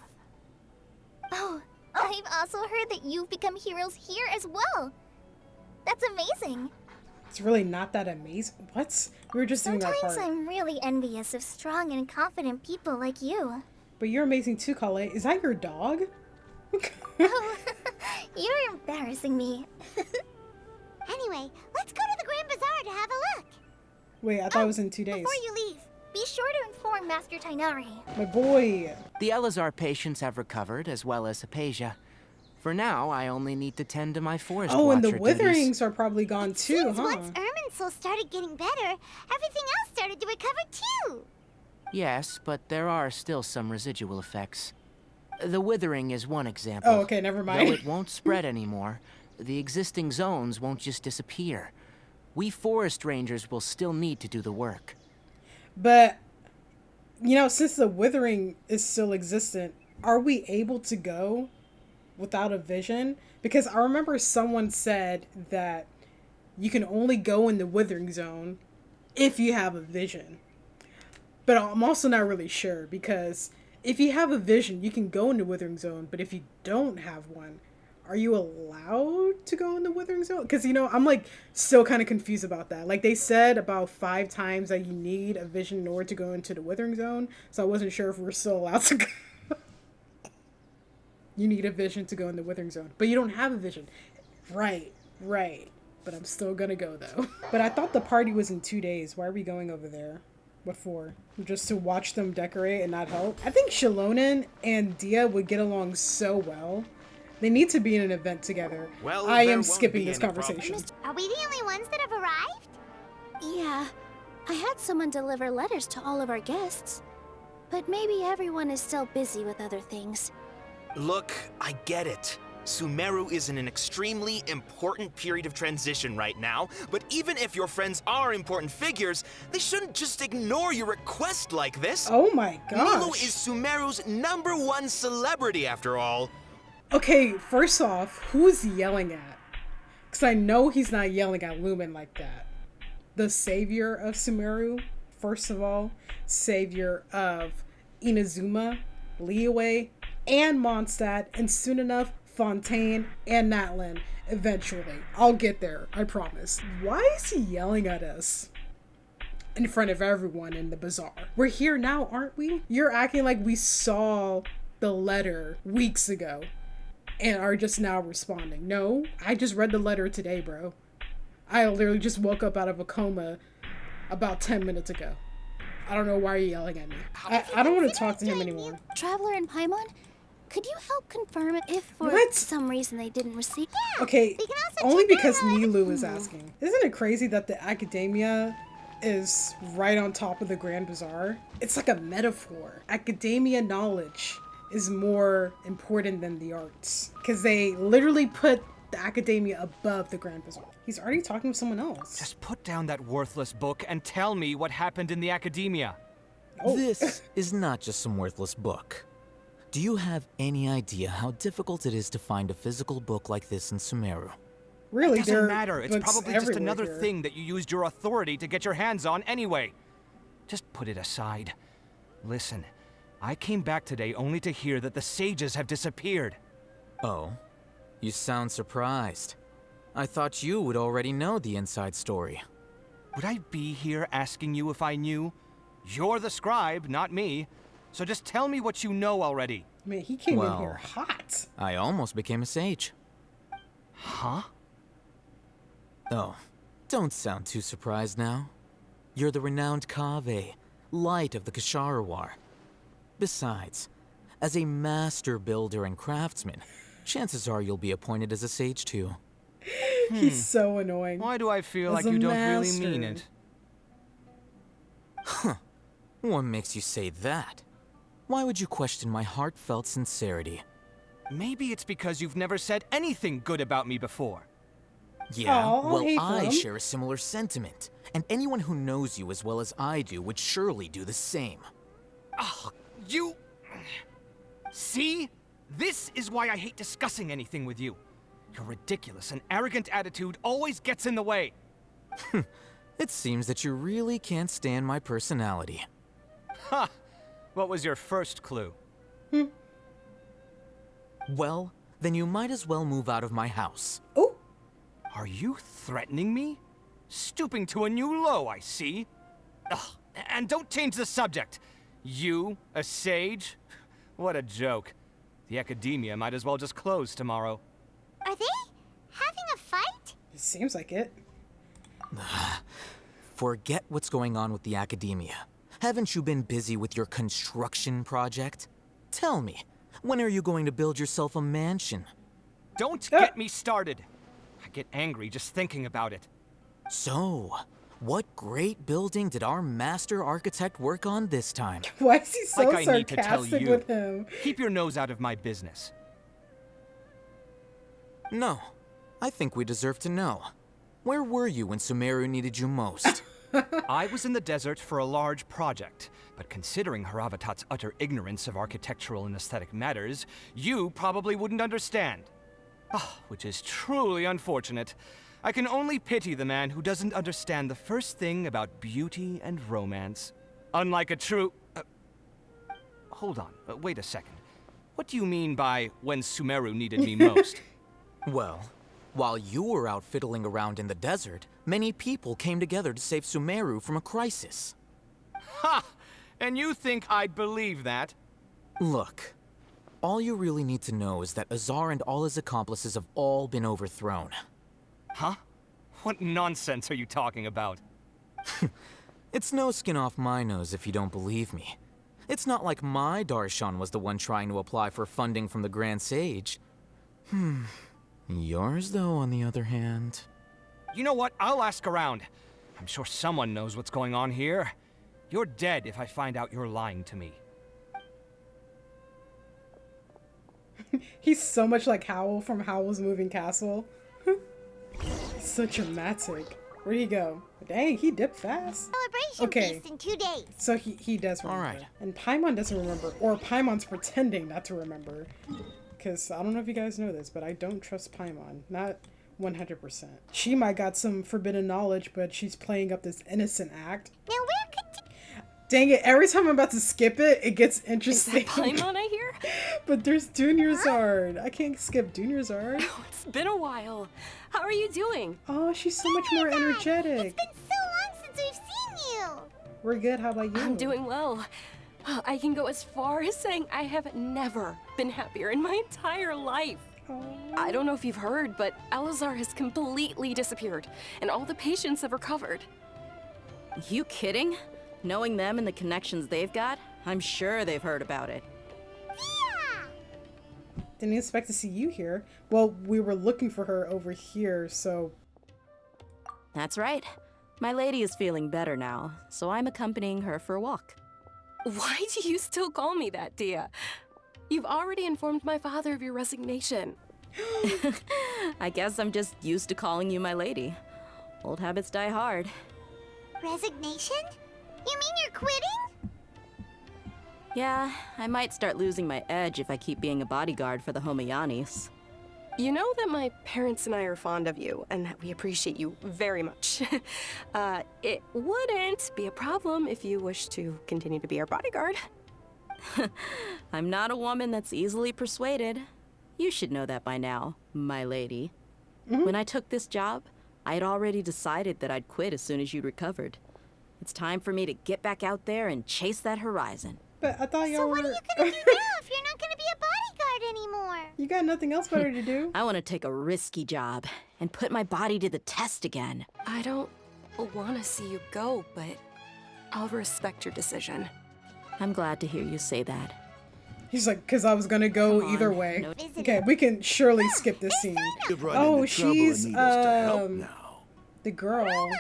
Oh, I've also heard that you've become heroes here as well. That's amazing. It's really not that amazing. What? We were just doing our part. Sometimes I'm really envious of strong and confident people like you. But you're amazing too, Kale. Is that your dog? Oh, you're embarrassing me. Anyway, let's go to the Grand Bazaar to have a look. Wait, I thought it was in 2 days. Before you leave, be sure to inform Master Tainari. My boy. The Elazar patients have recovered, as well as Hypatia. For now, I only need to tend to my forest Oh, and the watcher witherings duties. are probably gone too, huh? Once Irminsul started getting better, everything else started to recover too. Yes, but there are still some residual effects. The withering is one example. Oh, okay, never mind. Though it won't spread anymore, the existing zones won't just disappear. We forest rangers will still need to do the work. But, you know, since the withering is still existent, are we able to go without a vision? Because I remember someone said that you can only go in the withering zone if you have a vision. But I'm also not really sure, because if you have a vision, you can go in the withering zone, but if you don't have one, are you allowed to go in the withering zone? Because, you know, I'm like still kind of confused about that. Like, they said about 5 times that you need a vision in order to go into the withering zone, so I wasn't sure if we're still allowed to go. You need a vision to go in the withering zone, but you don't have a vision. Right. But I'm still gonna go though. But I thought the party was in 2 days. Why are we going over there? What for? Just to watch them decorate and not help? I think Shilonen and Dia would get along so well. They need to be in an event together. Well, I there am won't skipping be this any conversation. Are we the only ones that have arrived? Yeah, I had someone deliver letters to all of our guests. But maybe everyone is still busy with other things. Look, I get it. Sumeru is in an extremely important period of transition right now, but even if your friends are important figures, they shouldn't just ignore your request like this. Oh my gosh. Nilo is Sumeru's #1 celebrity after all. Okay, first off, who's yelling at? Because I know he's not yelling at Lumen like that. The savior of Sumeru, first of all, savior of Inazuma, Liyue, and Mondstadt, and soon enough, Fontaine and Natlin. Eventually. I'll get there, I promise. Why is he yelling at us in front of everyone in the bazaar? We're here now, aren't we? You're acting like we saw the letter weeks ago and are just now responding. No, I just read the letter today, bro. I literally just woke up out of a coma about 10 minutes ago. I don't know why you're yelling at me. I don't want to talk to him anymore. Traveler and Paimon, could you help confirm if for some reason they didn't receive? Okay, only because Nilu is asking. Isn't it crazy that the academia is right on top of the Grand Bazaar? It's like a metaphor. Academia knowledge is more important than the arts, because they literally put the academia above the Grand Bazaar. He's already talking with someone else. Just put down that worthless book and tell me what happened in the academia. This is not just some worthless book. Do you have any idea how difficult it is to find a physical book like this in Sumeru? Really? It doesn't matter. It's probably just everywhere another here. thing that you used your authority to get your hands on anyway. Just put it aside. Listen, I came back today only to hear that the sages have disappeared. Oh, you sound surprised. I thought you would already know the inside story. Would I be here asking you if I knew? You're the scribe, not me. So just tell me what you know already. Man, he came in here hot. I almost became a sage. Huh? Oh, Don't sound too surprised now. You're the renowned Kaveh, light of the Ksharawar. Besides, as a master builder and craftsman, chances are you'll be appointed as a sage too. He's so annoying. Why do I feel As like a you don't really master. mean it? Huh. What makes you say that? Why would you question my heartfelt sincerity? Maybe it's because you've never said anything good about me before. Yeah, Aw, well, hey, I Plum. share a similar sentiment. And anyone who knows you as well as I do would surely do the same. Oh, you... See? This is why I hate discussing anything with you. Your ridiculous and arrogant attitude always gets in the way. It seems that you really can't stand my personality. Ha! What was your first clue? Well, then you might as well move out of my house. Oh! Are you threatening me? Stooping to a new low, I see. Ugh, and don't change the subject. You, a sage? What a joke. The academia might as well just close tomorrow. Are they having a fight? It seems like it. Forget what's going on with the academia. Haven't you been busy with your construction project? Tell me, when are you going to build yourself a mansion? Don't get me started. I get angry just thinking about it. So, what great building did our master architect work on this time? Why is he so Like I need to tell sarcastic you. with him? Keep your nose out of my business. No, I think we deserve to know. Where were you when Sumeru needed you most? I was in the desert for a large project, but considering Haravatat's utter ignorance of architectural and aesthetic matters, you probably wouldn't understand. Ah, which is truly unfortunate. I can only pity the man who doesn't understand the first thing about beauty and romance. Unlike a true... hold on, wait a second. What do you mean by when Sumeru needed me most? Well, while you were out fiddling around in the desert, many people came together to save Sumeru from a crisis. Ha! And you think I'd believe that? Look, all you really need to know is that Azar and all his accomplices have all been overthrown. Huh? What nonsense are you talking about? It's no skin off my nose if you don't believe me. It's not like my Darshan was the one trying to apply for funding from the Grand Sage. Yours, though, on the other hand... You know what? I'll ask around. I'm sure someone knows what's going on here. You're dead if I find out you're lying to me. He's so much like Howl from Howl's Moving Castle. He's so dramatic. Where'd he go? Dang, he dipped fast. Celebration feast in 2 days. So he does remember. Alright. And Paimon doesn't remember. Or Paimon's pretending not to remember. Because I don't know if you guys know this, but I don't trust Paimon. Not 100%. She might got some forbidden knowledge, but she's playing up this innocent act. Now Dang it, every time I'm about to skip it, it gets interesting. Is that Paimon I hear? But there's Junior Zard. I can't skip Junior Zard. Oh, it's been a while. How are you doing? Oh, she's so much more energetic. It's been so long since we've seen you. We're good, how about you? I'm doing well. I can go as far as saying I have never been happier in my entire life. I don't know if you've heard, but Alazar has completely disappeared, and all the patients have recovered. You kidding? Knowing them and the connections they've got, I'm sure they've heard about it. Didn't expect to see you here. Well, we were looking for her over here, so... That's right. My lady is feeling better now, so I'm accompanying her for a walk. Why do you still call me that, Dia? You've already informed my father of your resignation. I guess I'm just used to calling you my lady. Old habits die hard. Resignation? You mean you're quitting? Yeah, I might start losing my edge if I keep being a bodyguard for the Homayanis. You know that my parents and I are fond of you, and that we appreciate you very much. It wouldn't be a problem if you wish to continue to be our bodyguard. I'm not a woman that's easily persuaded. You should know that by now, my lady. When I took this job, I had already decided that I'd quit as soon as you'd recovered. It's time for me to get back out there and chase that horizon. But I thought y'all were... So what are you gonna do now if you're not gonna be a bodyguard anymore. You got nothing else better to do? I want to take a risky job and put my body to the test again. I don't want to see you go, but I'll respect your decision. I'm glad to hear you say that. He's like, because I was going to go either way. Okay, we can surely skip this scene. Oh, she's, the girl.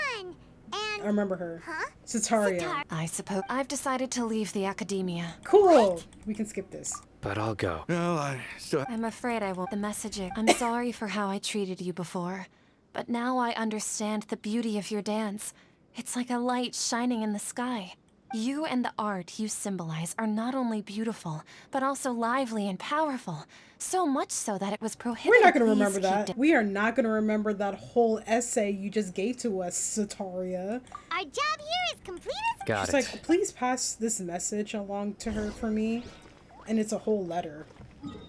I remember her. Sataria. I suppose I've decided to leave the academia. Cool. We can skip this. But I'll go. Well, I'm afraid I won't. The messaging. I'm sorry for how I treated you before, but now I understand the beauty of your dance. It's like a light shining in the sky. You and the art you symbolize are not only beautiful, but also lively and powerful. So much so that it was prohibited. We're not going to remember that. We are not going to remember that whole essay you just gave to us, Sataria. Our job here is complete. Got She's like, please pass this message along to her for me. And it's a whole letter.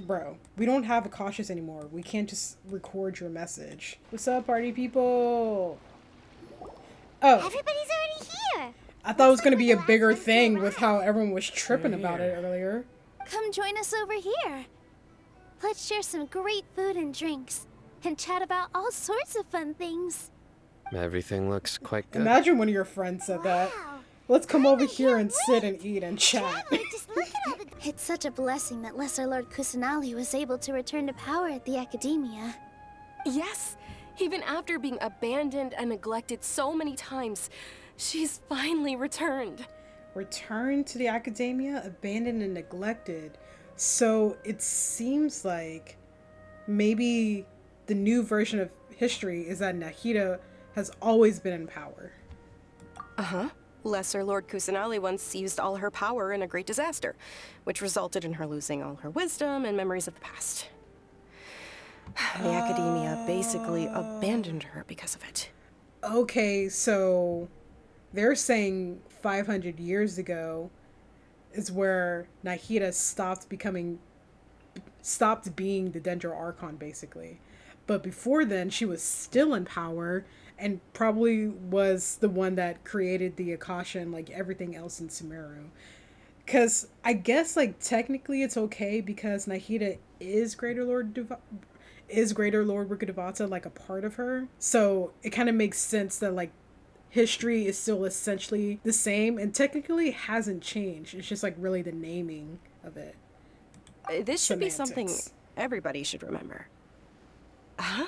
Bro, we don't have a cautious anymore. We can't just record your message. What's up, party people? Oh. Everybody's already here. I thought it was going to be a bigger thing with how everyone was tripping about it earlier. Come join us over here. Let's share some great food and drinks and chat about all sorts of fun things. Everything looks quite good. Imagine one of your friends said that. Let's come over here and sit and eat and chat. It's such a blessing that Lesser Lord Kusanali was able to return to power at the Academia. Yes, even after being abandoned and neglected so many times, she's finally returned. Returned to the Academia, abandoned and neglected. So it seems like maybe the new version of history is that Nahida has always been in power. Uh-huh. Lesser Lord Kusanali once used all her power in a great disaster, which resulted in her losing all her wisdom and memories of the past. The Academia basically abandoned her because of it. Okay, so they're saying 500 years ago is where Nahida stopped being the Dendro Archon, basically. But before then, she was still in power and probably was the one that created the Akasha and like everything else in Sumeru. Because I guess like technically it's okay because Nahida is Greater Lord Rukkhadevata, like a part of her. So it kind of makes sense that like history is still essentially the same and technically hasn't changed. It's just like really the naming of it. This should be something everybody should remember. Huh?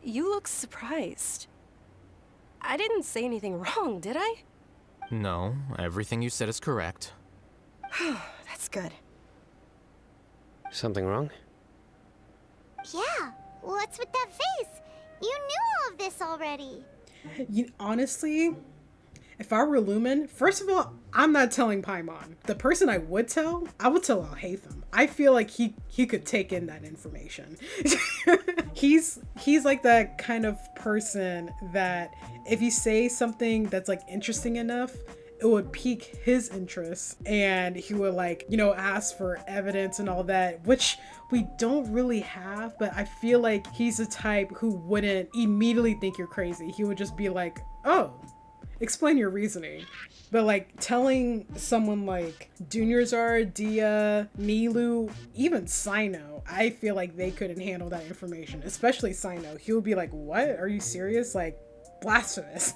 You look surprised. I didn't say anything wrong, did I? No, everything you said is correct. That's good. Something wrong? Yeah, what's with that face? You knew all of this already. Honestly, if I were Lumen, first of all, I'm not telling Paimon. The person I would tell Al-Haytham. I feel like he could take in that information. He's like that kind of person that if you say something that's like interesting enough, it would pique his interest and he would like, you know, ask for evidence and all that, which we don't really have, but I feel like he's the type who wouldn't immediately think you're crazy. He would just be like, oh, explain your reasoning. But like telling someone like Dunyarzar, Dia, Nilu, even Sino, I feel like they couldn't handle that information, especially Sino. He would be like, what? Are you serious? Like, blasphemous.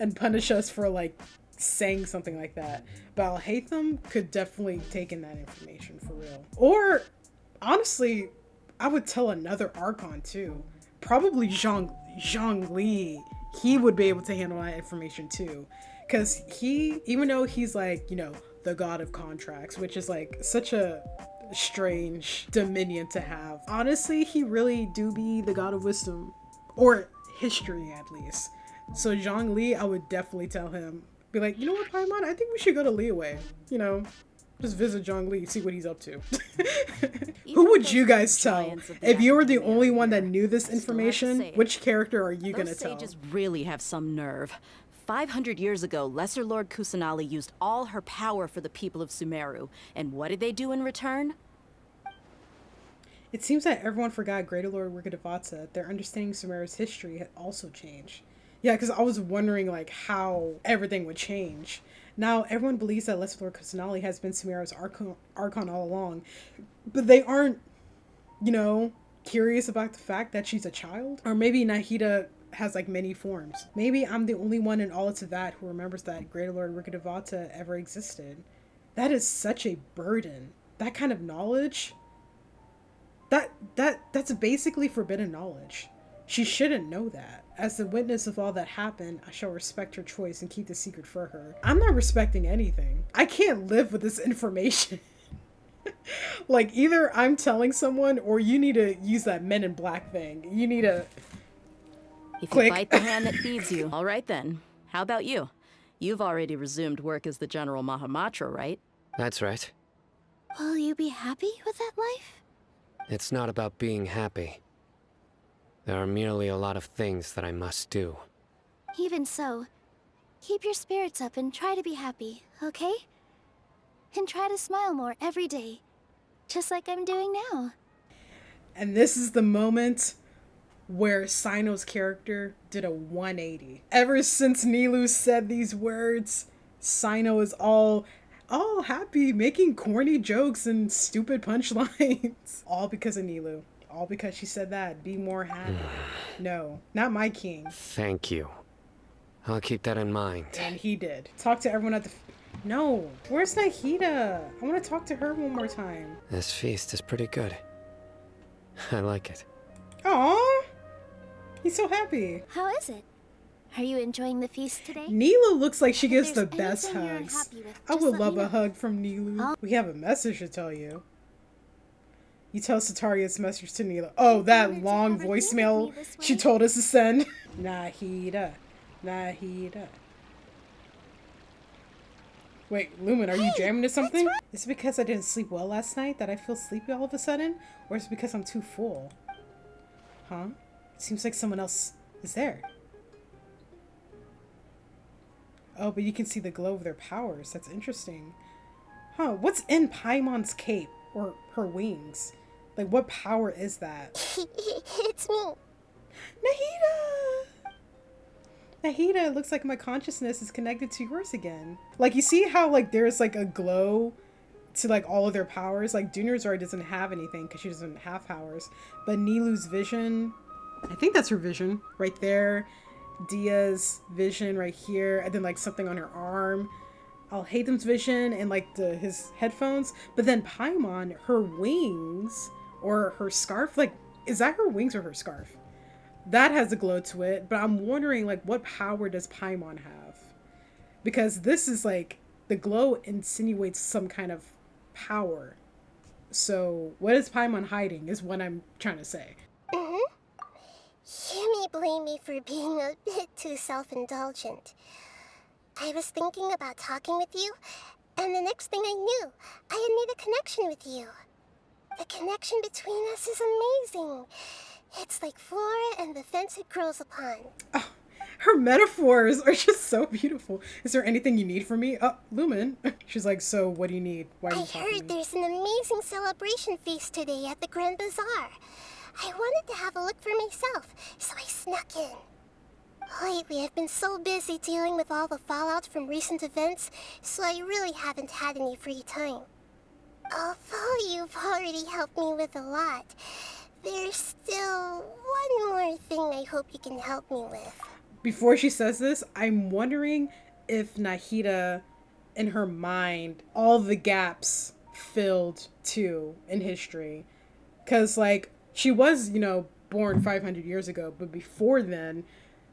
And punish us for like saying something like that. But Al-Haytham could definitely take in that information for real. Or honestly, I would tell another Archon too. Probably Zhongli. He would be able to handle that information too. Because he, even though he's like, you know, the god of contracts, which is like such a strange dominion to have. Honestly, he really do be the god of wisdom. Or history at least. So Zhongli, I would definitely tell him, be like, you know what, Paimon, I think we should go to Liyue. You know, just visit Zhongli, see what he's up to. Who would you guys tell? If you were the only one that knew this information, which character are you gonna tell? Those sages really have some nerve. 500 years ago, Lesser Lord Kusanali used all her power for the people of Sumeru. And what did they do in return? It seems that everyone forgot Greater Lord Rukkhadevata. Their understanding of Sumeru's history had also changed. Yeah, because I was wondering like how everything would change. Now, everyone believes that Lesser Lord Kusanali has been Sumeru's Archon all along, but they aren't, you know, curious about the fact that she's a child. Or maybe Nahida has like many forms. Maybe I'm the only one in all of Teyvat who remembers that Greater Lord Rukkhadevata ever existed. That is such a burden. That kind of knowledge, that's basically forbidden knowledge. She shouldn't know that. As the witness of all that happened, I shall respect her choice and keep the secret for her. I'm not respecting anything. I can't live with this information. Like, either I'm telling someone or you need to use that Men in Black thing. You need to If you bite the hand that feeds you. All right then. How about you? You've already resumed work as the General Mahamatra, right? That's right. Will you be happy with that life? It's not about being happy. There are merely a lot of things that I must do. Even so, keep your spirits up and try to be happy, okay? And try to smile more every day, just like I'm doing now. And this is the moment where Sino's character did a 180. Ever since Nilou said these words, Sino is all happy, making corny jokes and stupid punchlines. All because of Nilou. All because she said that. Be more happy. No, not my king. Thank you. I'll keep that in mind. And he did. Talk to everyone at the... No. Where's Nahida? I want to talk to her one more time. This feast is pretty good. I like it. Aww. He's so happy. How is it? Are you enjoying the feast today? Nilou looks like she gives the If best there's anything you're hugs. unhappy with, I just would let me love a know. hug from Nilou. We have a message to tell you. You tell Sataria's message to Nilou. Oh, that long voicemail she told us to send. Nahida. Nahida. Wait, Lumen, are you jamming to something? Is it because I didn't sleep well last night that I feel sleepy all of a sudden? Or is it because I'm too full? Huh? It seems like someone else is there. Oh, but you can see the glow of their powers. That's interesting. Huh, what's in Paimon's cape? Or her wings? Like, what power is that? It's me. Nahida! Nahida, it looks like my consciousness is connected to yours again. Like, you see how, like, there's, like, a glow to, like, all of their powers? Like, Dunerzor doesn't have anything because she doesn't have powers. But Nilou's vision, I think that's her vision right there. Dia's vision right here. And then, like, something on her arm. Alhaitham's vision and, like, his headphones. But then Paimon, her wings or her scarf, like, is that her wings or her scarf? That has a glow to it, but I'm wondering, like, what power does Paimon have? Because this is, like, the glow insinuates some kind of power. So, what is Paimon hiding is what I'm trying to say. You may blame me for being a bit too self-indulgent. I was thinking about talking with you, and the next thing I knew, I had made a connection with you. The connection between us is amazing. It's like flora and the fence it grows upon. Oh, her metaphors are just so beautiful. Is there anything you need from me? Lumen. She's like, so what do you need? Why are you talking to me? I heard there's an amazing celebration feast today at the Grand Bazaar. I wanted to have a look for myself, so I snuck in. Lately, I've been so busy dealing with all the fallout from recent events, so I really haven't had any free time. Although you've already helped me with a lot, there's still one more thing I hope you can help me with. Before she says this, I'm wondering if Nahida, in her mind, all the gaps filled too in history. Because, like, she was, you know, born 500 years ago, but before then,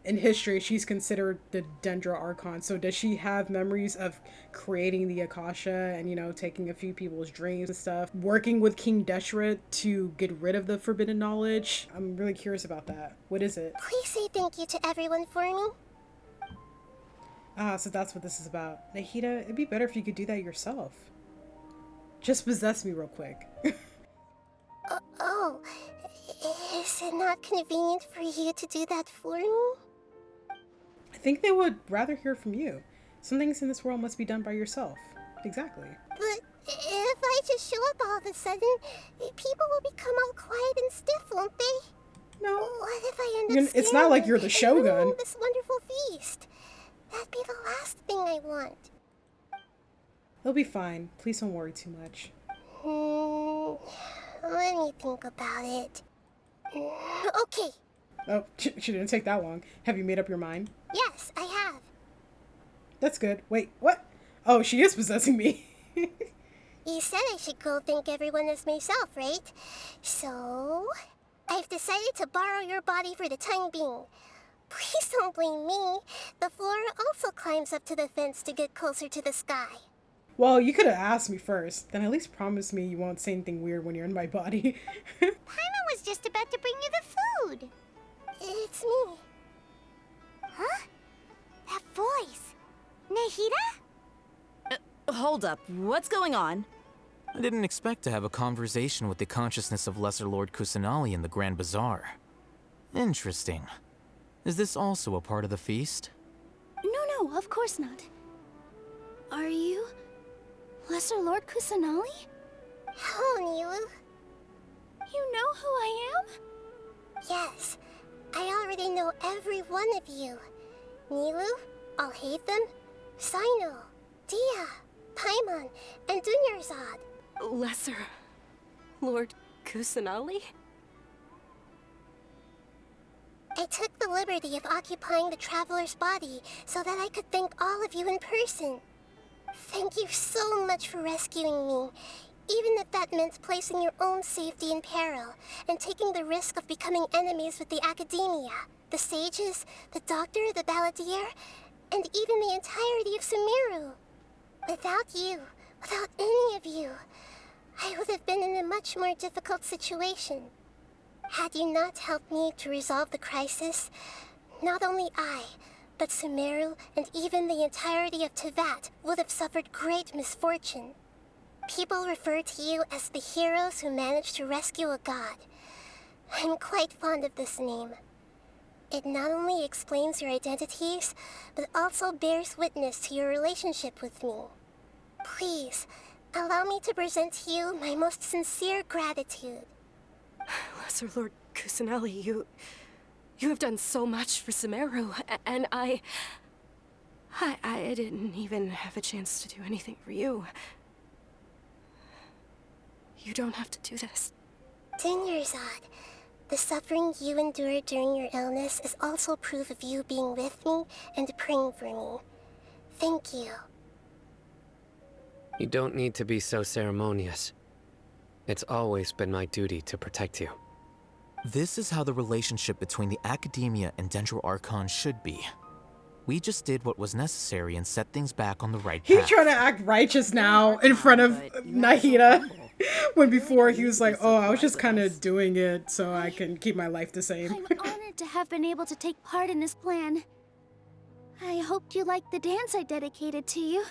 in history, she's considered the Dendra Archon. So does she have memories of creating the Akasha and, you know, taking a few people's dreams and stuff? Working with King Deshret to get rid of the forbidden knowledge? I'm really curious about that. What is it? Please say thank you to everyone for me. Ah, so that's what this is about. Nahida, it'd be better if you could do that yourself. Just possess me real quick. Oh, is it not convenient for you to do that for me? I think they would rather hear from you. Some things in this world must be done by yourself. Exactly. But if I just show up all of a sudden, people will become all quiet and stiff, won't they? No. What if I end up It's not like you're the scaring them and Shogun. ruining this wonderful feast? That'd be the last thing I want. It'll be fine. Please don't worry too much. Let me think about it. Okay. Oh, she didn't take that long. Have you made up your mind? Yes, I have. That's good. Wait, what? Oh, she is possessing me. You said I should go thank everyone as myself, right? So, I've decided to borrow your body for the time being. Please don't blame me. The flora also climbs up to the fence to get closer to the sky. Well, you could have asked me first. Then at least promise me you won't say anything weird when you're in my body. Paimon was just about to bring you the food. It's me. Huh? That voice. Nahida? Hold up. What's going on? I didn't expect to have a conversation with the consciousness of Lesser Lord Kusanali in the Grand Bazaar. Interesting. Is this also a part of the feast? No, of course not. Are you Lesser Lord Kusanali? Hello, Nilu. You know who I am? Yes, I already know every one of you. Nilu, Alhaitham, Sino, Dia, Paimon, and Dunyarzad. Lesser Lord Kusanali? I took the liberty of occupying the traveler's body so that I could thank all of you in person. Thank you so much for rescuing me, even if that meant placing your own safety in peril and taking the risk of becoming enemies with the academia, the sages, the doctor, the balladeer, and even the entirety of Sumeru. Without you, without any of you, I would have been in a much more difficult situation. Had you not helped me to resolve the crisis, not only I, but Sumeru and even the entirety of Tevat would have suffered great misfortune. People refer to you as the heroes who managed to rescue a god. I'm quite fond of this name. It not only explains your identities, but also bears witness to your relationship with me. Please, allow me to present to you my most sincere gratitude. Lesser Lord Kusanali, you have done so much for Sumeru, and I didn't even have a chance to do anything for you. You don't have to do this. Dunyarzad, the suffering you endured during your illness is also proof of you being with me and praying for me. Thank you. You don't need to be so ceremonious. It's always been my duty to protect you. This is how the relationship between the Academia and Dendro Archon should be. We just did what was necessary and set things back on the right path. He's trying to act righteous now in front of Nahida. When before he was like, oh, I was just kind of doing it so I can keep my life the same. I'm honored to have been able to take part in this plan. I hoped you liked the dance I dedicated to you.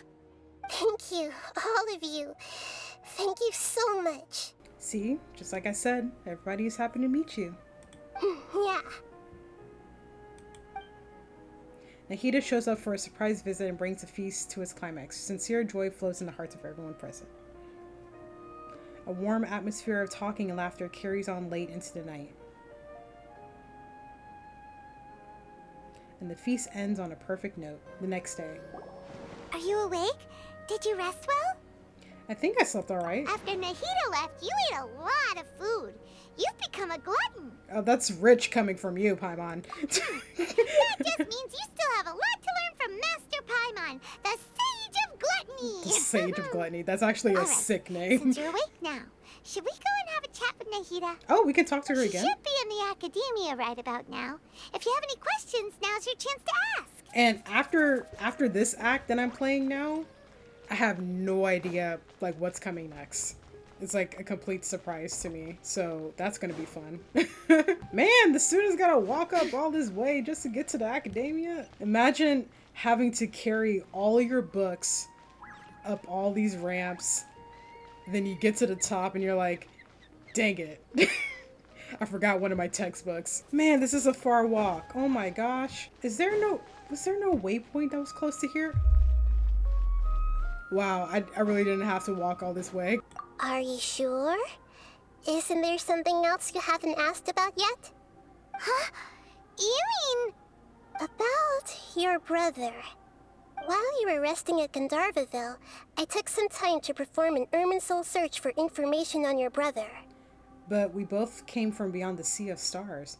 Thank you, all of you. Thank you so much. See, just like I said, everybody's happy to meet you. Yeah. Nahida shows up for a surprise visit and brings the feast to its climax. Sincere joy flows in the hearts of everyone present. A warm atmosphere of talking and laughter carries on late into the night. And the feast ends on a perfect note the next day. Are you awake? Did you rest well? I think I slept alright. After Nahida left, you ate a lot of food. You've become a glutton. Oh, that's rich coming from you, Paimon. That just means you still have a lot to learn from Master Paimon, the Sage of Gluttony. The Sage of Gluttony. That's actually a sick name. Since you're awake now, should we go and have a chat with Nahida? Oh, we can talk to her again. She should be in the academia right about now. If you have any questions, now's your chance to ask. And after this act that I'm playing now, I have no idea like what's coming next. It's like a complete surprise to me. So that's gonna be fun. Man, the students gotta walk up all this way just to get to the academia. Imagine having to carry all your books up all these ramps. Then you get to the top and you're like, dang it. I forgot one of my textbooks. Man, this is a far walk. Oh my gosh. Was there no waypoint that was close to here? Wow, I really didn't have to walk all this way. Are you sure? Isn't there something else you haven't asked about yet? Huh? You mean... About your brother. While you were resting at Gandharvaville, I took some time to perform an Irminsul search for information on your brother. But we both came from beyond the Sea of Stars.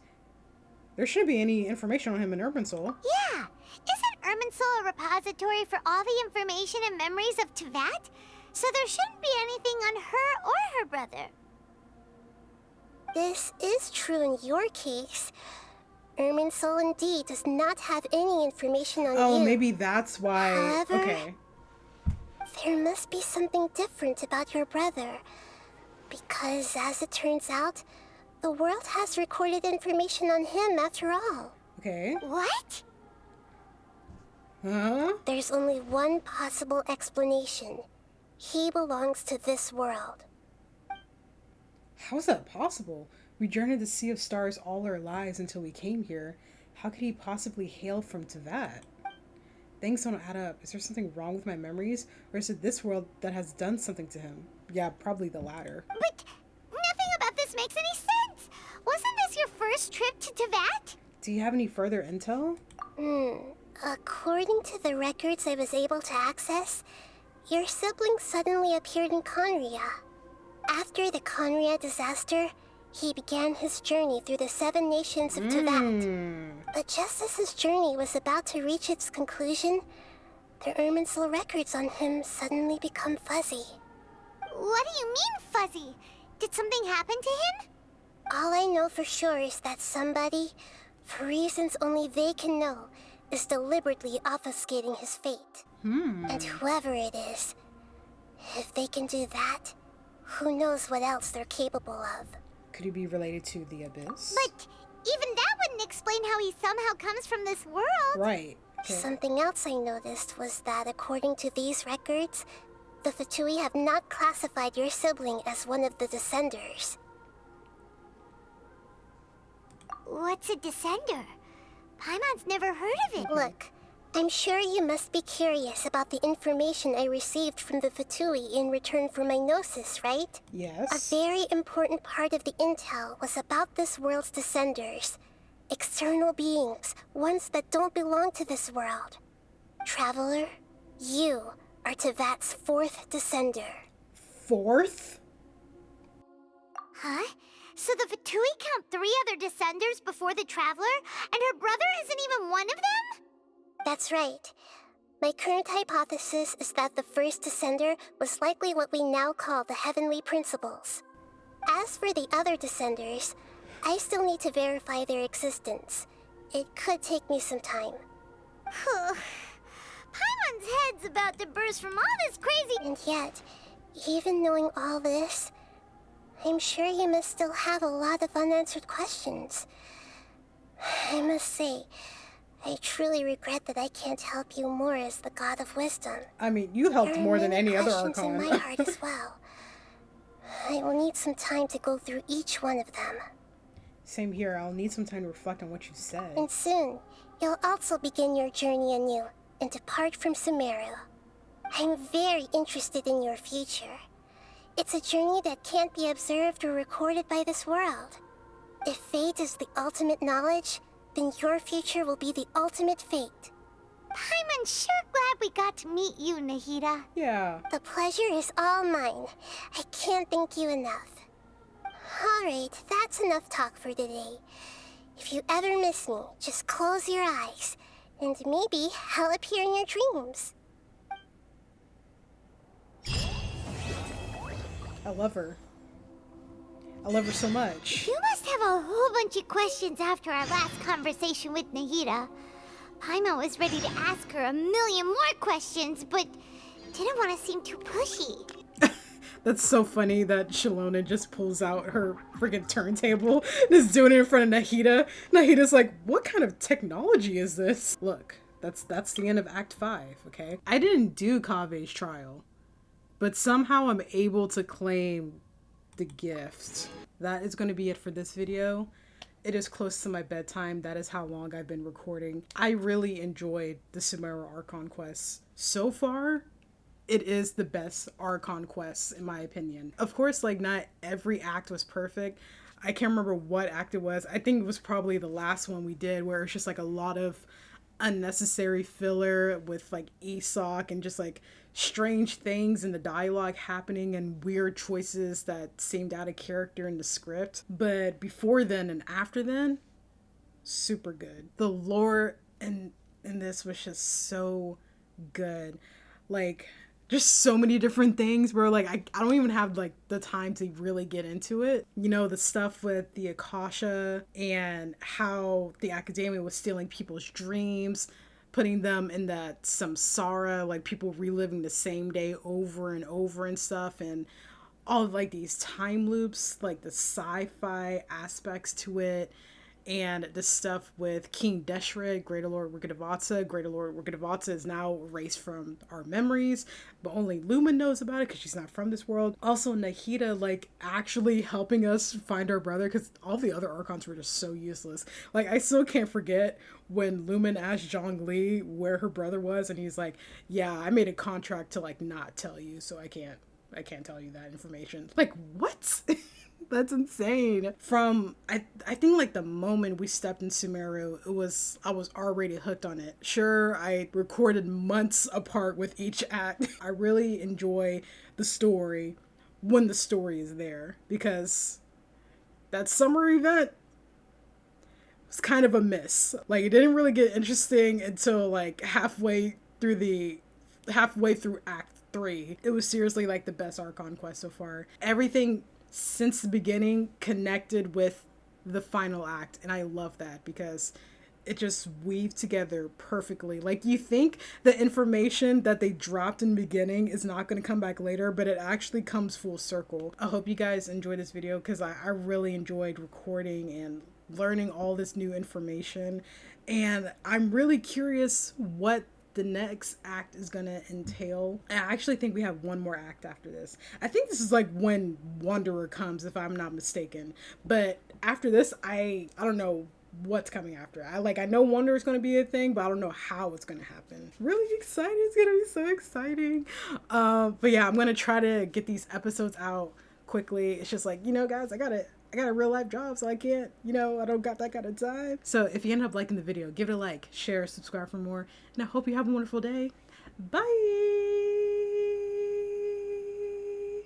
There shouldn't be any information on him in Irminsul. Yeah! Isn't Irminsul a repository for all the information and memories of Teyvat? So there shouldn't be anything on her or her brother. This is true in your case. Irminsul indeed does not have any information on you. Oh, maybe that's why. However, okay. There must be something different about your brother. Because, as it turns out, the world has recorded information on him after all. Okay. What? Huh? There's only one possible explanation. He belongs to this world. How is that possible? We journeyed the Sea of Stars all our lives until we came here. How could he possibly hail from Teyvat? Things don't add up. Is there something wrong with my memories? Or is it this world that has done something to him? Yeah, probably the latter. But nothing about this makes any sense! Wasn't this your first trip to Teyvat? Do you have any further intel? According to the records I was able to access, your sibling suddenly appeared in Conria. After the Conria disaster, he began his journey through the 7 nations of Teyvat. But just as his journey was about to reach its conclusion, the Irminsul records on him suddenly become fuzzy. What do you mean, fuzzy? Did something happen to him? All I know for sure is that somebody, for reasons only they can know, is deliberately obfuscating his fate. And whoever it is, if they can do that, who knows what else they're capable of. Could he be related to the Abyss? But even that wouldn't explain how he somehow comes from this world. Right. Okay. Something else I noticed was that according to these records, the Fatui have not classified your sibling as one of the Descenders. What's a Descender? Paimon's never heard of it. Look, I'm sure you must be curious about the information I received from the Fatui in return for my gnosis, right? Yes. A very important part of the intel was about this world's Descenders. External beings, ones that don't belong to this world. Traveler, you are Teyvat's 4th Descender. 4th? Huh? So the Fatui count 3 other Descenders before the Traveler, and her brother isn't even one of them? That's right. My current hypothesis is that the first Descender was likely what we now call the Heavenly Principles. As for the other Descenders, I still need to verify their existence. It could take me some time. Paimon's head's about to burst from all this crazy— And yet, even knowing all this, I'm sure you must still have a lot of unanswered questions. I must say, I truly regret that I can't help you more as the God of Wisdom. I mean, you helped more than any other Archon. Archon. In my heart as well. I will need some time to go through each one of them. Same here. I'll need some time to reflect on what you said. And soon, you'll also begin your journey anew and depart from Sumeru. I'm very interested in your future. It's a journey that can't be observed or recorded by this world. If fate is the ultimate knowledge, then your future will be the ultimate fate. Paimon's sure glad we got to meet you, Nahida. Yeah. The pleasure is all mine. I can't thank you enough. Alright, that's enough talk for today. If you ever miss me, just close your eyes, and maybe I'll appear in your dreams. I love her. I love her so much. You must have a whole bunch of questions after our last conversation with Nahida. Paimon was ready to ask her a million more questions, but didn't want to seem too pushy. That's so funny that Shalona just pulls out her freaking turntable and is doing it in front of Nahida. Nahida's like, what kind of technology is this? Look, that's the end of Act 5, okay? I didn't do Kave's trial, but somehow I'm able to claim the gift. That is going to be it for this video. It is close to my bedtime. That is how long I've been recording. I really enjoyed the Sumeru Archon quests. So far, it is the best Archon quests in my opinion. Of course, like, not every act was perfect. I can't remember what act it was. I think it was probably the last one we did where it's just like a lot of unnecessary filler with like Isak and just like strange things in the dialogue happening and weird choices that seemed out of character in the script. But before then and after then, super good. The lore in this was just so good. Like, just so many different things where like I don't even have like the time to really get into it. You know, the stuff with the Akasha and how the academia was stealing people's dreams, putting them in that samsara, like people reliving the same day over and over and stuff, and all of like these time loops, like the sci-fi aspects to it. And the stuff with King Deshret, Greater Lord Rukkhadevata. Greater Lord Rukkhadevata is now erased from our memories, but only Lumen knows about it because she's not from this world. Also, Nahida, like, actually helping us find our brother, because all the other Archons were just so useless. Like, I still can't forget when Lumen asked Zhongli where her brother was, and he's like, yeah, I made a contract to, like, not tell you, so I can't tell you that information. Like, what? That's insane. From I think like the moment we stepped in Sumeru, I was already hooked on it. Sure, I recorded months apart with each act. I really enjoy the story when the story is there, because that summer event was kind of a miss. Like, it didn't really get interesting until like halfway through Act 3. It was seriously like the best Archon quest so far. Everything since the beginning connected with the final act, and I love that because it just weaved together perfectly. Like, you think the information that they dropped in the beginning is not going to come back later, but it actually comes full circle. I hope you guys enjoyed this video because I really enjoyed recording and learning all this new information, and I'm really curious what the next act is gonna entail. I actually think we have one more act after this. I think this is like when Wanderer comes, if I'm not mistaken. But after this, I don't know what's coming after. I know Wanderer is gonna be a thing, but I don't know how it's gonna happen. Really excited. It's gonna be so exciting. But yeah, I'm gonna try to get these episodes out quickly. It's just like, you know, guys, I got a real life job, so I can't, you know, I don't got that kind of time. So if you end up liking the video, give it a like, share, subscribe for more, and I hope you have a wonderful day. Bye!